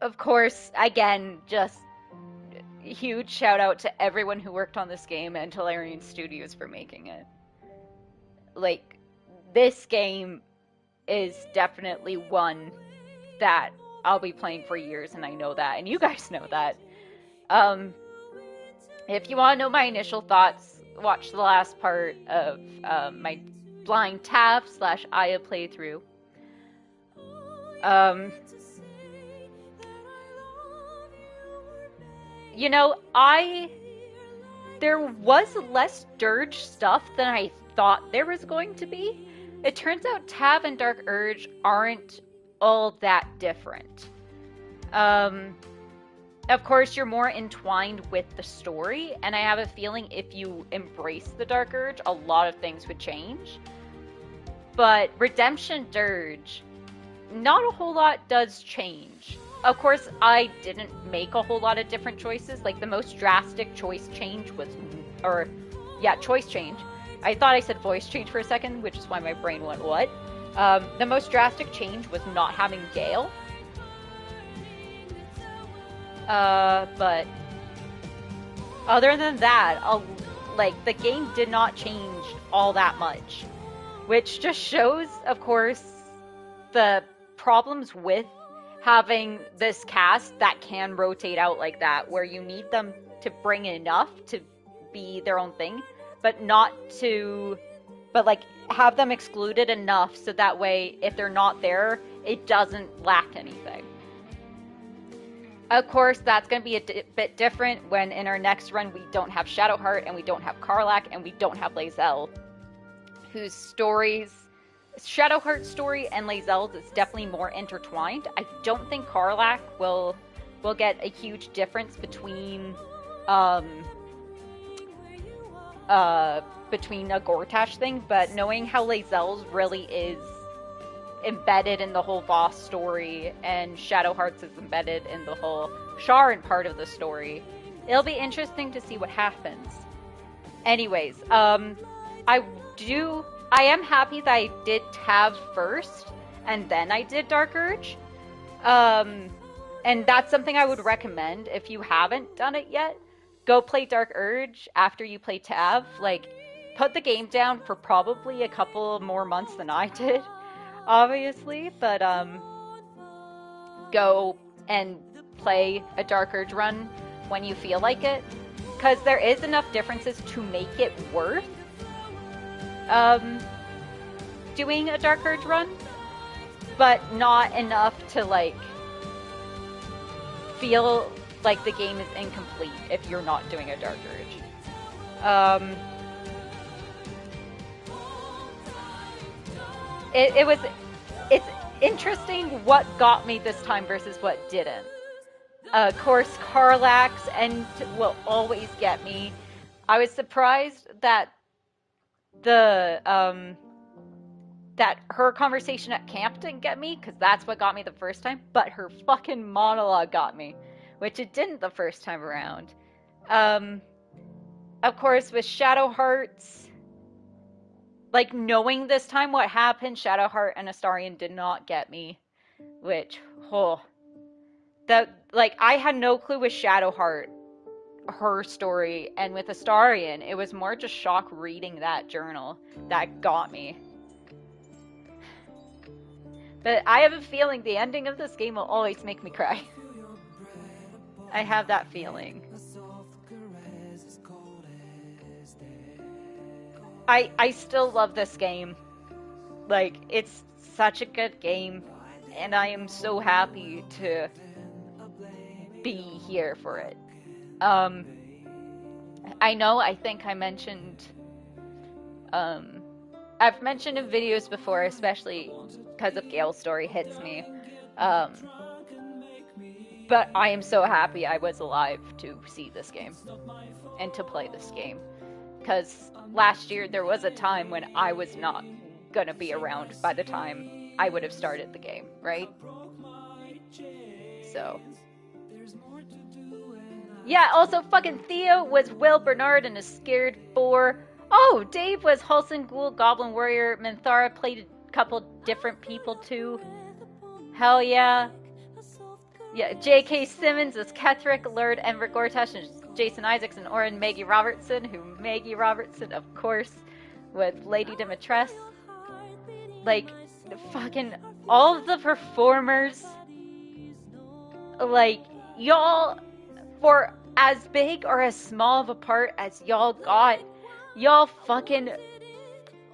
Of course, again, just huge shout out to everyone who worked on this game and to Larian Studios for making it. Like, this game is definitely one that I'll be playing for years, and I know that, and you guys know that. If you want to know my initial thoughts, watch the last part of my Blind Tap / Aya playthrough. you know, there was less dirge stuff than I thought there was going to be. It turns out Tav and Dark Urge aren't all that different. Of course, you're more entwined with the story, and I have a feeling if you embrace the Dark Urge, a lot of things would change. But Redemption Dirge, not a whole lot does change. Of course, I didn't make a whole lot of different choices. Like, the most drastic choice change was, choice change. I thought I said voice change for a second, which is why my brain went, what? The most drastic change was not having Gale. But other than that, the game did not change all that much. Which just shows, of course, the problems with having this cast that can rotate out like that, where you need them to bring enough to be their own thing, but have them excluded enough so that way, if they're not there, it doesn't lack anything. Of course, that's going to be a bit different when in our next run we don't have Shadowheart, and we don't have Karlach, and we don't have Lae'zel, whose stories, Shadowheart's story and Lae'zel's is definitely more intertwined. I don't think Karlach will get a huge difference between a Gortash thing, but knowing how Lae'zel's really is embedded in the whole Voss story, and Shadowheart's is embedded in the whole Sharn part of the story, it'll be interesting to see what happens. Anyways, I am happy that I did Tav first, and then I did Dark Urge. And that's something I would recommend if you haven't done it yet. Go play Dark Urge after you play Tav. Like, put the game down for probably a couple more months than I did, obviously. But, go and play a Dark Urge run when you feel like it. Because there is enough differences to make it worth doing a Dark Urge run, but not enough to feel like the game is incomplete if you're not doing a Dark Urge. It's interesting what got me this time versus what didn't. Of course, Karlach's end will always get me. I was surprised that that her conversation at camp didn't get me, because that's what got me the first time, but her fucking monologue got me, which it didn't the first time around. Of course, with Shadowheart's, knowing this time what happened, Shadowheart and Astarion did not get me, which, I had no clue with Shadowheart, her story, and with Astarion, it was more just shock reading that journal that got me. But I have a feeling the ending of this game will always make me cry. I have that feeling. I still love this game. It's such a good game, and I am so happy to be here for it. I think I mentioned, I've mentioned in videos before, especially because of Gale's story hits me, but I am so happy I was alive to see this game, and to play this game, because last year there was a time when I was not gonna be around by the time I would have started the game, right? So... yeah, also fucking Theo was Will Bernard and a scared boar. Oh, Dave was Halsin Ghoul, Goblin Warrior. Minthara played a couple different people too. Hell yeah. Yeah, J.K. Simmons was Kethric, Lord Enver Gortash, and Jason Isaacs, and Oren Maggie Robertson, who Maggie Robertson, of course, with Lady Dimitrescu. Fucking all of the performers, y'all... for as big or as small of a part as y'all got, y'all fucking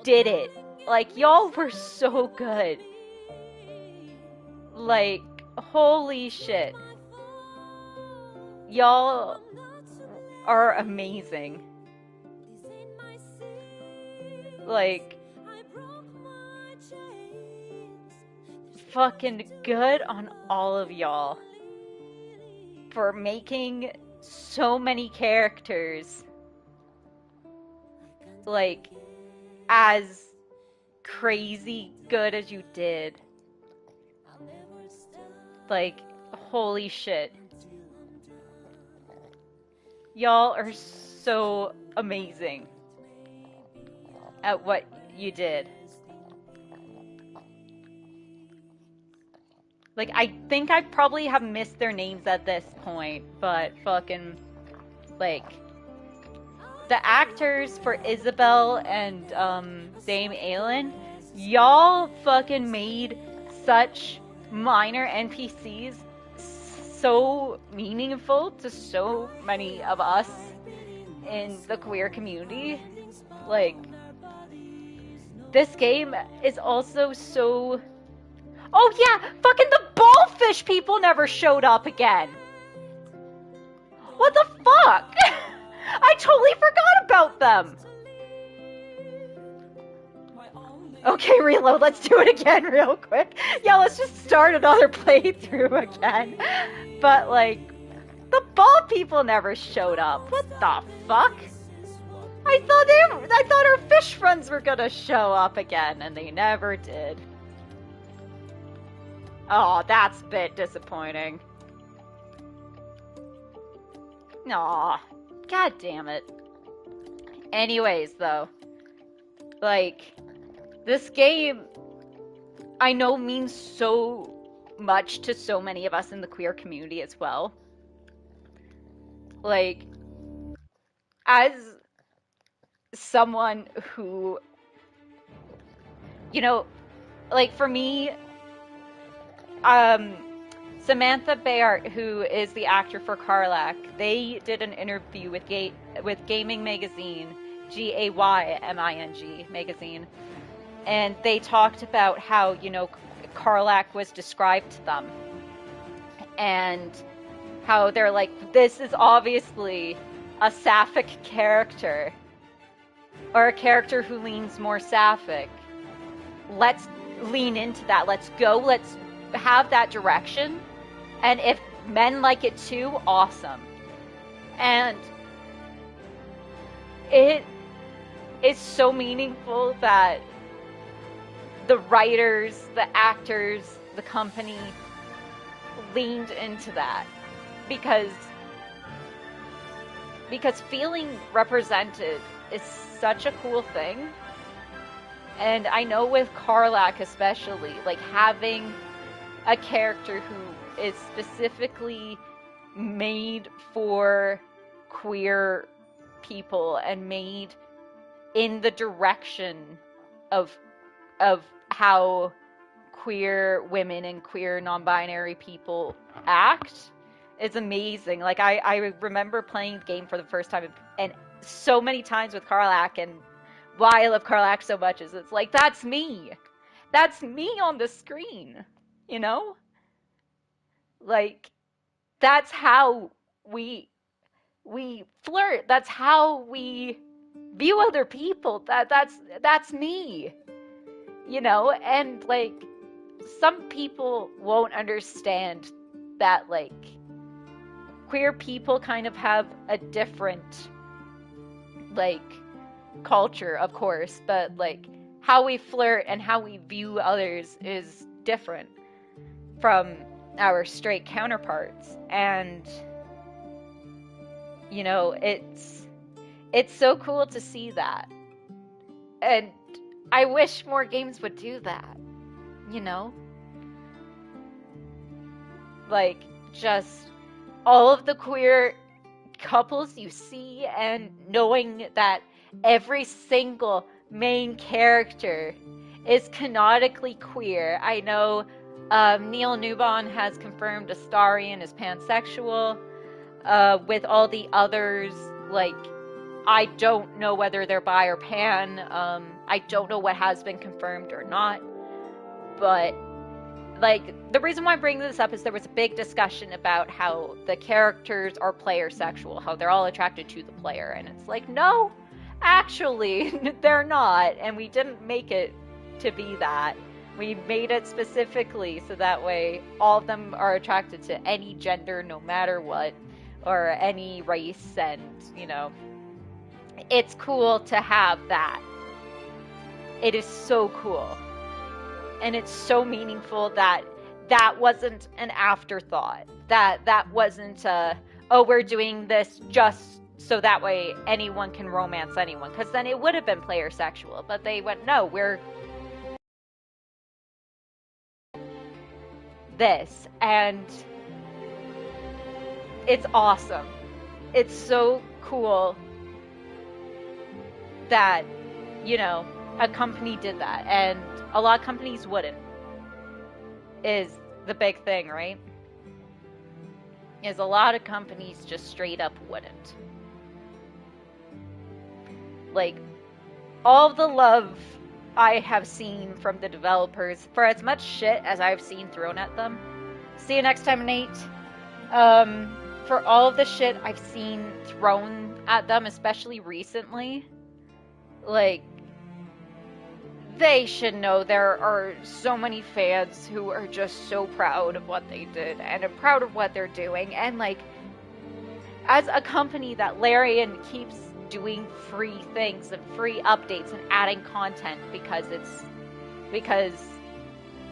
did it. Y'all were so good. Holy shit. y'all are amazing. Like, fucking good on all of y'all for making so many characters, like, as crazy good as you did. Like, holy shit. Y'all are so amazing at what you did. Like, I think I probably have missed their names at this point, but fucking, like, the actors for Isabel and Dame Aelin, y'all fucking made such minor NPCs so meaningful to so many of us in the queer community. Like, this game is also so... Oh yeah, fucking the ballfish people never showed up again. What the fuck? I totally forgot about them. Okay, reload, let's do it again real quick. Yeah, let's just start another playthrough again. But, like, the ball people never showed up. What the fuck? I thought our fish friends were gonna show up again, and they never did. Oh, that's a bit disappointing. Aw, god damn it. Anyways, though, like, this game, I know, means so much to so many of us in the queer community as well. Like, as someone who, you know, like, for me, Samantha Bayard, who is the actor for Karlach, they did an interview with Gaming Magazine, Gayming magazine, and they talked about how, you know, Karlach was described to them, and how they're like, this is obviously a sapphic character, or a character who leans more sapphic. Let's lean into that. Let's have that direction. And if men like it too, awesome. And it is so meaningful that the writers, the actors, the company leaned into that. Because feeling represented is such a cool thing. And I know with Karlach especially, like, having a character who is specifically made for queer people and made in the direction of how queer women and queer non-binary people act is amazing. Like, I remember playing the game for the first time, and so many times with Karlach, and why I love Karlach so much is it's like, that's me. That's me on the screen, you know? Like, that's how we flirt. That's how we view other people. That's me. You know? And, like, some people won't understand that, like, queer people kind of have a different, like, culture, of course, but, like, how we flirt and how we view others is different from our straight counterparts. And, you know, it's so cool to see that. And I wish more games would do that, you know? Like, just all of the queer couples you see, and knowing that every single main character is canonically queer. I know Neil Newbon has confirmed Astarion is pansexual. With all the others, like, I don't know whether they're bi or pan. I don't know what has been confirmed or not. But like, the reason why I'm bringing this up is there was a big discussion about how the characters are player sexual, how they're all attracted to the player, and it's like, no, actually, they're not, and we didn't make it to be that. We made it specifically so that way all of them are attracted to any gender, no matter what, or any race, and, you know, it's cool to have that. It is so cool. And it's so meaningful that that wasn't an afterthought. That wasn't oh, we're doing this just so that way anyone can romance anyone. Because then it would have been player sexual. But they went, no, we're this. And it's awesome. It's so cool that, you know, a company did that, and a lot of companies wouldn't, is the big thing, right? Is a lot of companies just straight up wouldn't. Like, all the love I have seen from the developers, for as much shit as I've seen thrown at them, see you next time, Nate, for all of the shit I've seen thrown at them, especially recently, like, they should know there are so many fans who are just so proud of what they did and are proud of what they're doing. And, like, as a company that Larian keeps doing free things and free updates and adding content because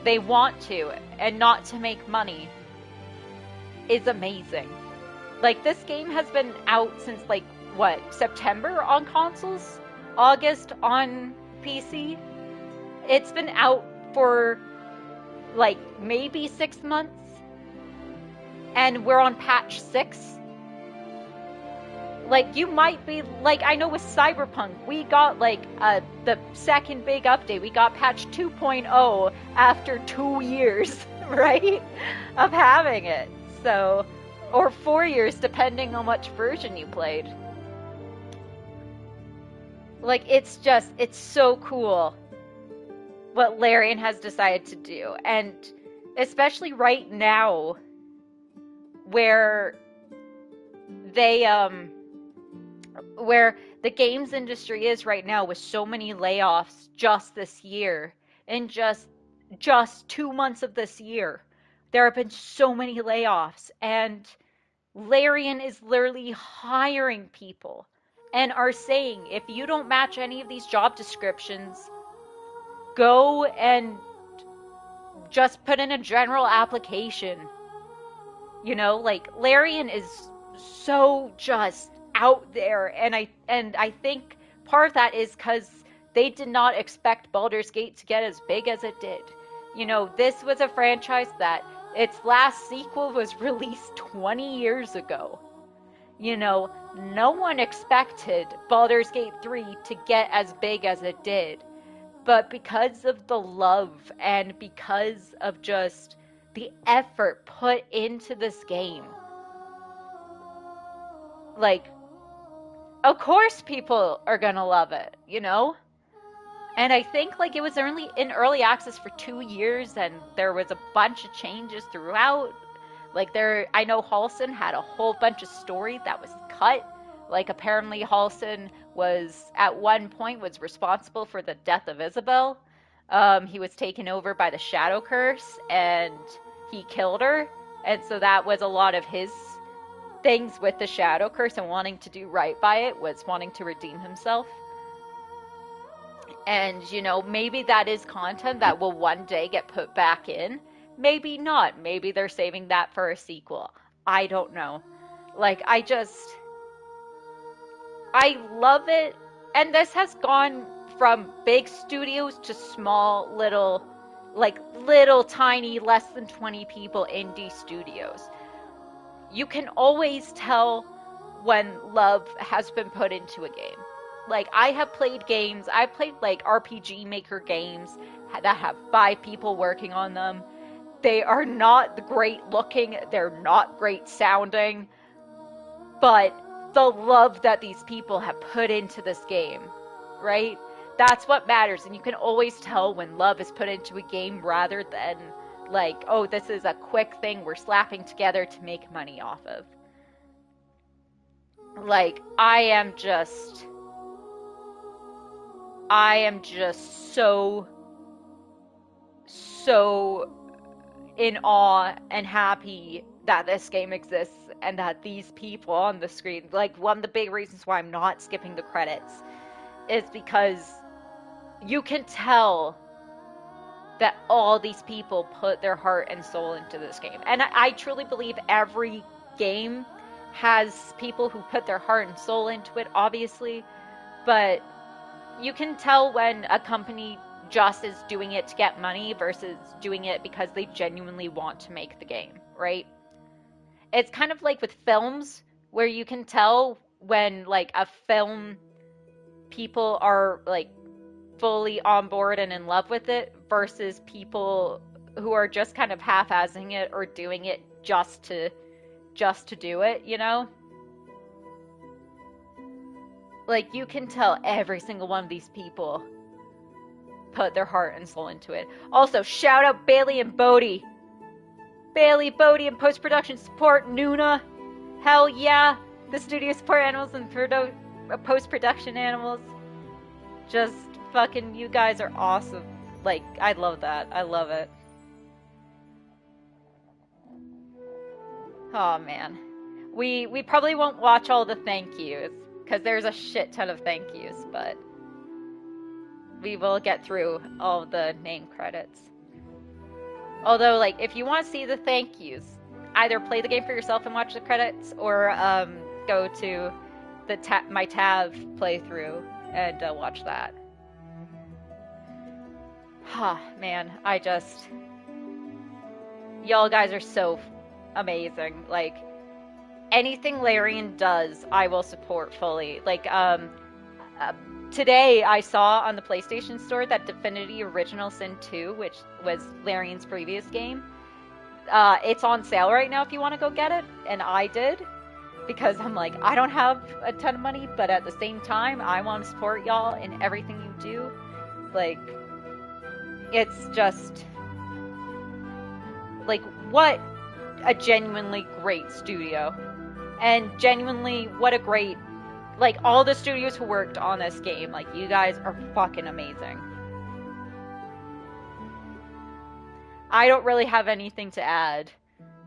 they want to and not to make money, is amazing. Like, this game has been out since, like, what, September on consoles? August on PC? It's been out for, like, maybe 6 months. And we're on patch 6. Like, you might be, like, I know with Cyberpunk, we got, like, the second big update. We got patch 2.0 after 2 years, right? Of having it. So, or 4 years, depending on which version you played. Like, it's just, it's so cool what Larian has decided to do. And especially right now, where they, where the games industry is right now with so many layoffs just this year, in just 2 months of this year, there have been so many layoffs, and Larian is literally hiring people and are saying, if you don't match any of these job descriptions, go and just put in a general application. You know, like, Larian is so just out there, and I think part of that is because they did not expect Baldur's Gate to get as big as it did. You know, this was a franchise that its last sequel was released 20 years ago. You know, no one expected Baldur's Gate 3 to get as big as it did. But because of the love and because of just the effort put into this game, like, of course people are gonna love it, you know? And I think, like, it was only in early access for 2 years, and there was a bunch of changes throughout. Like, I know Halsin had a whole bunch of story that was cut. Like, apparently Halsin was, at one point, was responsible for the death of Isabel. He was taken over by the Shadow Curse, and he killed her. And so that was a lot of his things with the Shadow Curse, and wanting to do right by it, was wanting to redeem himself. And, you know, maybe that is content that will one day get put back in. Maybe not. Maybe they're saving that for a sequel. I don't know. Like, I love it. And this has gone from big studios to small, little tiny, less than 20 people indie studios. You can always tell when love has been put into a game. Like, I have played games, I've played, like, RPG Maker games that have 5 people working on them. They are not great looking, they're not great sounding, but the love that these people have put into this game, right? That's what matters, and you can always tell when love is put into a game rather than like, oh, this is a quick thing we're slapping together to make money off of. Like, I am just so in awe and happy that this game exists and that these people on the screen, like, one of the big reasons why I'm not skipping the credits is because you can tell that all these people put their heart and soul into this game. And I truly believe every game has people who put their heart and soul into it, obviously, but you can tell when a company just is doing it to get money versus doing it because they genuinely want to make the game, right? It's kind of like with films, where you can tell when, like, a film, people are, like, fully on board and in love with it versus people who are just kind of half-assing it or doing it just to do it, you know? Like, you can tell every single one of these people put their heart and soul into it. Also, shout out Bailey and Bodhi. Bailey, Bodhi, and post-production support, Nuna. Hell yeah. The studio support animals and post-production animals. Just fucking, you guys are awesome. Like, I love that. I love it. Oh, man. We probably won't watch all the thank yous, because there's a shit ton of thank yous, but we will get through all the name credits. Although, like, if you want to see the thank yous, either play the game for yourself and watch the credits, or go to the my tab playthrough and watch that. Ah, man, y'all guys are so amazing. Like, anything Larian does, I will support fully. Like, today I saw on the PlayStation Store that Divinity Original Sin 2, which was Larian's previous game, it's on sale right now if you want to go get it, and I did, because I'm like, I don't have a ton of money, but at the same time, I want to support y'all in everything you do. Like, it's just, like, what a genuinely great studio. And genuinely, what a great, like, all the studios who worked on this game, like, you guys are fucking amazing. I don't really have anything to add.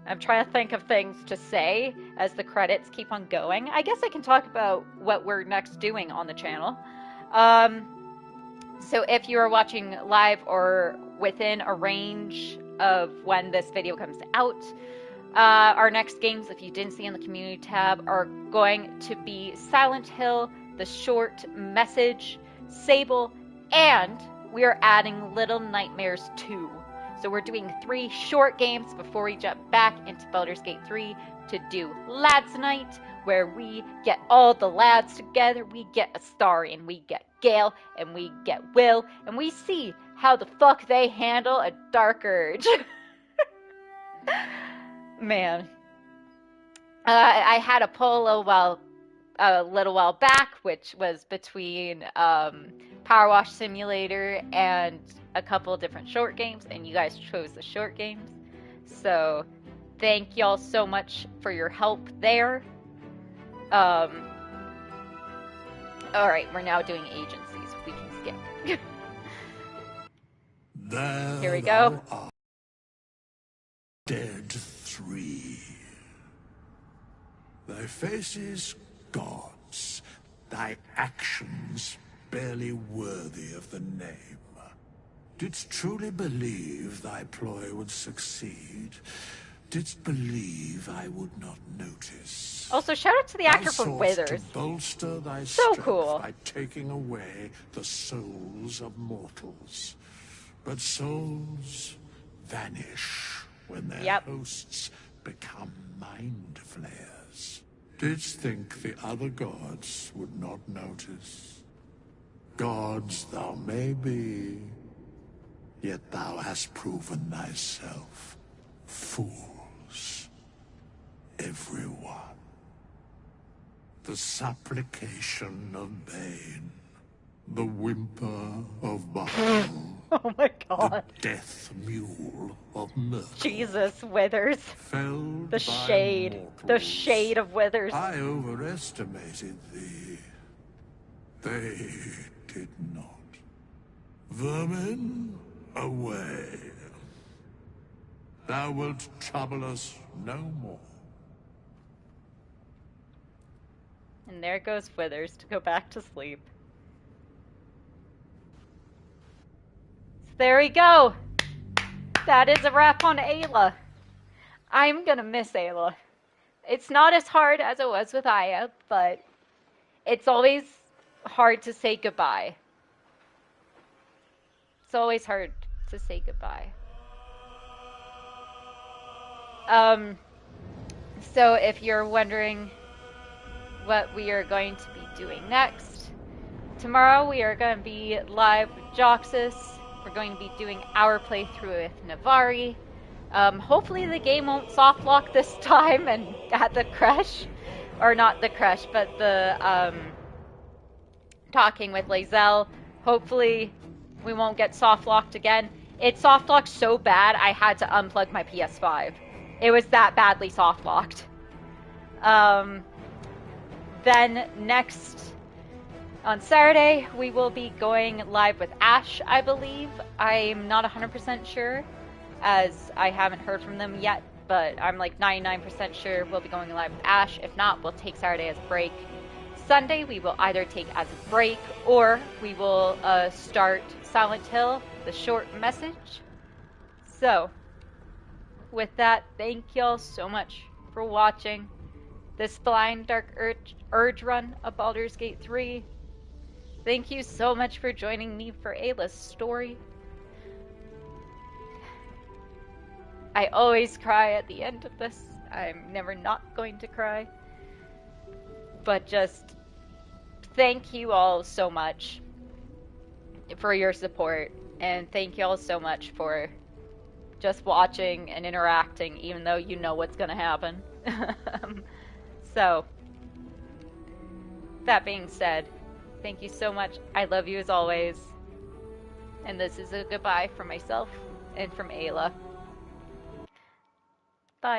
I'm trying to think of things to say as the credits keep on going. I guess I can talk about what we're next doing on the channel. So if you are watching live or within a range of when this video comes out, our next games, if you didn't see in the community tab, are going to be Silent Hill, The Short Message, Sable, and we are adding Little Nightmares 2. So we're doing 3 short games before we jump back into Baldur's Gate 3 to do Lads Night, where we get all the lads together. We get Astari, and we get Gale, and we get Will, and we see how the fuck they handle a Dark Urge. Man. I had a poll a little while back, which was between Power Wash Simulator and a couple different short games, and you guys chose the short games. So thank y'all so much for your help there. Alright, we're now doing agencies. We can skip. Here we go. Dead 3. Thy face is God's, thy actions barely worthy of the name. Didst truly believe thy ploy would succeed? Didst believe I would not notice? Also, shout out to the actor from Withers. To bolster thy so strength cool. By taking away the souls of mortals. But souls vanish when their hosts become mind flayers. Didst think the other gods would not notice? Gods thou may be, yet thou hast proven thyself fools, everyone. The supplication of Bane, the whimper of Baal, Oh my god. The death mule of Myrtle. Jesus, Withers. Felled The shade. The shade of Withers. I overestimated thee. They did not. Vermin, away. Thou wilt trouble us no more. And there goes Withers to go back to sleep. So there we go. That is a wrap on Ayla. I'm gonna miss Ayla. It's not as hard as it was with Aya, but it's always hard to say goodbye. It's always hard to say goodbye. So if you're wondering what we are going to be doing next, tomorrow we are going to be live with Joxus. We're going to be doing our playthrough with Navari. Hopefully the game won't soft lock this time and at the crush, or not the crush, but the talking with Lae'zel. Hopefully we won't get soft locked again. It soft locked so bad I had to unplug my PS5. It was that badly soft locked. Then next on Saturday we will be going live with Ash, I believe. I'm not 100% sure, as I haven't heard from them yet, but I'm like 99% sure we'll be going live with Ash. If not, we'll take Saturday as a break. Sunday we will either take as a break or we will start Silent Hill, the short message. So, with that, thank y'all so much for watching this Blind Dark Urge run of Baldur's Gate 3. Thank you so much for joining me for Ayla's story. I always cry at the end of this. I'm never not going to cry. But just thank you all so much for your support. And thank you all so much for just watching and interacting, even though you know what's going to happen. So, that being said, thank you so much. I love you as always. And this is a goodbye from myself and from Ayla. Bye.